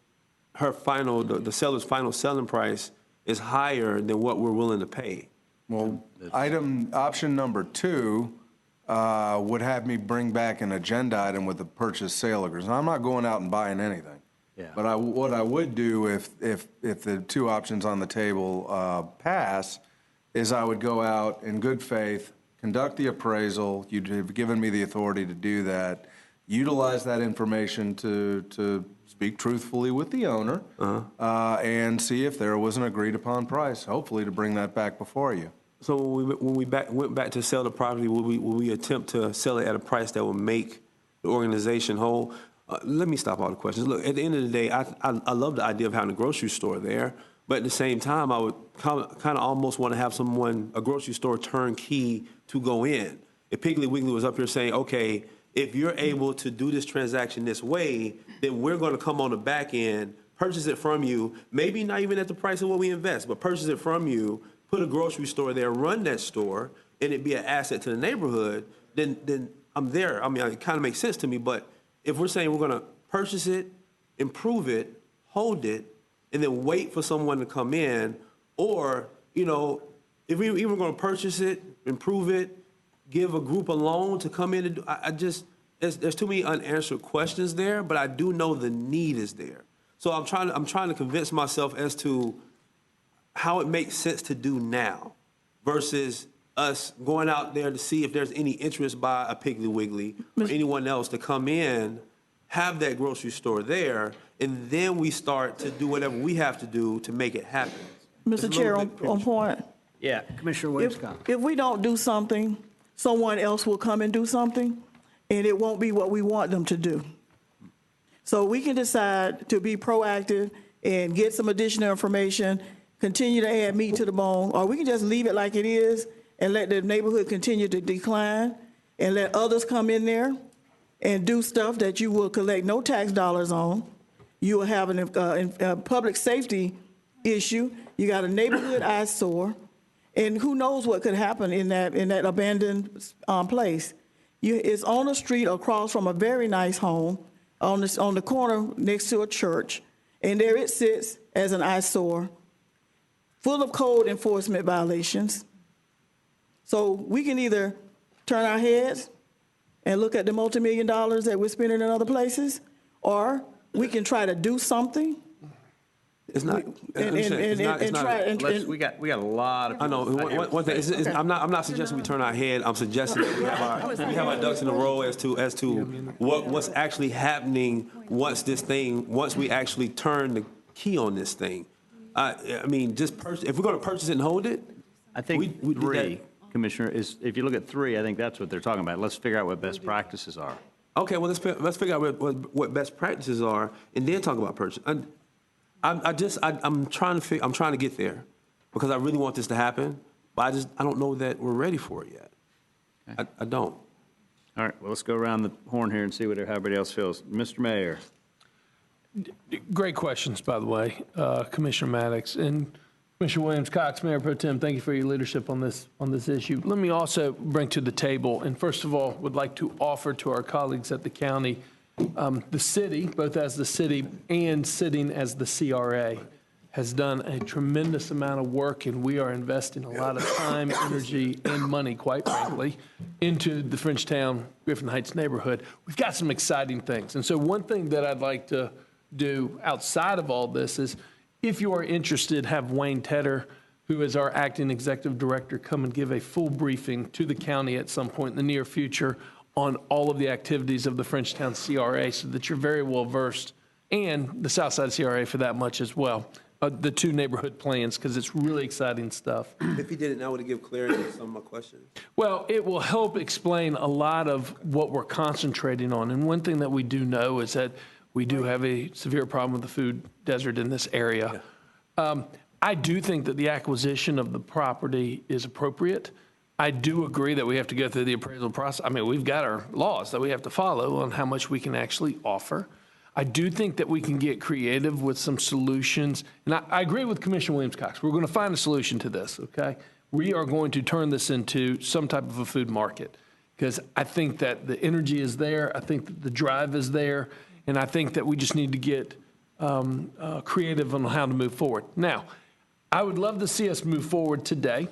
the seller's final selling price is higher than what we're willing to pay?
Well, option number 2 would have me bring back an agenda item with a purchase sale agreement. I'm not going out and buying anything.
Yeah.
But what I would do if the 2 options on the table pass is I would go out in good faith, conduct the appraisal. You'd have given me the authority to do that. Utilize that information to speak truthfully with the owner and see if there was an agreed upon price, hopefully to bring that back before you.
So when we went back to sell the property, will we attempt to sell it at a price that will make the organization whole? Let me stop all the questions. Look, at the end of the day, I love the idea of having a grocery store there, but at the same time, I would kind of almost want to have a grocery store turnkey to go in. If Piggly Wiggly was up here saying, okay, if you're able to do this transaction this way, then we're going to come on the back end, purchase it from you, maybe not even at the price of what we invest, but purchase it from you, put a grocery store there, run that store, and it be an asset to the neighborhood, then I'm there. I mean, it kind of makes sense to me, but if we're saying we're going to purchase it, improve it, hold it, and then wait for someone to come in, or, if we even going to purchase it, improve it, give a group a loan to come in and do, there's too many unanswered questions there, but I do know the need is there. So I'm trying to convince myself as to how it makes sense to do now versus us going out there to see if there's any interest by a Piggly Wiggly or anyone else to come in, have that grocery store there, and then we start to do whatever we have to do to make it happen. It's a
Mr.
little
Chair,
bit
on point,
Yeah, Commissioner Williams-Cox.
if we don't do something, someone else will come and do something, and it won't be what we want them to do. So we can decide to be proactive and get some additional information, continue to add meat to the bone, or we can just leave it like it is and let the neighborhood continue to decline and let others come in there and do stuff that you will collect no tax dollars on. You will have a public safety issue. You got a neighborhood eyesore, and who knows what could happen in that abandoned place. It's on a street across from a very nice home on the corner next to a church, and there it sits as an eyesore, full of code enforcement violations. So we can either turn our heads and look at the multi-million dollars that we're spending in other places, or we can try to do something.
It's not.
We got a lot of.
I know. One thing. I'm not suggesting we turn our head. I'm suggesting we have our ducks in a row as to what's actually happening once we actually turn the key on this thing. I mean, if we're going to purchase it and hold it,
I think
we do
three,
that.
Commissioner, is if you look at three, I think that's what they're talking about. Let's figure out what best practices are.
Okay, well let's figure out what best practices are, and then talk about purchase. I'm trying to get there because I really want this to happen, but I don't know that we're ready for it yet. Okay. I don't.
All right, well, let's go around the horn here and see what everybody else feels. Mr. Mayor.
Great questions, by the way, Commissioner Maddox. And Commissioner Williams-Cox, Mayor Pro Tem, thank you for your leadership on this issue. Let me also bring to the table, and first of all, would like to offer to our colleagues at the county, the city, both as the city and sitting as the CRA, has done a tremendous amount of work, and we are investing a lot of time, energy, and money, quite frankly, into the Frenchtown, Griffin Heights neighborhood. We've got some exciting things. And so one thing that I'd like to do outside of all this is, if you are interested, have Wayne Tedder, who is our acting executive director, come and give a full briefing to the county at some point in the near future on all of the activities of the Frenchtown CRA so that you're very well versed, and the Southside CRA for that much as well, the two neighborhood plans, because it's really exciting stuff.
If he did it now, would it give clarity to some of my questions?
Well, it will help explain a lot of what we're concentrating on. And one thing that we do know is that we do have a severe problem with the food desert in this area. Yeah. I do think that the acquisition of the property is appropriate. I do agree that we have to go through the appraisal process. I mean, we've got our laws that we have to follow on how much we can actually offer. I do think that we can get creative with some solutions. And I agree with Commissioner Williams-Cox. We're going to find a solution to this, okay? We are going to turn this into some type of a food market, because I think that the energy is there. I think that the drive is there. And I think that we just need to get creative on how to move forward. Now, I would love to see us move forward today,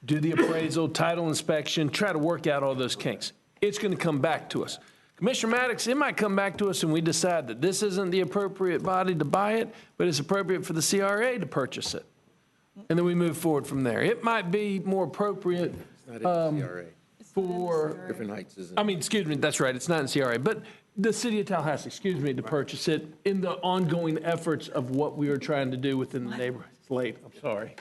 do the appraisal, title inspection, try to work out all those kinks. It's going to come back to us. Commissioner Maddox, it might come back to us and we decide that this isn't the appropriate body to buy it, but it's appropriate for the CRA to purchase it. And then we move forward from there. It might be more appropriate for
Griffin Heights, isn't it?
I mean, excuse me, that's right, it's not in CRA, but the City of Tallahassee, excuse me, to purchase it in the ongoing efforts of what we are trying to do within the neighborhood. It's late, I'm sorry.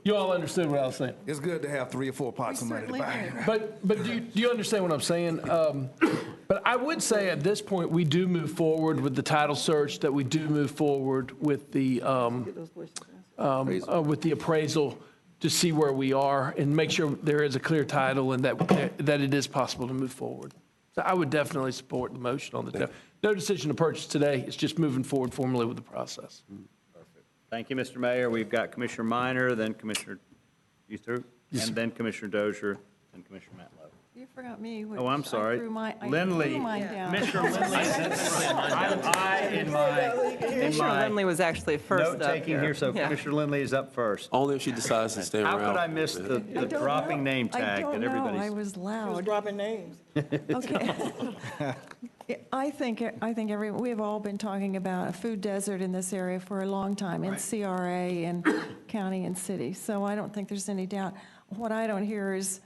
You all understood what I was saying.
It's good to have 3 or 4 pots of money to buy.
But do you understand what I'm saying? But I would say at this point, we do move forward with the title search, that we do move forward with the appraisal to see where we are and make sure there is a clear title and that it is possible to move forward. So I would definitely support the motion on the no decision to purchase today. It's just moving forward formally with the process.
Perfect. Thank you, Mr. Mayor. We've got Commissioner Minor, then Commissioner, you through?
Yes,
and then Commissioner Dozier, and Commissioner Matlow.
You forgot me.
Oh, I'm sorry.
Lindley.
Commissioner Lindley.
Commissioner Lindley was actually first up
note-taking here, so
Yeah.
Commissioner Lindley is up first.
Only if she decides to stay around.
How could I miss the dropping name tag that everybody's?
I was loud.
Who's dropping names?
Okay. I think we have all been talking about a food desert in this area for a long time, in CRA and county and city, so I don't think there's any doubt. what I don't hear is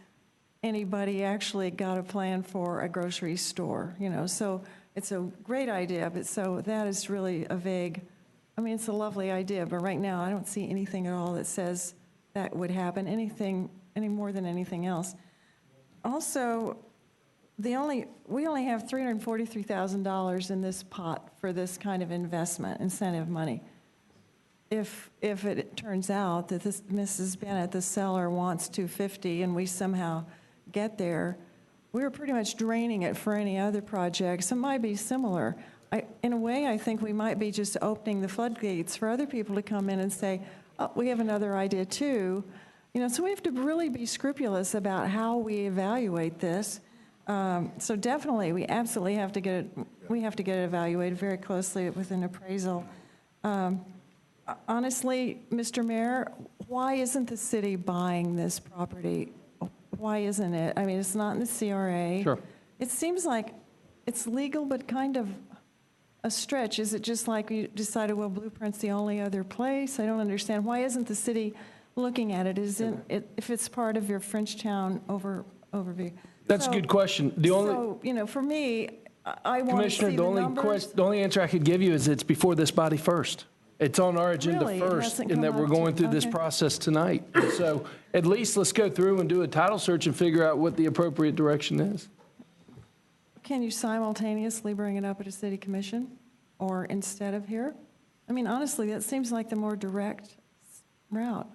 anybody actually got a plan for a grocery store, so it's a great idea, but so that is really a vague, it's a lovely idea, but right now I don't see anything at all that says that would happen, any more than anything else. Also, we only have $343,000 in this pot for this kind of investment, incentive money. If it turns out that Mrs. Bennett, the seller, wants $250 and we somehow get there, we're pretty much draining it for any other projects. It might be similar. In a way, I think we might be just opening the floodgates for other people to come in and say, oh, we have another idea too. So we have to really be scrupulous about how we evaluate this. So definitely, we absolutely have to get it evaluated very closely with an appraisal. Honestly, Mr. Mayor, why isn't the city buying this property? Why isn't it? It's not in the CRA.
Sure.
It seems like it's legal, but kind of a stretch. Is it just like we decided, well, Blueprint's the only other place? I don't understand. Why isn't the city looking at it? If it's part of your Frenchtown overview?
That's a good question.
For me, I want to see
Commissioner,
the numbers.
the only answer I could give you is it's before this body first. It's on our agenda
Really? It
first,
hasn't
and that
come
we're
up
going
to-
through this
okay.
process tonight. So at least let's go through and do a title search and figure out what the appropriate direction is.
Can you simultaneously bring it up at a city commission or instead of here? Honestly, that seems like the more direct route.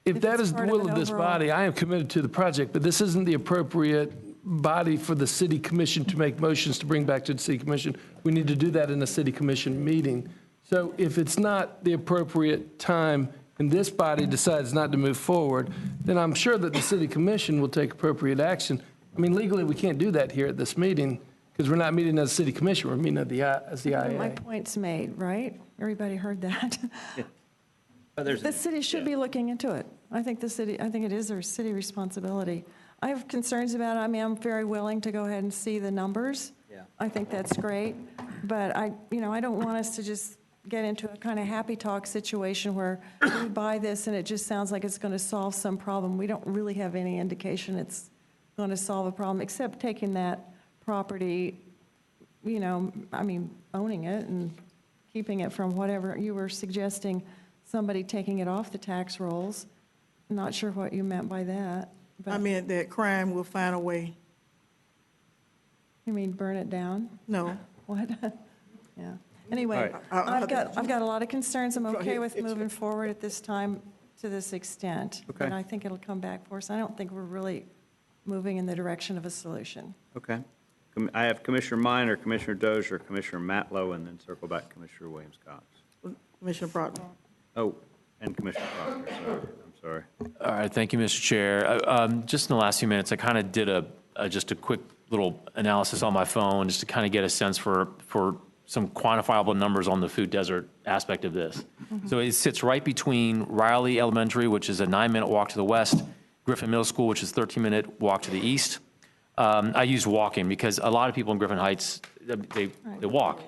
If that
it's
is the
part of
will
an
of this
overall-
body, I am committed to the project, but this isn't the appropriate body for the city commission to make motions to bring back to the city commission. We need to do that in a city commission meeting. So if it's not the appropriate time and this body decides not to move forward, then I'm sure that the city commission will take appropriate action. Legally, we can't do that here at this meeting because we're not meeting as a city commission, we're meeting as the
My
IA.
point's made, right? Everybody heard that? The city should be looking into it. I think it is our city responsibility. I have concerns about it. I'm very willing to go ahead and see the numbers.
Yeah.
I think that's great. But I don't want us to just get into a kind of happy talk situation where we buy this and it just sounds like it's going to solve some problem. We don't really have any indication it's going to solve a problem, except taking that property, owning it and keeping it from whatever you were suggesting, somebody taking it off the tax rolls. Not sure what you meant by that. But
that crime will find a way.
You mean burn it down?
No.
What? Yeah. Anyway,
All right.
I've got a lot of concerns. I'm okay with moving forward at this time to this extent.
Okay.
And I think it'll come back for us. I don't think we're really moving in the direction of a solution.
Okay. I have Commissioner Minor, Commissioner Dozier, Commissioner Matlow, and then circle back Commissioner Williams-Cox.
Commissioner Proctor.
Oh, and Commissioner Proctor, sorry. I'm sorry.
All right, thank you, Mr. Chair. Just in the last few minutes, I kind of did just a quick little analysis on my phone just to kind of get a sense for some quantifiable numbers on the food desert aspect of this. So it sits right between Riley Elementary, which is a 9-minute walk to the west, Griffin Middle School, which is a 13-minute walk to the east. I use walking because a lot of people in Griffin Heights, they walk.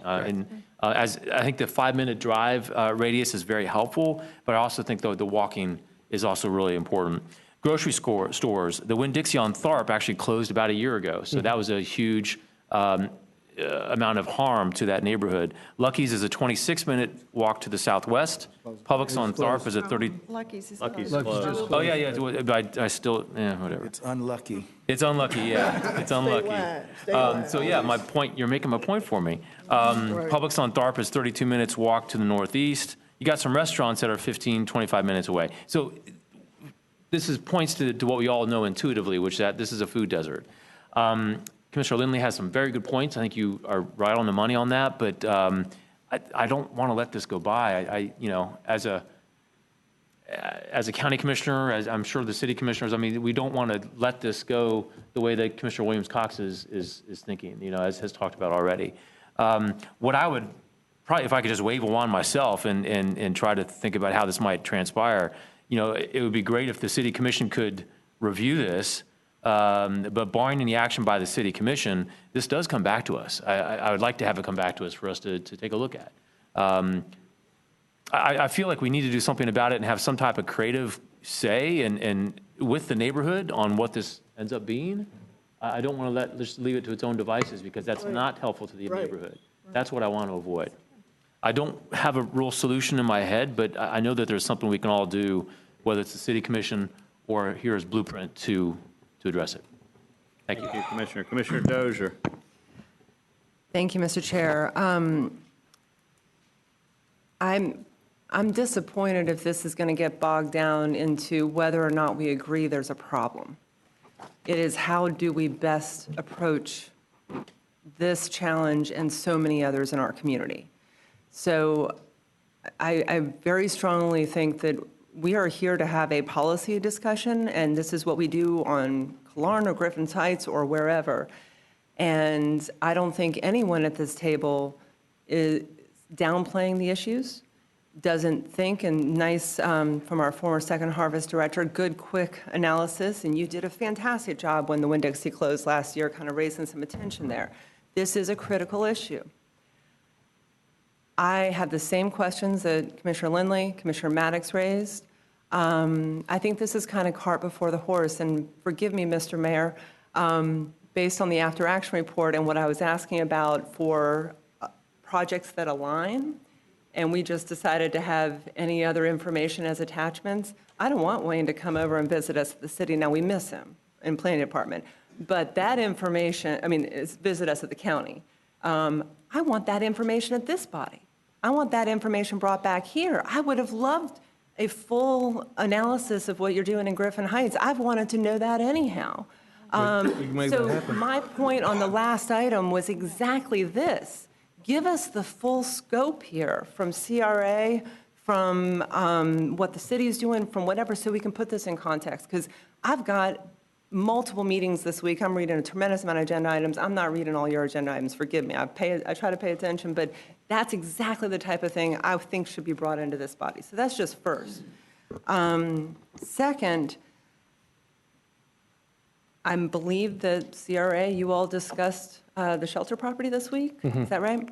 As I think the 5-minute drive radius is very helpful, but I also think the walking is also really important. Grocery stores, the Winn-Dixie on Tharp actually closed about a year ago, so that was a huge amount of harm to that neighborhood. Lucky's is a 26-minute walk to the southwest. Publix on Tharp is a 30.
Lucky's is
Lucky's
closed.
closed.
Oh, yeah, but I still, whatever.
It's unlucky.
It's unlucky, yeah. It's unlucky. So yeah, my point, you're making my point for me. Publix on Tharp is 32 minutes walk to the northeast. You got some restaurants that are 15, 25 minutes away. So this points to what we all know intuitively, which is that this is a food desert. Commissioner Lindley has some very good points. I think you are right on the money on that, but I don't want to let this go by. As a county commissioner, as I'm sure the city commissioners, we don't want to let this go the way that Commissioner Williams-Cox is thinking, as has talked about already. What I would probably, if I could just wave a wand myself and try to think about how this might transpire, it would be great if the city commission could review this. But barring any action by the city commission, this does come back to us. I would like to have it come back to us for us to take a look at. I feel like we need to do something about it and have some type of creative say and with the neighborhood on what this ends up being, I don't want to just leave it to its own devices, because that's not helpful to the neighborhood. That's what I want to avoid. I don't have a real solution in my head, but I know that there's something we can all do, whether it's the city commission or here as Blueprint, to address it. Thank you.
Thank you, Commissioner. Commissioner Dozier.
Thank you, Mr. Chair. I'm disappointed if this is going to get bogged down into whether or not we agree there's a problem. It is how do we best approach this challenge and so many others in our community. So I very strongly think that we are here to have a policy discussion, and this is what we do on Killearn or Griffin's Heights or wherever. And I don't think anyone at this table is downplaying the issues, doesn't think, and nice from our former Second Harvest director, good, quick analysis, and you did a fantastic job when the Winn-Dixie closed last year, kind of raising some attention there. This is a critical issue. I have the same questions that Commissioner Lindley, Commissioner Maddox raised. I think this is kind of cart before the horse, and forgive me, Mr. Mayor, based on the after-action report and what I was asking about for projects that align, and we just decided to have any other information as attachments, I don't want Wayne to come over and visit us at the city. Now, we miss him in planning department, but that information, visit us at the county. I want that information at this body. I want that information brought back here. I would have loved a full analysis of what you're doing in Griffin Heights. I've wanted to know that anyhow. So my point on the last item was exactly this. Give us the full scope here from CRA, from what the city is doing, from whatever, so we can put this in context. Because I've got multiple meetings this week. I'm reading a tremendous amount of agenda items. I'm not reading all your agenda items, forgive me. I try to pay attention, but that's exactly the type of thing I think should be brought into this body. So that's just first. Second, I believe that CRA, you all discussed the shelter property this week. Is that right?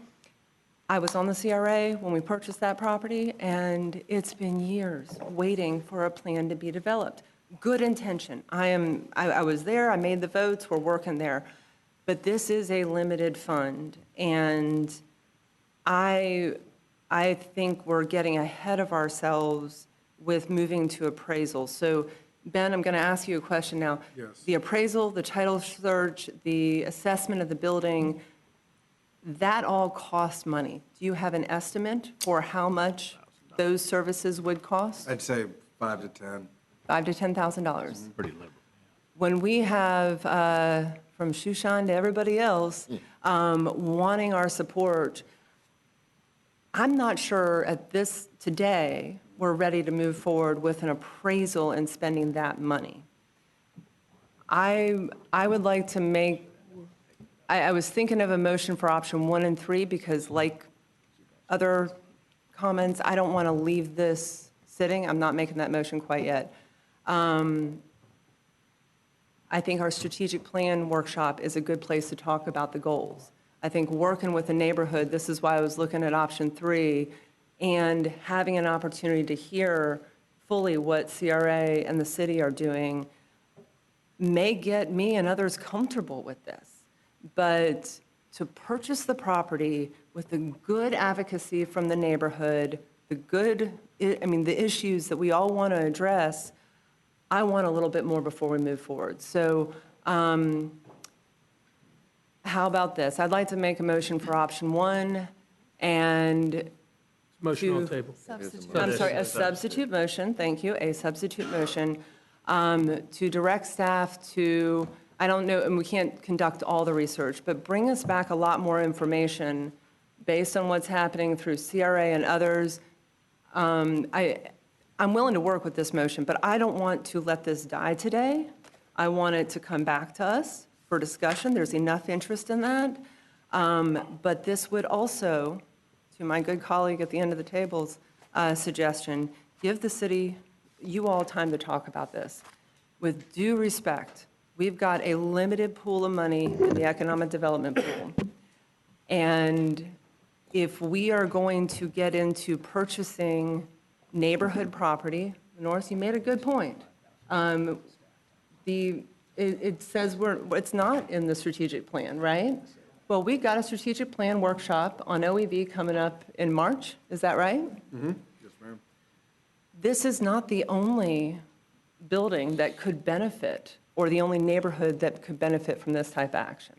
I was on the CRA when we purchased that property, and it's been years waiting for a plan to be developed. Good intention. I was there, I made the votes, we're working there. But this is a limited fund, and I think we're getting ahead of ourselves with moving to appraisal. So, Ben, I'm going to ask you a question now.
Yes.
The appraisal, the title search, the assessment of the building, that all costs money. Do you have an estimate for how much those services would cost?
I'd say 5 to 10.
$5,000 to $10,000.
Pretty liberal.
When we have, from Shushan to everybody else, wanting our support, I'm not sure at this, today, we're ready to move forward with an appraisal and spending that money. I would like to make, I was thinking of a motion for option 1 and 3 because like other comments, I don't want to leave this sitting. I'm not making that motion quite yet. I think our strategic plan workshop is a good place to talk about the goals. I think working with the neighborhood, this is why I was looking at option 3, and having an opportunity to hear fully what CRA and the city are doing may get me and others comfortable with this. But to purchase the property with the good advocacy from the neighborhood, the issues that we all want to address, I want a little bit more before we move forward. So how about this? I'd like to make a motion for option 1 and
Motion on the table.
I'm sorry, a substitute motion, thank you, a substitute motion to direct staff to, I don't know, and we can't conduct all the research, but bring us back a lot more information based on what's happening through CRA and others. I'm willing to work with this motion, but I don't want to let this die today. I want it to come back to us for discussion. There's enough interest in that. But this would also, to my good colleague at the end of the table's suggestion, give the city, you all time to talk about this. With due respect, we've got a limited pool of money in the economic development pool. And if we are going to get into purchasing neighborhood property, Norris, you made a good point. It says it's not in the strategic plan, right? Well, we got a strategic plan workshop on OEV coming up in March, is that right?
Mm-hmm. Yes, ma'am.
This is not the only building that could benefit, or the only neighborhood that could benefit from this type of action.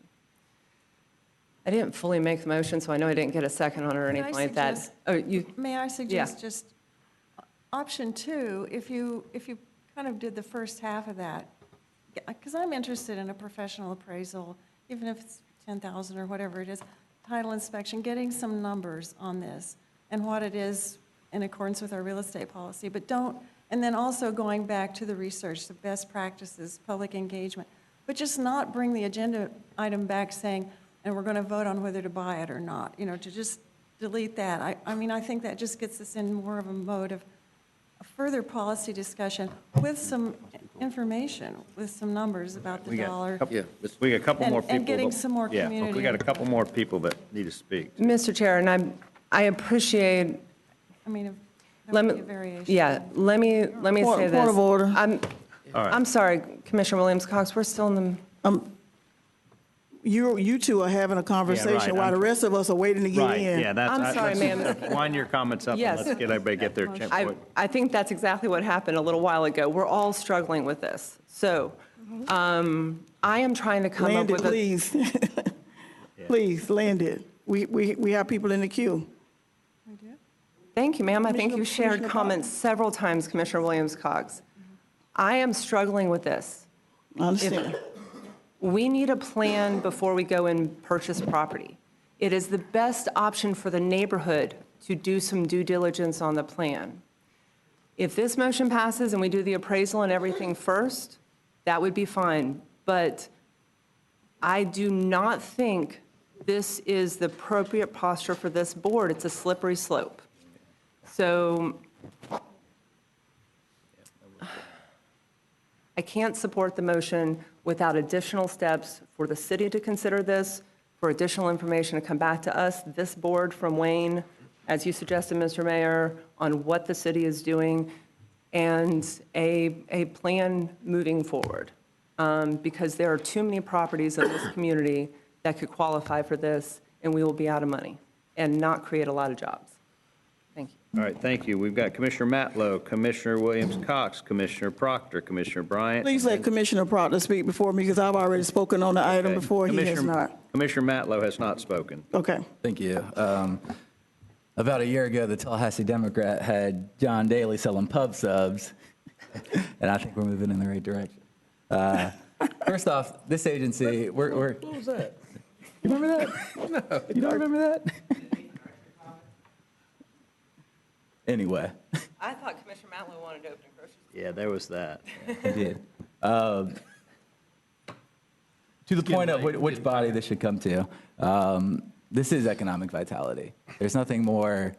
I didn't fully make the motion, so I know I didn't get a second on it or
May I
anything like that.
suggest-
Oh, you,
May I suggest
Yeah.
just option 2, if you kind of did the first half of that, because I'm interested in a professional appraisal, even if it's 10,000 or whatever it is, title inspection, getting some numbers on this and what it is in accordance with our real estate policy, but don't, and then also going back to the research, the best practices, public engagement, but just not bring the agenda item back saying, and we're going to vote on whether to buy it or not, to just delete that. I mean, I think that just gets us in more of a mode of a further policy discussion with some information, with some numbers about the
We got
dollar.
we got a couple more people.
And getting some more
Yeah,
community.
we got a couple more people that need to speak.
Mr. Chair, and I appreciate,
I mean,
let
that would
me,
be a variation.
yeah, let me say this.
Point of order.
All right.
I'm sorry, Commissioner Williams-Cox, we're still in the,
You two are having a conversation while the rest of us are waiting to get
Right,
in.
yeah, that's.
I'm sorry,
let's
ma'am.
Wind your comments up and
Yes.
let's get everybody get their chance.
I think that's exactly what happened a little while ago. We're all struggling with this. So I am trying to come up
Land it,
with a.
please. Please, land it. We have people in the queue.
Thank you, ma'am. I think you
Commissioner
shared
Cox.
comments several times, Commissioner Williams-Cox. I am struggling with this.
I understand.
We need a plan before we go and purchase property. It is the best option for the neighborhood to do some due diligence on the plan. If this motion passes and we do the appraisal and everything first, that would be fine. But I do not think this is the appropriate posture for this board. It's a slippery slope. So I can't support the motion without additional steps for the city to consider this, for additional information to come back to us, this board from Wayne, as you suggested, Mr. Mayor, on what the city is doing, and a plan moving forward. Because there are too many properties in this community that could qualify for this, and we will be out of money and not create a lot of jobs. Thank you.
All right, thank you. We've got Commissioner Matlow, Commissioner Williams-Cox, Commissioner Proctor, Commissioner Bryant.
Please let Commissioner Proctor speak before me, because I've already spoken on the item
Okay.
before. He has not.
Commissioner Matlow has not spoken.
Okay.
Thank you. About a year ago, the Tallahassee Democrat had John Daly selling pub subs, and I think we're moving in the right direction. First off, this agency, we're.
What was that?
You remember that? No. You don't remember that? Anyway.
I thought Commissioner Matlow wanted to open a grocery store.
Yeah, there was that.
I did. To the point of which body this should come to, this is economic vitality. There's nothing more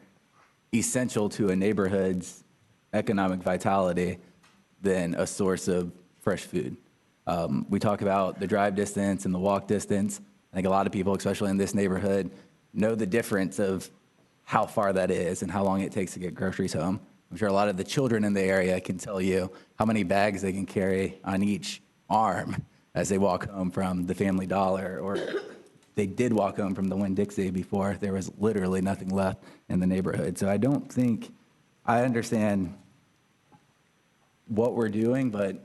essential to a neighborhood's economic vitality than a source of fresh food. We talk about the drive distance and the walk distance. I think a lot of people, especially in this neighborhood, know the difference of how far that is and how long it takes to get groceries home. I'm sure a lot of the children in the area can tell you how many bags they can carry on each arm as they walk home from the Family Dollar, or they did walk home from the Winn-Dixie before there was literally nothing left in the neighborhood. So I don't think, I understand what we're doing, but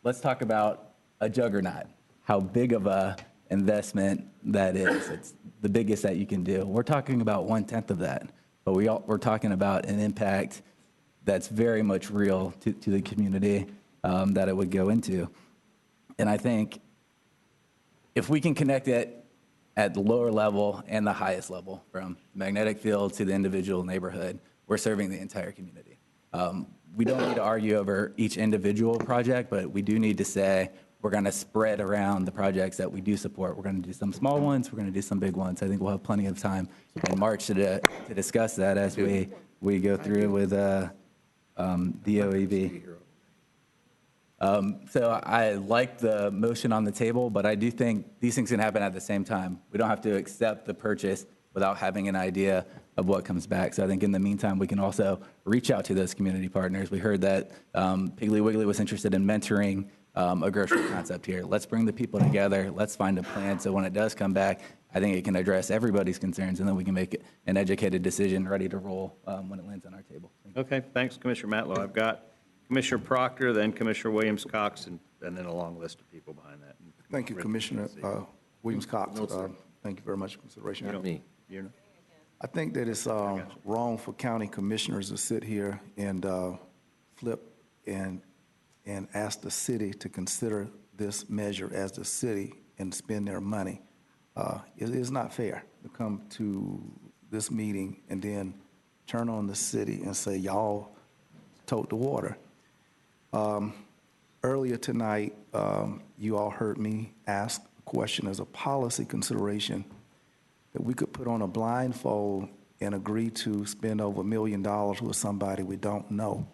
let's talk about a juggernaut, how big of a investment that is. It's the biggest that you can do. We're talking about 1/10 of that, but we're talking about an impact that's very much real to the community that it would go into. And I think if we can connect it at the lower level and the highest level, from magnetic field to the individual neighborhood, we're serving the entire community. We don't need to argue over each individual project, but we do need to say we're going to spread around the projects that we do support. We're going to do some small ones, we're going to do some big ones. I think we'll have plenty of time in March to discuss that as we go through with the OEV. So I like the motion on the table, but I do think these things can happen at the same time. We don't have to accept the purchase without having an idea of what comes back. So I think in the meantime, we can also reach out to those community partners. We heard that Piggly Wiggly was interested in mentoring a grocery concept here. Let's bring the people together. Let's find a plan so when it does come back, I think it can address everybody's concerns, and then we can make an educated decision ready to roll when it lands on our table.
Okay, thanks, Commissioner Matlow. I've got Commissioner Proctor, then Commissioner Williams-Cox, and then a long list of people behind that.
Thank you, Commissioner Williams-Cox. Thank you very much for consideration.
You don't need, you know.
I think that it's wrong for county commissioners to sit here and flip and ask the city to consider this measure as the city and spend their money. It is not fair to come to this meeting and then turn on the city and say, y'all tote the water. Earlier tonight, you all heard me ask a question as a policy consideration that we could put on a blindfold and agree to spend over $1 million with somebody we don't know.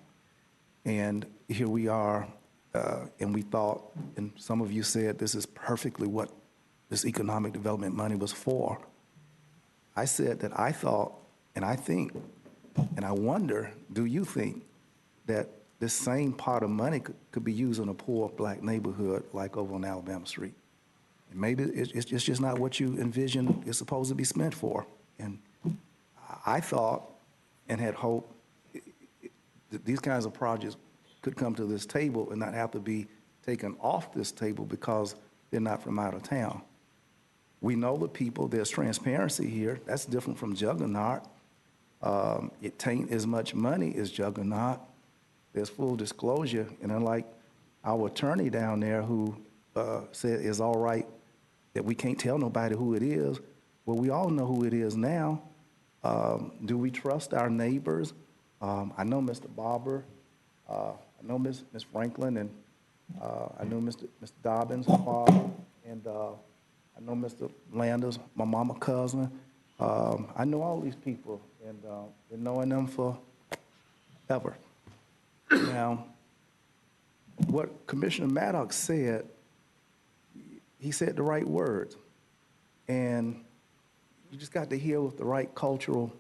And here we are, and we thought, and some of you said this is perfectly what this economic development money was for. I said that I thought, and I think, and I wonder, do you think that this same pot of money could be used in a poor black neighborhood like over on Alabama Street? And maybe it's just not what you envision it's supposed to be spent for. And I thought and had hoped that these kinds of projects could come to this table and not have to be taken off this table because they're not from out of town. We know the people, there's transparency here. That's different from Juggernaut. It tain't as much money as Juggernaut. There's full disclosure, and unlike our attorney down there who said it's all right that we can't tell nobody who it is, well, we all know who it is now. Do we trust our neighbors? I know Mr. Barber, I know Ms. Franklin, and I know Mr. Dobbins' father, and I know Mr. Landers, my mama cousin. I know all these people, and been knowing them forever. Now, what Commissioner Maddox said, he said the right words, and you just got to hear with the right cultural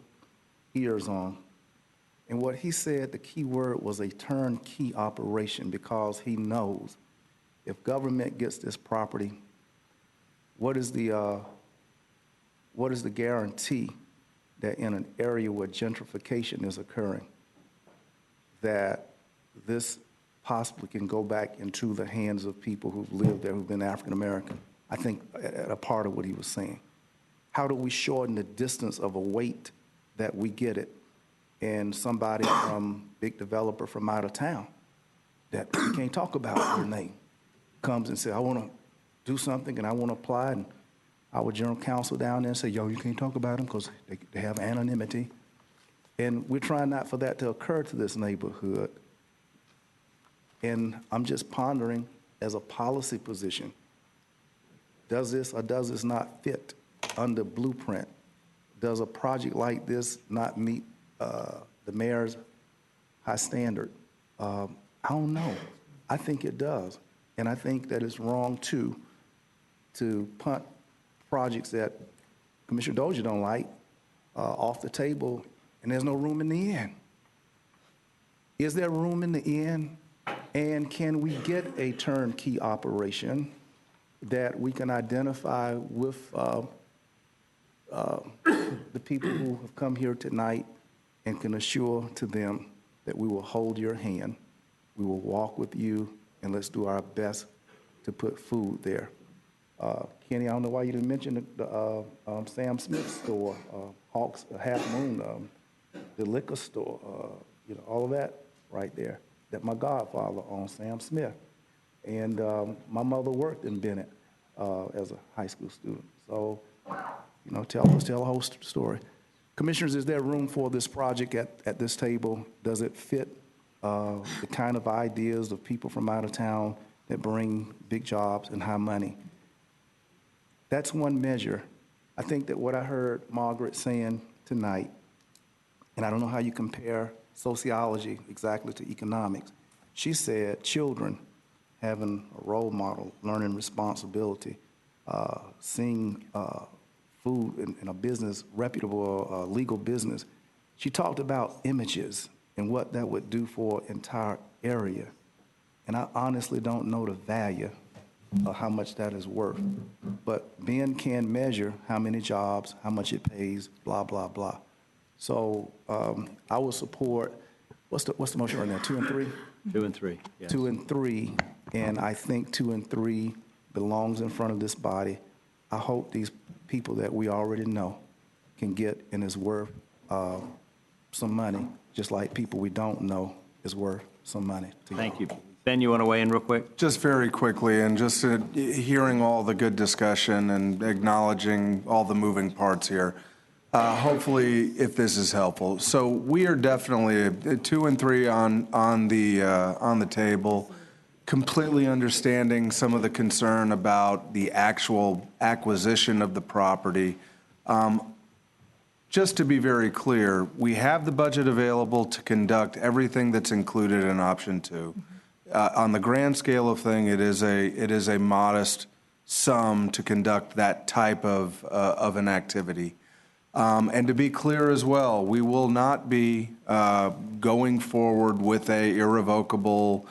ears on. And what he said, the key word was a turnkey operation, because he knows if government gets this property, what is the guarantee that in an area where gentrification is occurring, that this possibly can go back into the hands of people who've lived there, who've been African American? I think a part of what he was saying. How do we shorten the distance of a wait that we get it? And somebody from big developer from out of town that we can't talk about their name comes and says, I want to do something and I want to apply, and our general counsel down there say, yo, you can't talk about them because they have anonymity. And we're trying not for that to occur to this neighborhood. And I'm just pondering, as a policy position, does this or does this not fit under blueprint? Does a project like this not meet the mayor's high standard? I don't know. I think it does. And I think that it's wrong, too, to punt projects that Commissioner Dozier don't like off the table, and there's no room in the end. Is there room in the end? And can we get a turnkey operation that we can identify with the people who have come here tonight and can assure to them that we will hold your hand, we will walk with you, and let's do our best to put food there. Kenny, I don't know why you didn't mention the Sam Smith store, Hawks, Half Moon, the liquor store, all of that right there, that my godfather owned, Sam Smith. And my mother worked in Bennett as a high school student. So, tell a whole story. Commissioners, is there room for this project at this table? Does it fit the kind of ideas of people from out of town that bring big jobs and high money? That's one measure. I think that what I heard Margaret saying tonight, and I don't know how you compare sociology exactly to economics, she said children having a role model, learning responsibility, seeing food in a business, reputable legal business, she talked about images and what that would do for entire area. And I honestly don't know the value of how much that is worth. But Ben can measure how many jobs, how much it pays, blah, blah, blah. So I will support, what's the motion right now, 2 and 3?
2 and 3, yes.
2 and 3, and I think 2 and 3 belongs in front of this body. I hope these people that we already know can get and is worth some money, just like people we don't know is worth some money.
Thank you. Ben, you want to weigh in real quick?
Just very quickly, and just hearing all the good discussion and acknowledging all the moving parts here, hopefully, if this is helpful. So we are definitely 2 and 3 on the table, completely understanding some of the concern about the actual acquisition of the property. Just to be very clear, we have the budget available to conduct everything that's included in option 2. On the grand scale of thing, it is a modest sum to conduct that type of an activity. And to be clear as well, we will not be going forward with a irrevocable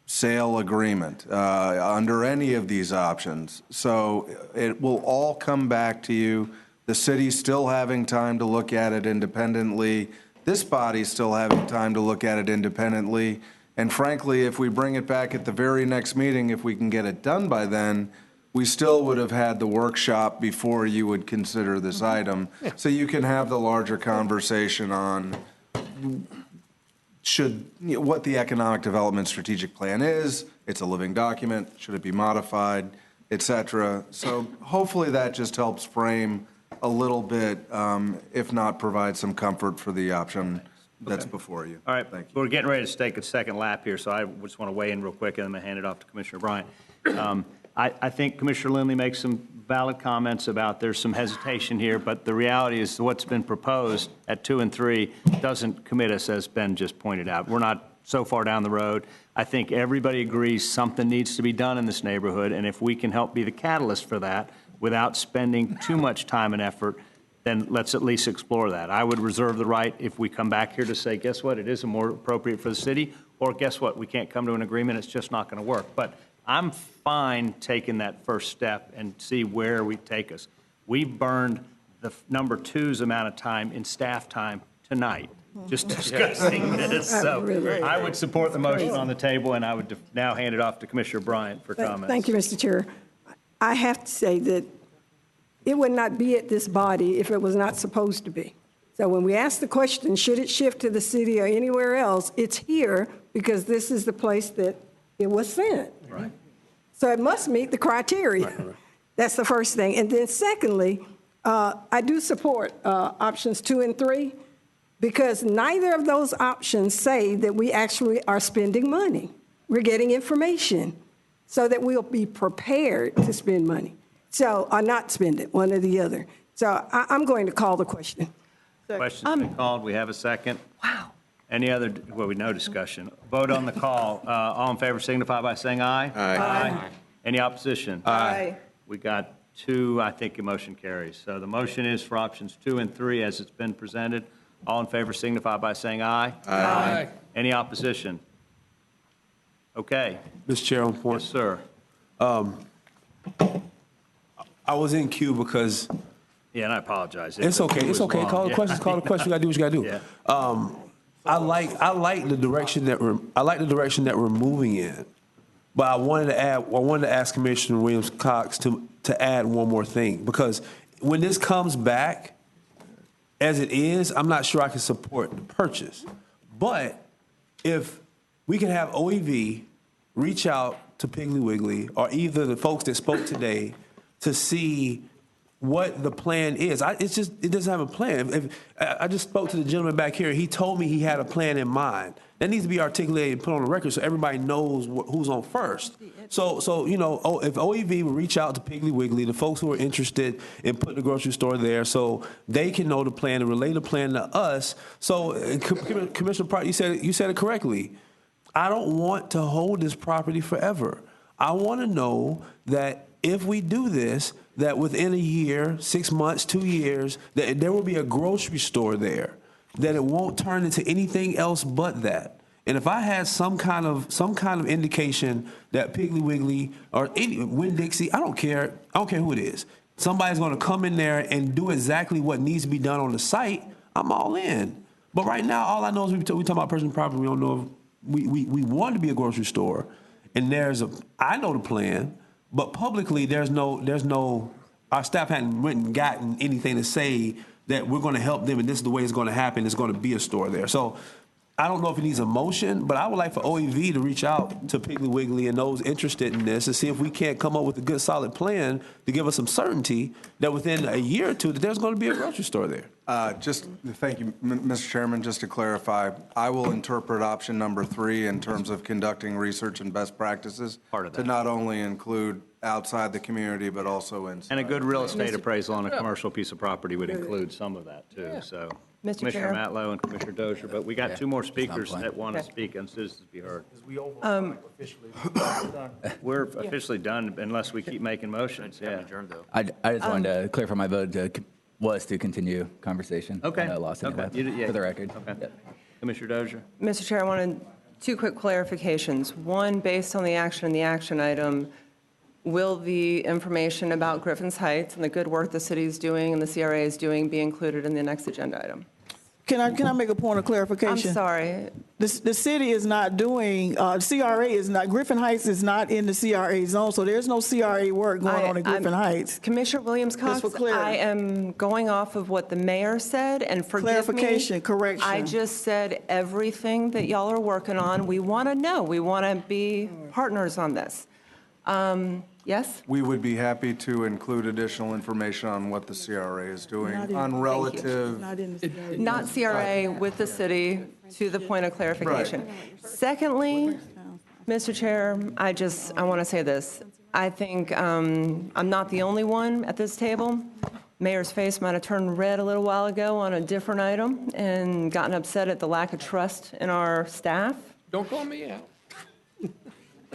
sale agreement under any of these options. So it will all come back to you. The city's still having time to look at it independently. This body's still having time to look at it independently. And frankly, if we bring it back at the very next meeting, if we can get it done by then, we still would have had the workshop before you would consider this item. So you can have the larger conversation on what the economic development strategic plan is. It's a living document. Should it be modified, et cetera. So hopefully that just helps frame a little bit, if not provide some comfort for the option that's before you.
All right,
Thank you.
we're getting ready to take a second lap here, so I just want to weigh in real quick, and then I'm going to hand it off to Commissioner Bryant. I think Commissioner Lindley makes some valid comments about there's some hesitation here, but the reality is what's been proposed at 2 and 3 doesn't commit us, as Ben just pointed out. We're not so far down the road. I think everybody agrees something needs to be done in this neighborhood, and if we can help be the catalyst for that without spending too much time and effort, then let's at least explore that. I would reserve the right, if we come back here, to say, guess what, it isn't more appropriate for the city, or guess what, we can't come to an agreement, it's just not going to work. But I'm fine taking that first step and see where we take us. We burned the number 2's amount of time in staff time tonight, just discussing this. So I would support the motion on the table, and I would now hand it off to Commissioner Bryant for comments.
Thank you, Mr. Chair. I have to say that it would not be at this body if it was not supposed to be. So when we ask the question, should it shift to the city or anywhere else, it's here because this is the place that it was sent.
Right.
So it must meet the criteria. Right. That's the first thing. And then secondly, I do support options 2 and 3 because neither of those options say that we actually are spending money. We're getting information so that we'll be prepared to spend money. So, or not spend it, one or the other. So I'm going to call the question.
Question's been called. We have a second.
Wow.
Any other, well, no discussion. Vote on the call. All in favor signify by saying aye.
Aye.
Any opposition?
Aye.
We got 2, I think the motion carries. So the motion is for options 2 and 3 as it's been presented. All in favor signify by saying aye.
Aye.
Any opposition? Okay.
Mr. Chair, on point.
Yes, sir.
I was in queue because
Yeah, and I apologize.
it's okay. It's okay. Call the
Yeah.
questions. Call the question. You gotta do what you gotta do.
Yeah.
I like the direction that we're moving in, but I wanted to ask Commissioner Williams Cox to add one more thing, because when this comes back as it is, I'm not sure I can support the purchase. But if we can have OEV reach out to Piggly Wiggly or either the folks that spoke today to see what the plan is. It doesn't have a plan. I just spoke to the gentleman back here. He told me he had a plan in mind. That needs to be articulated and put on the record so everybody knows who's on first. So you know, if OEV will reach out to Piggly Wiggly, the folks who are interested in putting the grocery store there, so they can know the plan and relay the plan to us. So Commissioner Pratt, you said it correctly. I don't want to hold this property forever. I want to know that if we do this, that within a year, 6 months, 2 years, that there will be a grocery store there, that it won't turn into anything else but that. And if I had some kind of indication that Piggly Wiggly or any Winn-Dixie, I don't care who it is, somebody's going to come in there and do exactly what needs to be done on the site, I'm all in. But right now, all I know is we talk about personal property. We don't know if we want to be a grocery store, and I know the plan, but publicly there's no. Our staff hadn't went and gotten anything to say that we're going to help them, and this is the way it's going to happen. It's going to be a store there. So I don't know if it needs a motion, but I would like for OEV to reach out to Piggly Wiggly and those interested in this and see if we can't come up with a good, solid plan to give us some certainty that within a year or two that there's going to be a grocery store there.
Thank you, Mr. Chairman. Just to clarify, I will interpret option number 3 in terms of conducting research and best practices to not only include outside the community, but also inside.
And a good real estate appraisal on a commercial piece of property would include some of that, too. So,
Mr.
Commissioner
Chair.
Matlow and Commissioner Dozier, but we got 2 more speakers that want to speak and citizens be heard. We're officially done unless we keep making motions, yeah.
I just wanted to clarify my vote was to continue conversation.
Okay.
I lost it
Yeah.
for the record.
Okay.
Yep.
Commissioner Dozier?
Mr. Chair, I wanted 2 quick clarifications. One, based on the action item, will the information about Griffin's Heights and the good work the city is doing and the CRA is doing be included in the next agenda item?
Can I make a point of clarification?
I'm sorry.
The city is not doing, CRA is not, Griffin Heights is not in the CRA zone, so there's no CRA work going on in Griffin Heights.
Commissioner Williams-Cox,
Just for clarity.
I am going off of what the mayor said, and forgive me.
Clarification, correction.
I just said everything that y'all are working on, we want to know. We want to be partners on this. Yes?
We would be happy to include additional information on what the CRA is doing on relative.
Not CRA with the city, to the point of clarification. Secondly, Mr. Chair, I want to say this. I think I'm not the only one at this table. Mayor's face might have turned red a little while ago on a different item and gotten upset at the lack of trust in our staff.
Don't call me out.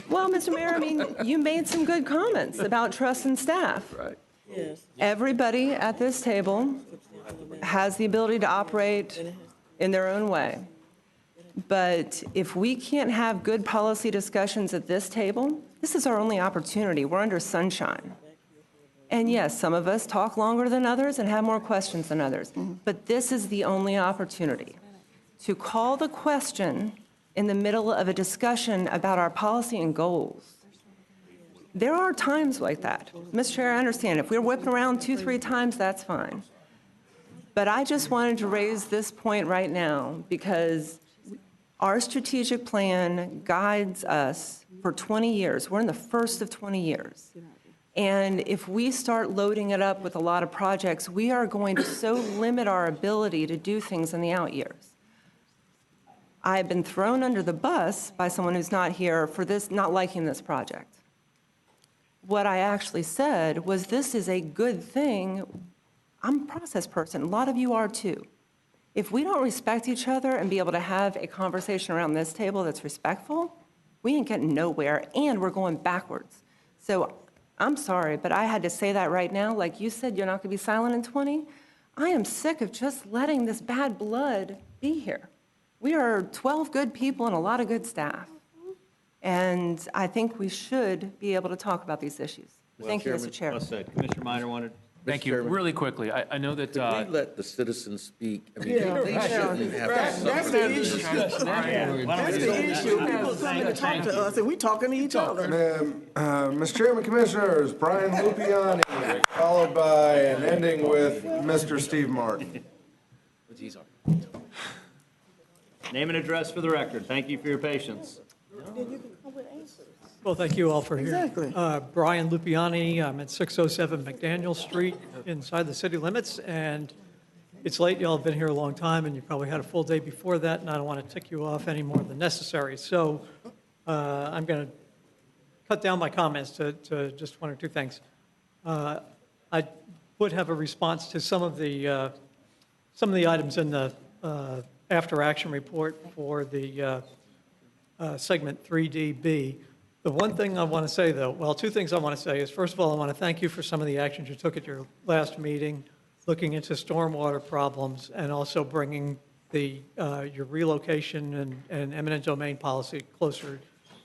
Well, Mr. Mayor, I mean, you made some good comments about trust in staff.
Right.
Yes.
Everybody at this table has the ability to operate in their own way. But if we can't have good policy discussions at this table, this is our only opportunity. We're under sunshine. And yes, some of us talk longer than others and have more questions than others. But this is the only opportunity to call the question in the middle of a discussion about our policy and goals. There are times like that. Mr. Chair, I understand. If we're whipping around 2, 3 times, that's fine. But I just wanted to raise this point right now because our strategic plan guides us for 20 years. We're in the first of 20 years. And if we start loading it up with a lot of projects, we are going to so limit our ability to do things in the out years. I've been thrown under the bus by someone who's not here for this, not liking this project. What I actually said was this is a good thing. I'm a process person. A lot of you are too. If we don't respect each other and be able to have a conversation around this table that's respectful, we ain't getting nowhere and we're going backwards. So I'm sorry, but I had to say that right now. Like you said, you're not going to be silent in 20. I am sick of just letting this bad blood be here. We are 12 good people and a lot of good staff. And I think we should be able to talk about these issues. Thank you, Mr. Chair.
Well said. Commissioner Minor wanted.
Thank you. Really quickly, I know that.
Could we let the citizens speak? I mean,
Yeah,
they shouldn't have.
That's the issue. That's the issue. People coming to talk to us, and we talking to each other.
Mr. Chairman, Commissioners, Brian Lupiani, followed by and ending with Mr. Steve Martin.
Name and address for the record. Thank you for your patience.
Well, thank you all for hearing.
Exactly.
Brian Lupiani, I'm at 607 McDaniel Street inside the city limits, and it's late. Y'all have been here a long time, and you probably had a full day before that, and I don't want to tick you off any more than necessary. So I'm going to cut down my comments to just 1 or 2 things. I would have a response to some of the items in the after-action report for the segment 3DB. The one thing I want to say, though, well, two things I want to say is, first of all, I want to thank you for some of the actions you took at your last meeting, looking into stormwater problems, and also bringing your relocation and eminent domain policy closer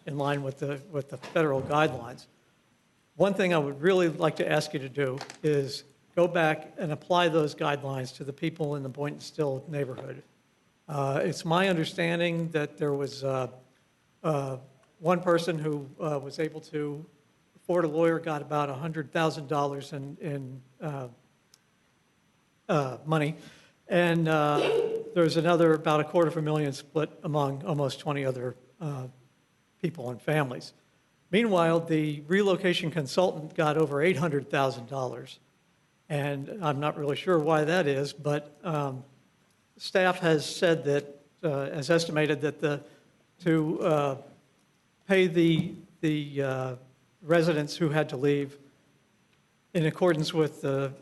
in line with the federal guidelines. One thing I would really like to ask you to do is go back and apply those guidelines to the people in the Boynton Still neighborhood. It's my understanding that there was one person who was able to afford a lawyer, got about $100,000 in money, and there's another about $250,000 split among almost 20 other people and families. Meanwhile, the relocation consultant got over $800,000, and I'm not really sure why that is, but staff has said that, has estimated that to pay the residents who had to leave in accordance with the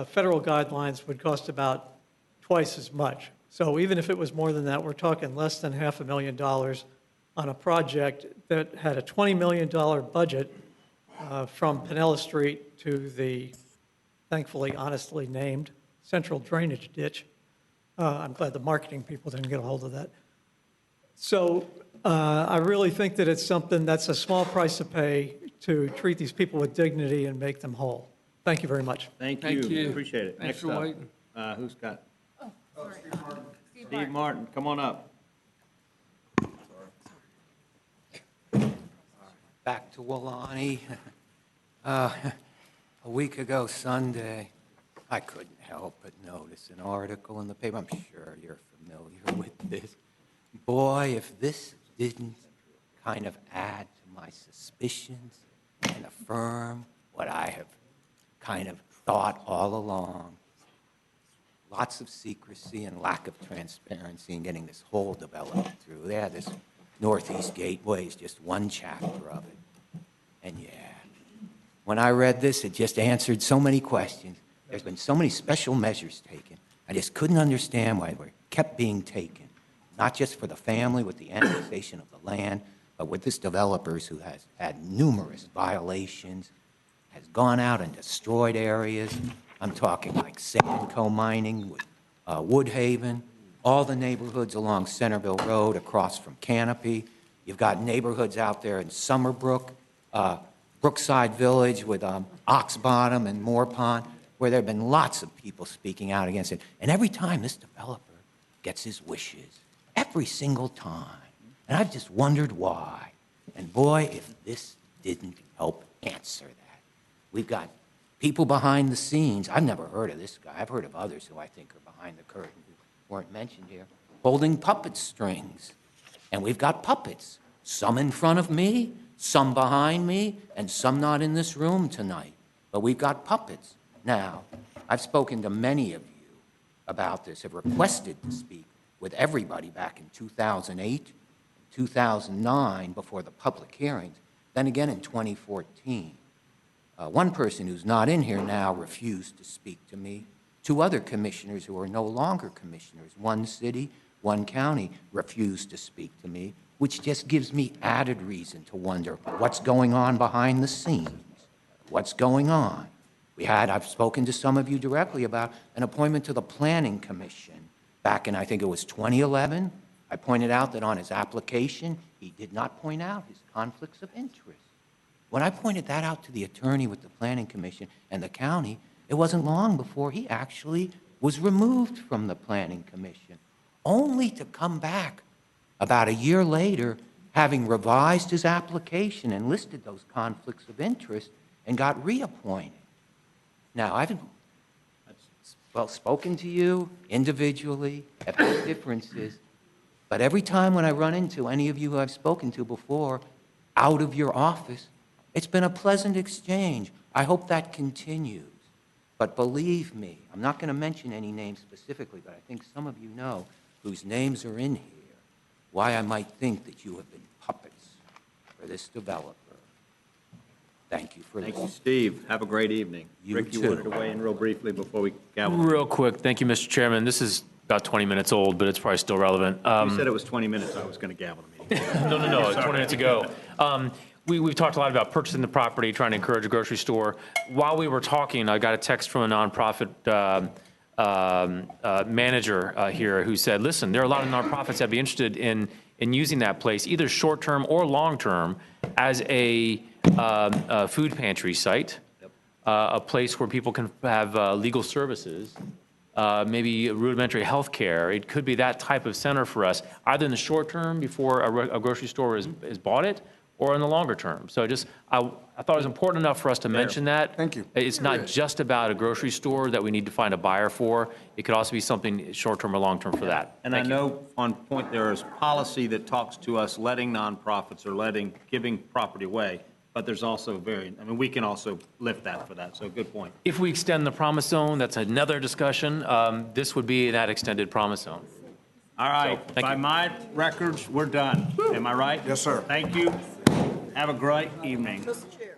federal guidelines would cost about twice as much. So even if it was more than that, we're talking less than $500,000 on a project that had a $20 million budget from Pinella Street to the thankfully honestly named central drainage ditch. I'm glad the marketing people didn't get a hold of that. So I really think that it's something that's a small price to pay to treat these people with dignity and make them whole. Thank you very much.
Thank you.
Thank you.
Appreciate it.
Thanks
Next
for
up,
waiting.
who's got? Steve Martin, come on up.
Back to Walani. A week ago Sunday, I couldn't help but notice an article in the paper. I'm sure you're familiar with this. Boy, if this didn't kind of add to my suspicions and affirm what I have kind of thought all along. Lots of secrecy and lack of transparency in getting this whole development through. Yeah, this Northeast Gateway is just one chapter of it. And yeah, when I read this, it just answered so many questions. There's been so many special measures taken. I just couldn't understand why they kept being taken, not just for the family with the annexation of the land, but with this developers who has had numerous violations, has gone out and destroyed areas. I'm talking like Sand Co Mining with Woodhaven, all the neighborhoods along Centerville Road across from Canopy. You've got neighborhoods out there in Summerbrook, Brookside Village with Ox Bottom and Moore Pond, where there have been lots of people speaking out against it. And every time this developer gets his wishes, every single time. And I've just wondered why. And boy, if this didn't help answer that. We've got people behind the scenes. I've never heard of this guy. I've heard of others who I think are behind the curtain who weren't mentioned here, holding puppet strings. And we've got puppets, some in front of me, some behind me, and some not in this room tonight. But we've got puppets. Now, I've spoken to many of you about this, have requested to speak with everybody back in 2008, 2009, before the public hearings, then again in 2014. One person who's not in here now refused to speak to me. Two other commissioners who are no longer commissioners, one city, one county, refused to speak to me, which just gives me added reason to wonder what's going on behind the scenes. What's going on? I've spoken to some of you directly about an appointment to the Planning Commission back in, I think it was 2011. I pointed out that on his application, he did not point out his conflicts of interest. When I pointed that out to the attorney with the Planning Commission and the county, it wasn't long before he actually was removed from the Planning Commission, only to come back about a year later, having revised his application and listed those conflicts of interest and got reappointed. Now, I've spoken to you individually, have had differences, but every time when I run into any of you who I've spoken to before out of your office, it's been a pleasant exchange. I hope that continues. But believe me, I'm not going to mention any names specifically, but I think some of you know whose names are in here, why I might think that you have been puppets for this developer. Thank you for listening.
Thank you, Steve. Have a great evening. Rick, you wanted to weigh in real briefly before we gavel?
Real quick, thank you, Mr. Chairman. This is about 20 minutes old, but it's probably still relevant.
You said it was 20 minutes. I was going to gavel the meeting.
No, 20 minutes ago. we've talked a lot about purchasing the property, trying to encourage a grocery store. While we were talking, I got a text from a nonprofit manager here who said, listen, there are a lot of nonprofits that'd be interested in using that place, either short-term or long-term, as a food pantry site, a place where people can have legal services, maybe rudimentary health care. It could be that type of center for us, either in the short term before a grocery store has bought it, or in the longer term. So I thought it was important enough for us to mention that.
Thank you.
It's not just about a grocery store that we need to find a buyer for. It could also be something short-term or long-term for that.
And I know on point there is policy that talks to us letting nonprofits or giving property away, but there's also we can also lift that for that, so good point.
If we extend the promise zone, that's another discussion. This would be that extended promise zone.
All right,
So,
by my records, we're done. Am I right?
Yes, sir.
Thank you. Have a great evening.
Mr. Chair.